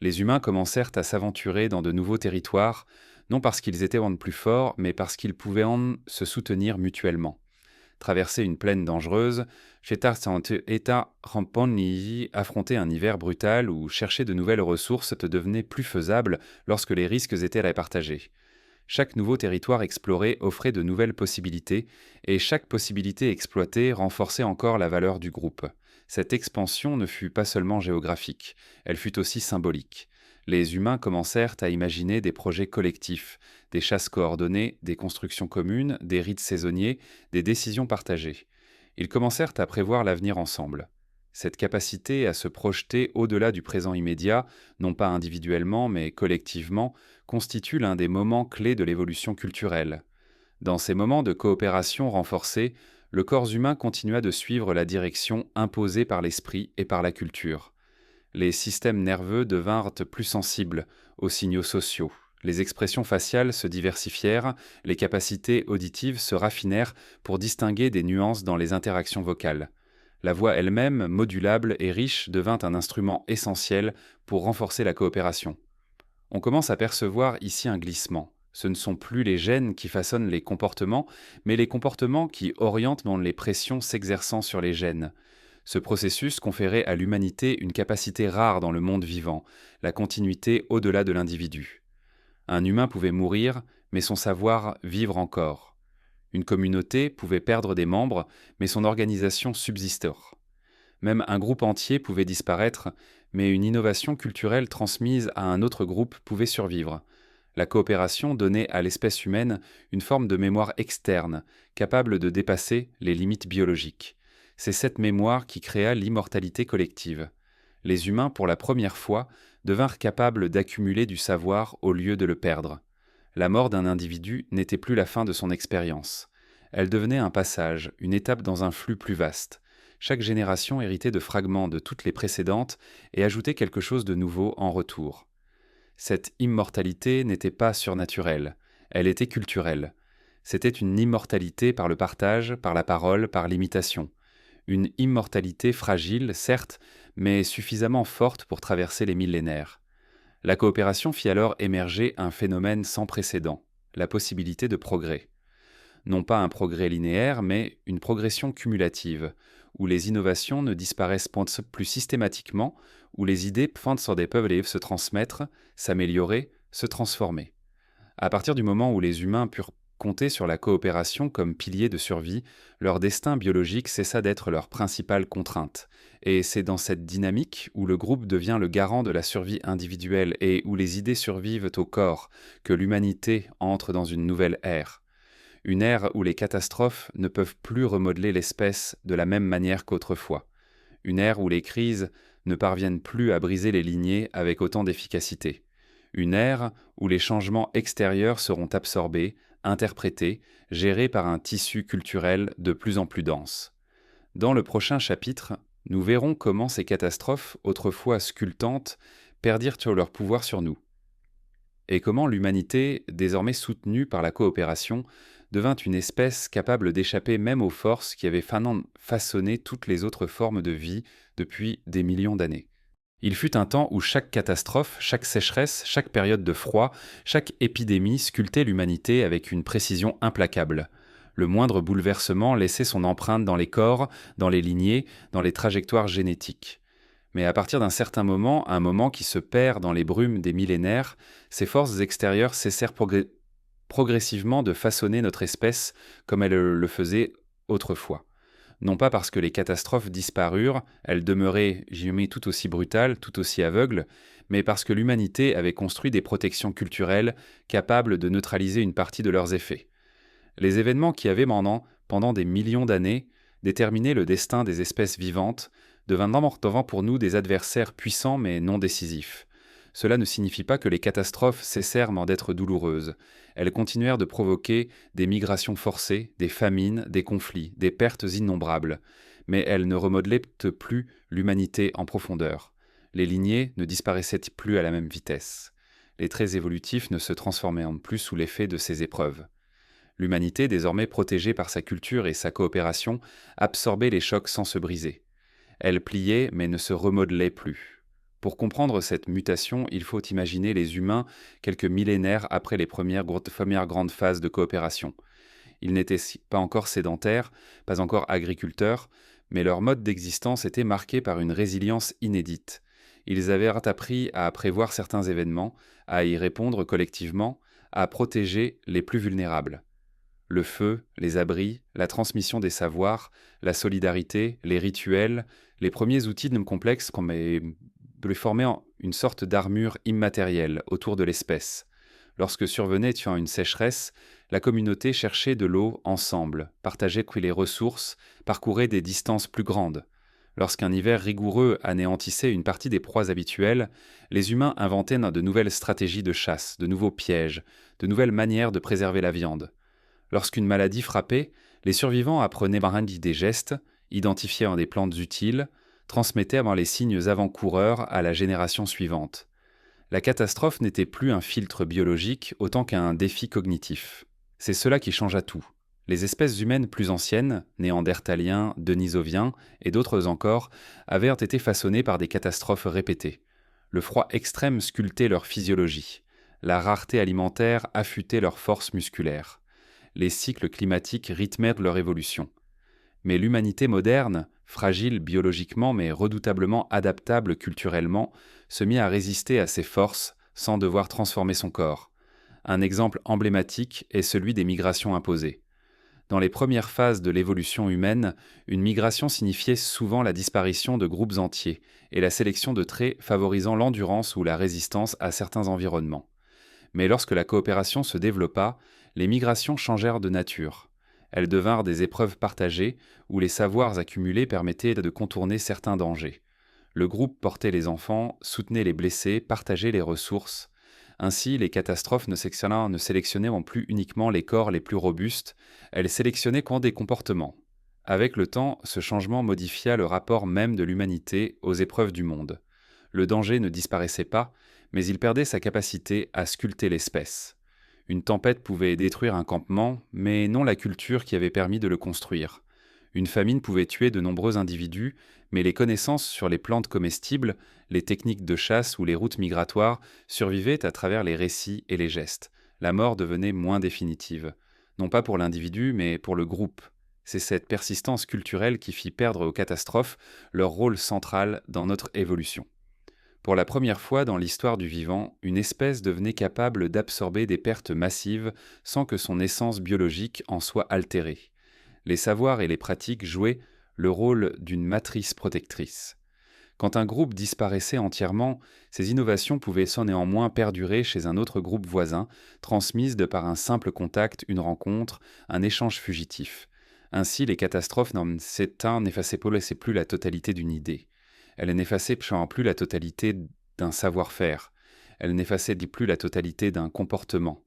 Les humains commencèrent à s'aventurer dans de nouveaux territoires, non parce qu'ils étaient plus forts, mais parce qu'ils pouvaient se soutenir mutuellement. Traverser une plaine dangereuse, affronter un hiver brutal ou chercher de nouvelles ressources te devenait plus faisable lorsque les risques étaient partagés. Chaque nouveau territoire exploré offrait de nouvelles possibilités, et chaque possibilité exploitée renforçait encore la valeur du groupe. Cette expansion ne fut pas seulement géographique, elle fut aussi symbolique. Les humains commencèrent à imaginer des projets collectifs, des chasses coordonnées, des constructions communes, des rites saisonniers, des décisions partagées. Ils commencèrent à prévoir l'avenir ensemble. Cette capacité à se projeter au-delà du présent immédiat, non pas individuellement mais collectivement, constitue l'un des moments clés de l'évolution culturelle. Dans ces moments de coopération renforcée, le corps humain continua de suivre la direction imposée par l'esprit et par la culture. Les systèmes nerveux devinrent plus sensibles aux signaux sociaux. Les expressions faciales se diversifièrent, les capacités auditives se raffinèrent pour distinguer des nuances dans les interactions vocales. La voix elle-même, modulable et riche, devint un instrument essentiel pour renforcer la coopération. On commence à percevoir ici un glissement. Ce ne sont plus les gènes qui façonnent les comportements, mais les comportements qui orientent dans les pressions s'exerçant sur les gènes. Ce processus conférait à l'humanité une capacité rare dans le monde vivant, la continuité au-delà de l'individu. Un humain pouvait mourir, mais son savoir vivre encore. Une communauté pouvait perdre des membres, mais son organisation subsistait. Même un groupe entier pouvait disparaître, mais une innovation culturelle transmise à un autre groupe pouvait survivre. La coopération donnait à l'espèce humaine une forme de mémoire externe, capable de dépasser les limites biologiques. C'est cette mémoire qui créa l'immortalité collective. Les humains, pour la première fois, devinrent capables d'accumuler du savoir au lieu de le perdre. La mort d'un individu n'était plus la fin de son expérience. Elle devenait un passage, une étape dans un flux plus vaste. Chaque génération héritait de fragments de toutes les précédentes et ajoutait quelque chose de nouveau en retour. Cette immortalité n'était pas surnaturelle, elle était culturelle. C'était une immortalité par le partage, par la parole, par l'imitation. Une immortalité fragile, certes, mais suffisamment forte pour traverser les millénaires. La coopération fit alors émerger un phénomène sans précédent, la possibilité de progrès. Non pas un progrès linéaire, mais une progression cumulative, où les innovations ne disparaissent plus systématiquement, où les idées peuvent se transmettre, s'améliorer, se transformer. À partir du moment où les humains purent compter sur la coopération comme pilier de survie, leur destin biologique cessa d'être leur principale contrainte. Et c'est dans cette dynamique où le groupe devient le garant de la survie individuelle et où les idées survivent au corps que l'humanité entre dans une nouvelle ère. Une ère où les catastrophes ne peuvent plus remodeler l'espèce de la même manière qu'autrefois. Une ère où les crises ne parviennent plus à briser les lignées avec autant d'efficacité. Une ère où les changements extérieurs seront absorbés, interprétés, gérés par un tissu culturel de plus en plus dense. Dans le prochain chapitre, nous verrons comment ces catastrophes, autrefois sculptantes, perdirent leur pouvoir sur nous, et comment l'humanité, désormais soutenue par la coopération, devint une espèce capable d'échapper même aux forces qui avaient façonné toutes les autres formes de vie depuis des millions d'années. Il fut un temps où chaque catastrophe, chaque sécheresse, chaque période de froid, chaque épidémie sculptait l'humanité avec une précision implacable. Le moindre bouleversement laissait son empreinte dans les corps, dans les lignées, dans les trajectoires génétiques. Mais à partir d'un certain moment, un moment qui se perd dans les brumes des millénaires, ces forces extérieures cessèrent progressivement de façonner notre espèce comme elles le faisaient autrefois. Non pas parce que les catastrophes disparurent, elles demeuraient, j'y mets, tout aussi brutales, tout aussi aveugles, mais parce que l'humanité avait construit des protections culturelles capables de neutraliser une partie de leurs effets. Les événements qui avaient pendant des millions d'années déterminé le destin des espèces vivantes devinrent pour nous des adversaires puissants mais non décisifs. Cela ne signifie pas que les catastrophes cessèrent d'être douloureuses. Elles continuèrent de provoquer des migrations forcées, des famines, des conflits, des pertes innombrables. Mais elles ne remodelaient plus l'humanité en profondeur. Les lignées ne disparaissaient plus à la même vitesse. Les traits évolutifs ne se transformaient plus sous l'effet de ces épreuves. L'humanité, désormais protégée par sa culture et sa coopération, absorbait les chocs sans se briser. Elle pliait mais ne se remodelait plus. Pour comprendre cette mutation, il faut imaginer les humains quelques millénaires après les premières grandes phases de coopération. Ils n'étaient pas encore sédentaires, pas encore agriculteurs, mais leur mode d'existence était marqué par une résilience inédite. Ils avaient appris à prévoir certains événements, à y répondre collectivement, à protéger les plus vulnérables. Le feu, les abris, la transmission des savoirs, la solidarité, les rituels, les premiers outils non complexes formaient une sorte d'armure immatérielle autour de l'espèce. Lorsque survenait une sécheresse, la communauté cherchait de l'eau ensemble, partageait les ressources, parcourait des distances plus grandes. Lorsqu'un hiver rigoureux anéantissait une partie des proies habituelles, les humains inventaient de nouvelles stratégies de chasse, de nouveaux pièges, de nouvelles manières de préserver la viande. Lorsqu'une maladie frappait, les survivants apprenaient des gestes, identifiaient des plantes utiles, transmettaient les signes avant-coureurs à la génération suivante. La catastrophe n'était plus un filtre biologique autant qu'un défi cognitif. C'est cela qui changea tout. Les espèces humaines plus anciennes, néandertaliens, denisoviens et d'autres encore, avaient été façonnées par des catastrophes répétées. Le froid extrême sculptait leur physiologie. La rareté alimentaire affûtait leurs forces musculaires. Les cycles climatiques rythmèrent leur évolution. Mais l'humanité moderne, fragile biologiquement mais redoutablement adaptable culturellement, se mit à résister à ces forces sans devoir transformer son corps. Un exemple emblématique est celui des migrations imposées. Dans les premières phases de l'évolution humaine, une migration signifiait souvent la disparition de groupes entiers et la sélection de traits favorisant l'endurance ou la résistance à certains environnements. Mais lorsque la coopération se développa, les migrations changèrent de nature. Elles devinrent des épreuves partagées où les savoirs accumulés permettaient de contourner certains dangers. Le groupe portait les enfants, soutenait les blessés, partageait les ressources. Ainsi, les catastrophes ne sélectionnaient plus uniquement les corps les plus robustes, elles sélectionnaient des comportements. Avec le temps, ce changement modifia le rapport même de l'humanité aux épreuves du monde. Le danger ne disparaissait pas, mais il perdait sa capacité à sculpter l'espèce. Une tempête pouvait détruire un campement, mais non la culture qui avait permis de le construire. Une famine pouvait tuer de nombreux individus, mais les connaissances sur les plantes comestibles, les techniques de chasse ou les routes migratoires survivaient à travers les récits et les gestes. La mort devenait moins définitive, non pas pour l'individu, mais pour le groupe. C'est cette persistance culturelle qui fit perdre aux catastrophes leur rôle central dans notre évolution. Pour la première fois dans l'histoire du vivant, une espèce devenait capable d'absorber des pertes massives sans que son essence biologique en soit altérée. Les savoirs et les pratiques jouaient le rôle d'une matrice protectrice. Quand un groupe disparaissait entièrement, ces innovations pouvaient sans néanmoins perdurer chez un autre groupe voisin, transmises de par un simple contact, une rencontre, un échange fugitif. Ainsi, les catastrophes n'effaçaient plus la totalité d'une idée. Elles n'effaçaient plus la totalité d'un savoir-faire. Elles n'effaçaient plus la totalité d'un comportement.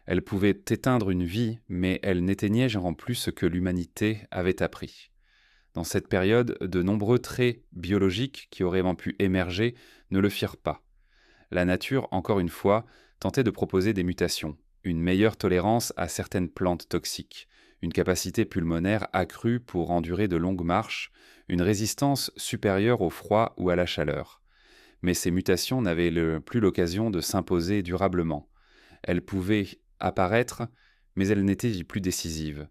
Elles pouvaient éteindre une vie, mais elles n'éteignaient plus ce que l'humanité avait appris. Dans cette période, de nombreux traits biologiques qui auraient pu émerger ne le firent pas. La nature, encore une fois, tentait de proposer des mutations, une meilleure tolérance à certaines plantes toxiques, une capacité pulmonaire accrue pour endurer de longues marches, une résistance supérieure au froid ou à la chaleur. Mais ces mutations n'avaient plus l'occasion de s'imposer durablement. Elles pouvaient apparaître, mais elles n'étaient plus décisives.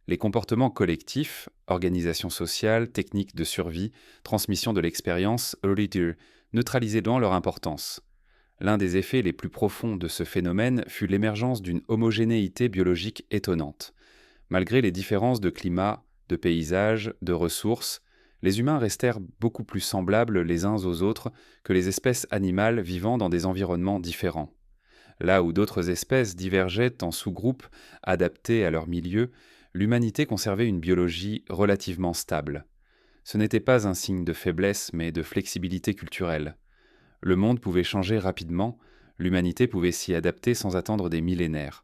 Les comportements collectifs, organisation sociale, techniques de survie, transmission de l'expérience, neutralisaient donc leur importance. L'un des effets les plus profonds de ce phénomène fut l'émergence d'une homogénéité biologique étonnante. Malgré les différences de climat, de paysage, de ressources, les humains restèrent beaucoup plus semblables les uns aux autres que les espèces animales vivant dans des environnements différents. Là où d'autres espèces divergeaient en sous-groupes adaptés à leur milieu, l'humanité conservait une biologie relativement stable. Ce n'était pas un signe de faiblesse, mais de flexibilité culturelle. Le monde pouvait changer rapidement, l'humanité pouvait s'y adapter sans attendre des millénaires.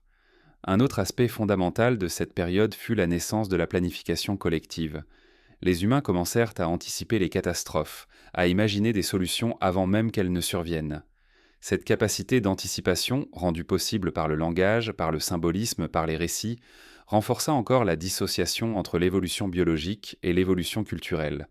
Un autre aspect fondamental de cette période fut la naissance de la planification collective. Les humains commencèrent à anticiper les catastrophes, à imaginer des solutions avant même qu'elles ne surviennent. Cette capacité d'anticipation, rendue possible par le langage, par le symbolisme, par les récits, renforça encore la dissociation entre l'évolution biologique et l'évolution culturelle.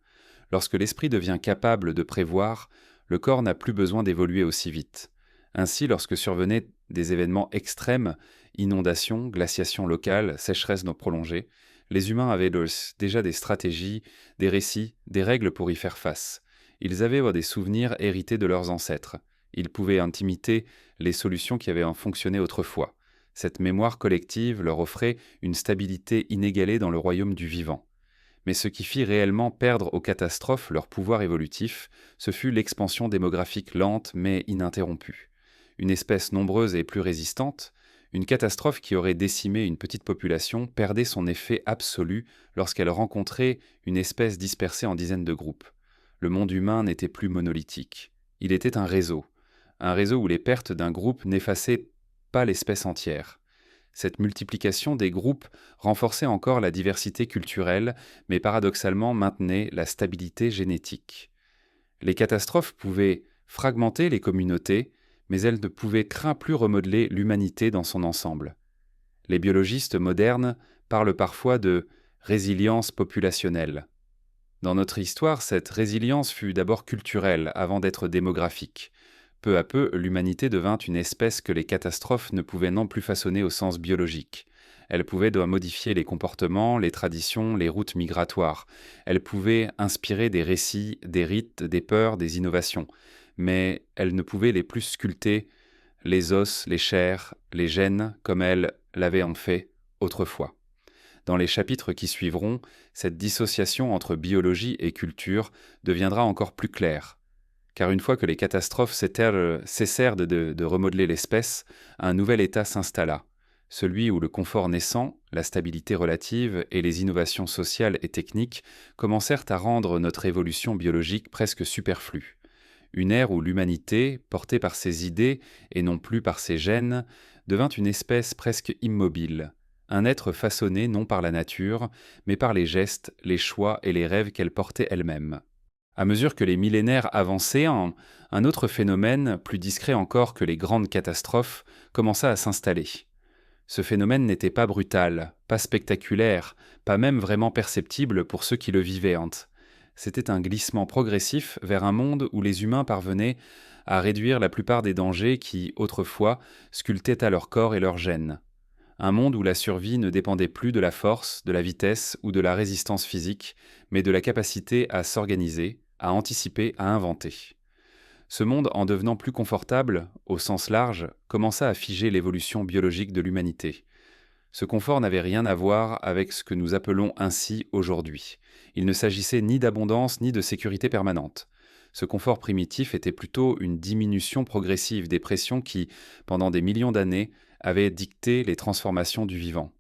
Lorsque l'esprit devient capable de prévoir, le corps n'a plus besoin d'évoluer aussi vite. Ainsi, lorsque survenaient des événements extrêmes, inondations, glaciations locales, sécheresses non prolongées, les humains avaient déjà des stratégies, des récits, des règles pour y faire face. Ils avaient des souvenirs hérités de leurs ancêtres. Ils pouvaient imiter les solutions qui avaient fonctionné autrefois. Cette mémoire collective leur offrait une stabilité inégalée dans le royaume du vivant. Mais ce qui fit réellement perdre aux catastrophes leur pouvoir évolutif, ce fut l'expansion démographique lente mais ininterrompue. Une espèce nombreuse et plus résistante, une catastrophe qui aurait décimé une petite population perdait son effet absolu lorsqu'elle rencontrait une espèce dispersée en dizaines de groupes. Le monde humain n'était plus monolithique. Il était un réseau où les pertes d'un groupe n'effaçaient pas l'espèce entière. Cette multiplication des groupes renforçait encore la diversité culturelle, mais paradoxalement maintenait la stabilité génétique. Les catastrophes pouvaient fragmenter les communautés, mais elles ne pouvaient plus remodeler l'humanité dans son ensemble. Les biologistes modernes parlent parfois de résilience populationnelle. Dans notre histoire, cette résilience fut d'abord culturelle avant d'être démographique. Peu à peu, l'humanité devint une espèce que les catastrophes ne pouvaient non plus façonner au sens biologique. Elle pouvait doit modifier les comportements, les traditions, les routes migratoires. Elle pouvait inspirer des récits, des rites, des peurs, des innovations. Mais elle ne pouvait les plus sculpter, les os, les chairs, les gènes, comme elle l'avait en fait autrefois. Dans les chapitres qui suivront, cette dissociation entre biologie et culture deviendra encore plus claire. Car une fois que les catastrophes cessèrent de remodeler l'espèce, un nouvel état s'installa, celui où le confort naissant, la stabilité relative et les innovations sociales et techniques commencèrent à rendre notre évolution biologique presque superflue. Une ère où l'humanité, portée par ses idées et non plus par ses gènes, devint une espèce presque immobile, un être façonné non par la nature, mais par les gestes, les choix et les rêves qu'elle portait elle-même. À mesure que les millénaires avançaient, un autre phénomène, plus discret encore que les grandes catastrophes, commença à s'installer. Ce phénomène n'était pas brutal, pas spectaculaire, pas même vraiment perceptible pour ceux qui le vivaient. C'était un glissement progressif vers un monde où les humains parvenaient à réduire la plupart des dangers qui, autrefois, sculptaient à leur corps et leurs gènes. Un monde où la survie ne dépendait plus de la force, de la vitesse ou de la résistance physique, mais de la capacité à s'organiser, à anticiper, à inventer. Ce monde, en devenant plus confortable, au sens large, commença à figer l'évolution biologique de l'humanité. Ce confort n'avait rien à voir avec ce que nous appelons ainsi aujourd'hui. Il ne s'agissait ni d'abondance ni de sécurité permanente. Ce confort primitif était plutôt une diminution progressive des pressions qui, pendant des millions d'années, avaient dicté les transformations du vivant.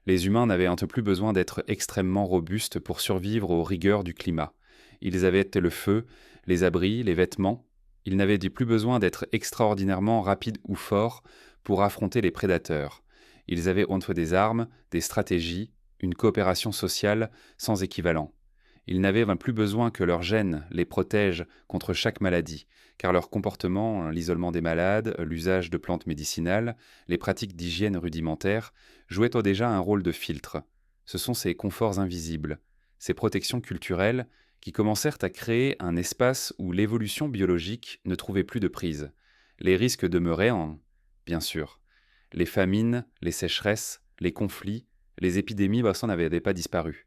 Les humains n'avaient un peu plus besoin d'être extrêmement robustes pour survivre aux rigueurs du climat. Ils avaient le feu, les abris, les vêtements. Ils n'avaient plus besoin d'être extraordinairement rapides ou forts pour affronter les prédateurs. Ils avaient entre des armes, des stratégies, une coopération sociale sans équivalent. Ils n'avaient plus besoin que leurs gènes les protègent contre chaque maladie, car leur comportement, l'isolement des malades, l'usage de plantes médicinales, les pratiques d'hygiène rudimentaires, jouaient déjà un rôle de filtre. Ce sont ces conforts invisibles, ces protections culturelles, qui commencèrent à créer un espace où l'évolution biologique ne trouvait plus de prise. Les risques demeuraient, bien sûr. Les famines, les sécheresses, les conflits, les épidémies n'avaient pas disparu.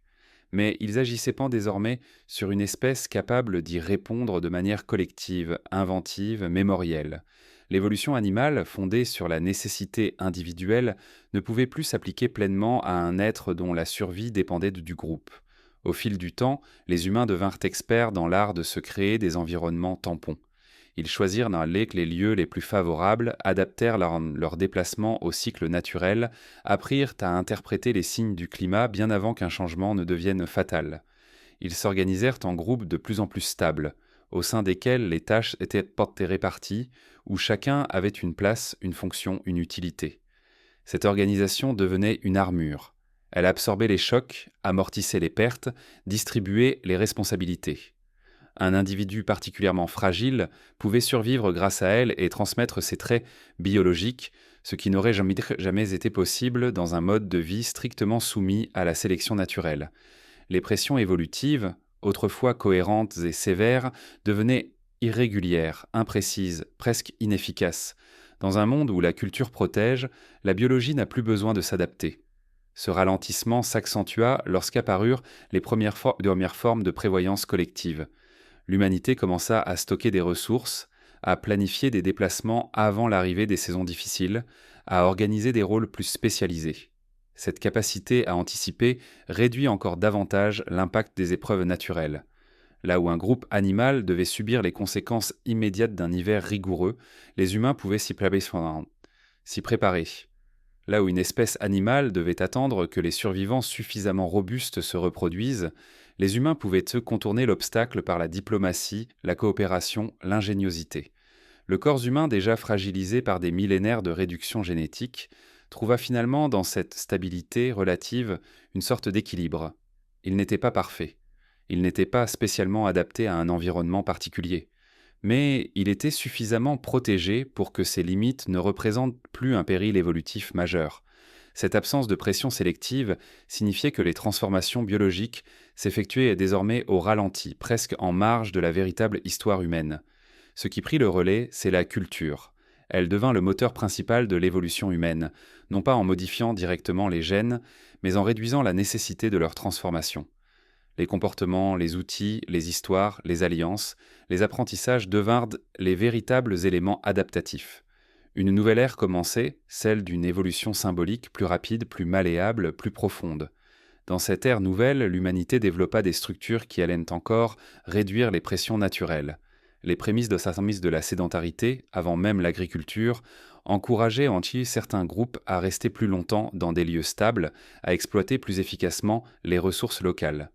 Mais ils agissaient désormais sur une espèce capable d'y répondre de manière collective, inventive, mémorielle. L'évolution animale, fondée sur la nécessité individuelle, ne pouvait plus s'appliquer pleinement à un être dont la survie dépendait du groupe. Au fil du temps, les humains devinrent experts dans l'art de se créer des environnements tampons. Ils choisirent les lieux les plus favorables, adaptèrent leur déplacement au cycle naturel, apprirent à interpréter les signes du climat bien avant qu'un changement ne devienne fatal. Ils s'organisèrent en groupes de plus en plus stables, au sein desquels les tâches étaient réparties, où chacun avait une place, une fonction, une utilité. Cette organisation devenait une armure. Elle absorbait les chocs, amortissait les pertes, distribuait les responsabilités. Un individu particulièrement fragile pouvait survivre grâce à elle et transmettre ses traits biologiques, ce qui n'aurait jamais été possible dans un mode de vie strictement soumis à la sélection naturelle. Les pressions évolutives, autrefois cohérentes et sévères, devenaient irrégulières, imprécises, presque inefficaces. Dans un monde où la culture protège, la biologie n'a plus besoin de s'adapter. Ce ralentissement s'accentua lorsqu'apparurent les premières formes de prévoyance collective. L'humanité commença à stocker des ressources, à planifier des déplacements avant l'arrivée des saisons difficiles, à organiser des rôles plus spécialisés. Cette capacité à anticiper réduit encore davantage l'impact des épreuves naturelles. Là où un groupe animal devait subir les conséquences immédiates d'un hiver rigoureux, les humains pouvaient s'y préparer. Là où une espèce animale devait attendre que les survivants suffisamment robustes se reproduisent, les humains pouvaient contourner l'obstacle par la diplomatie, la coopération, l'ingéniosité. Le corps humain, déjà fragilisé par des millénaires de réduction génétique, trouva finalement dans cette stabilité relative une sorte d'équilibre. Il n'était pas parfait. Il n'était pas spécialement adapté à un environnement particulier. Mais il était suffisamment protégé pour que ses limites ne représentent plus un péril évolutif majeur. Cette absence de pression sélective signifiait que les transformations biologiques s'effectuaient désormais au ralenti, presque en marge de la véritable histoire humaine. Ce qui prit le relais, c'est la culture. Elle devint le moteur principal de l'évolution humaine, non pas en modifiant directement les gènes, mais en réduisant la nécessité de leur transformation. Les comportements, les outils, les histoires, les alliances, les apprentissages devinrent les véritables éléments adaptatifs. Une nouvelle ère commençait, celle d'une évolution symbolique plus rapide, plus malléable, plus profonde. Dans cette ère nouvelle, l'humanité développa des structures qui allaient encore réduire les pressions naturelles. Les prémices de la sédentarité, avant même l'agriculture, encourageaient ainsi certains groupes à rester plus longtemps dans des lieux stables, à exploiter plus efficacement les ressources locales.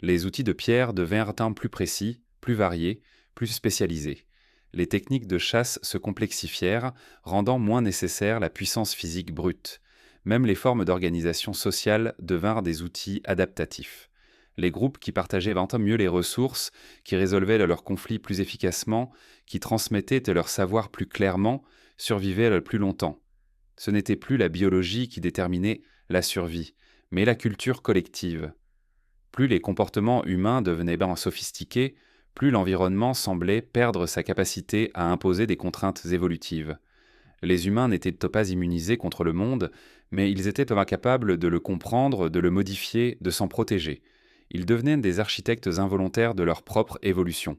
Les outils de pierre devinrent plus précis, plus variés, plus spécialisés. Les techniques de chasse se complexifièrent, rendant moins nécessaire la puissance physique brute. Même les formes d'organisation sociale devinrent des outils adaptatifs. Les groupes qui partageaient mieux les ressources, qui résolvaient leurs conflits plus efficacement, qui transmettaient leur savoir plus clairement, survivaient le plus longtemps. Ce n'était plus la biologie qui déterminait la survie, mais la culture collective. Plus les comportements humains devenaient sophistiqués, plus l'environnement semblait perdre sa capacité à imposer des contraintes évolutives. Les humains n'étaient pas immunisés contre le monde, mais ils étaient incapables de le comprendre, de le modifier, de s'en protéger. Ils devenaient des architectes involontaires de leur propre évolution.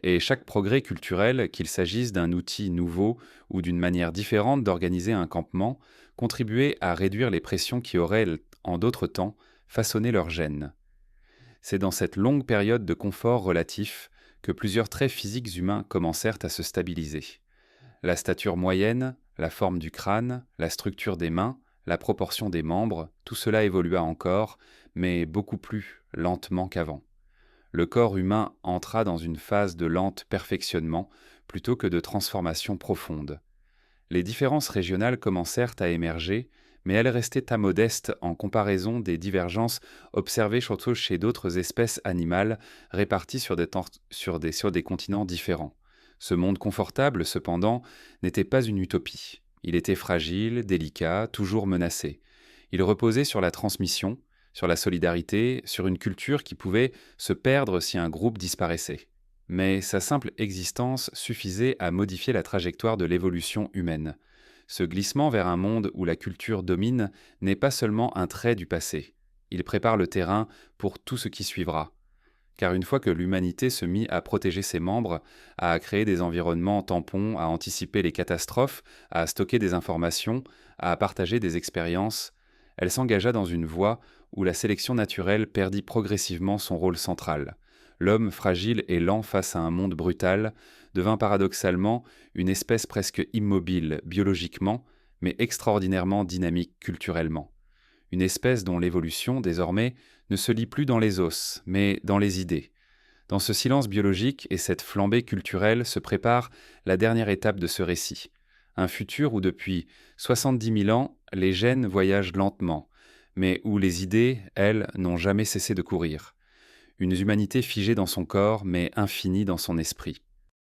Et chaque progrès culturel, qu'il s'agisse d'un outil nouveau ou d'une manière différente d'organiser un campement, contribuait à réduire les pressions qui auraient, en d'autres temps, façonné leurs gènes. C'est dans cette longue période de confort relatif que plusieurs traits physiques humains commencèrent à se stabiliser. La stature moyenne, la forme du crâne, la structure des mains, la proportion des membres, tout cela évolua encore, mais beaucoup plus lentement qu'avant. Le corps humain entra dans une phase de lent perfectionnement plutôt que de transformation profonde. Les différences régionales commencèrent à émerger, mais elles restaient modestes en comparaison des divergences observées surtout chez d'autres espèces animales réparties sur des continents différents. Ce monde confortable, cependant, n'était pas une utopie. Il était fragile, délicat, toujours menacé. Il reposait sur la transmission, sur la solidarité, sur une culture qui pouvait se perdre si un groupe disparaissait. Mais sa simple existence suffisait à modifier la trajectoire de l'évolution humaine. Ce glissement vers un monde où la culture domine n'est pas seulement un trait du passé. Il prépare le terrain pour tout ce qui suivra. Car une fois que l'humanité se mit à protéger ses membres, à créer des environnements tampons, à anticiper les catastrophes, à stocker des informations, à partager des expériences, elle s'engagea dans une voie où la sélection naturelle perdit progressivement son rôle central. L'homme fragile et lent face à un monde brutal devint paradoxalement une espèce presque immobile biologiquement, mais extraordinairement dynamique culturellement. Une espèce dont l'évolution, désormais, ne se lit plus dans les os, mais dans les idées. Dans ce silence biologique et cette flambée culturelle se prépare la dernière étape de ce récit. Un futur où depuis 70 000 ans, les gènes voyagent lentement, mais où les idées, elles, n'ont jamais cessé de courir. Une humanité figée dans son corps, mais infinie dans son esprit.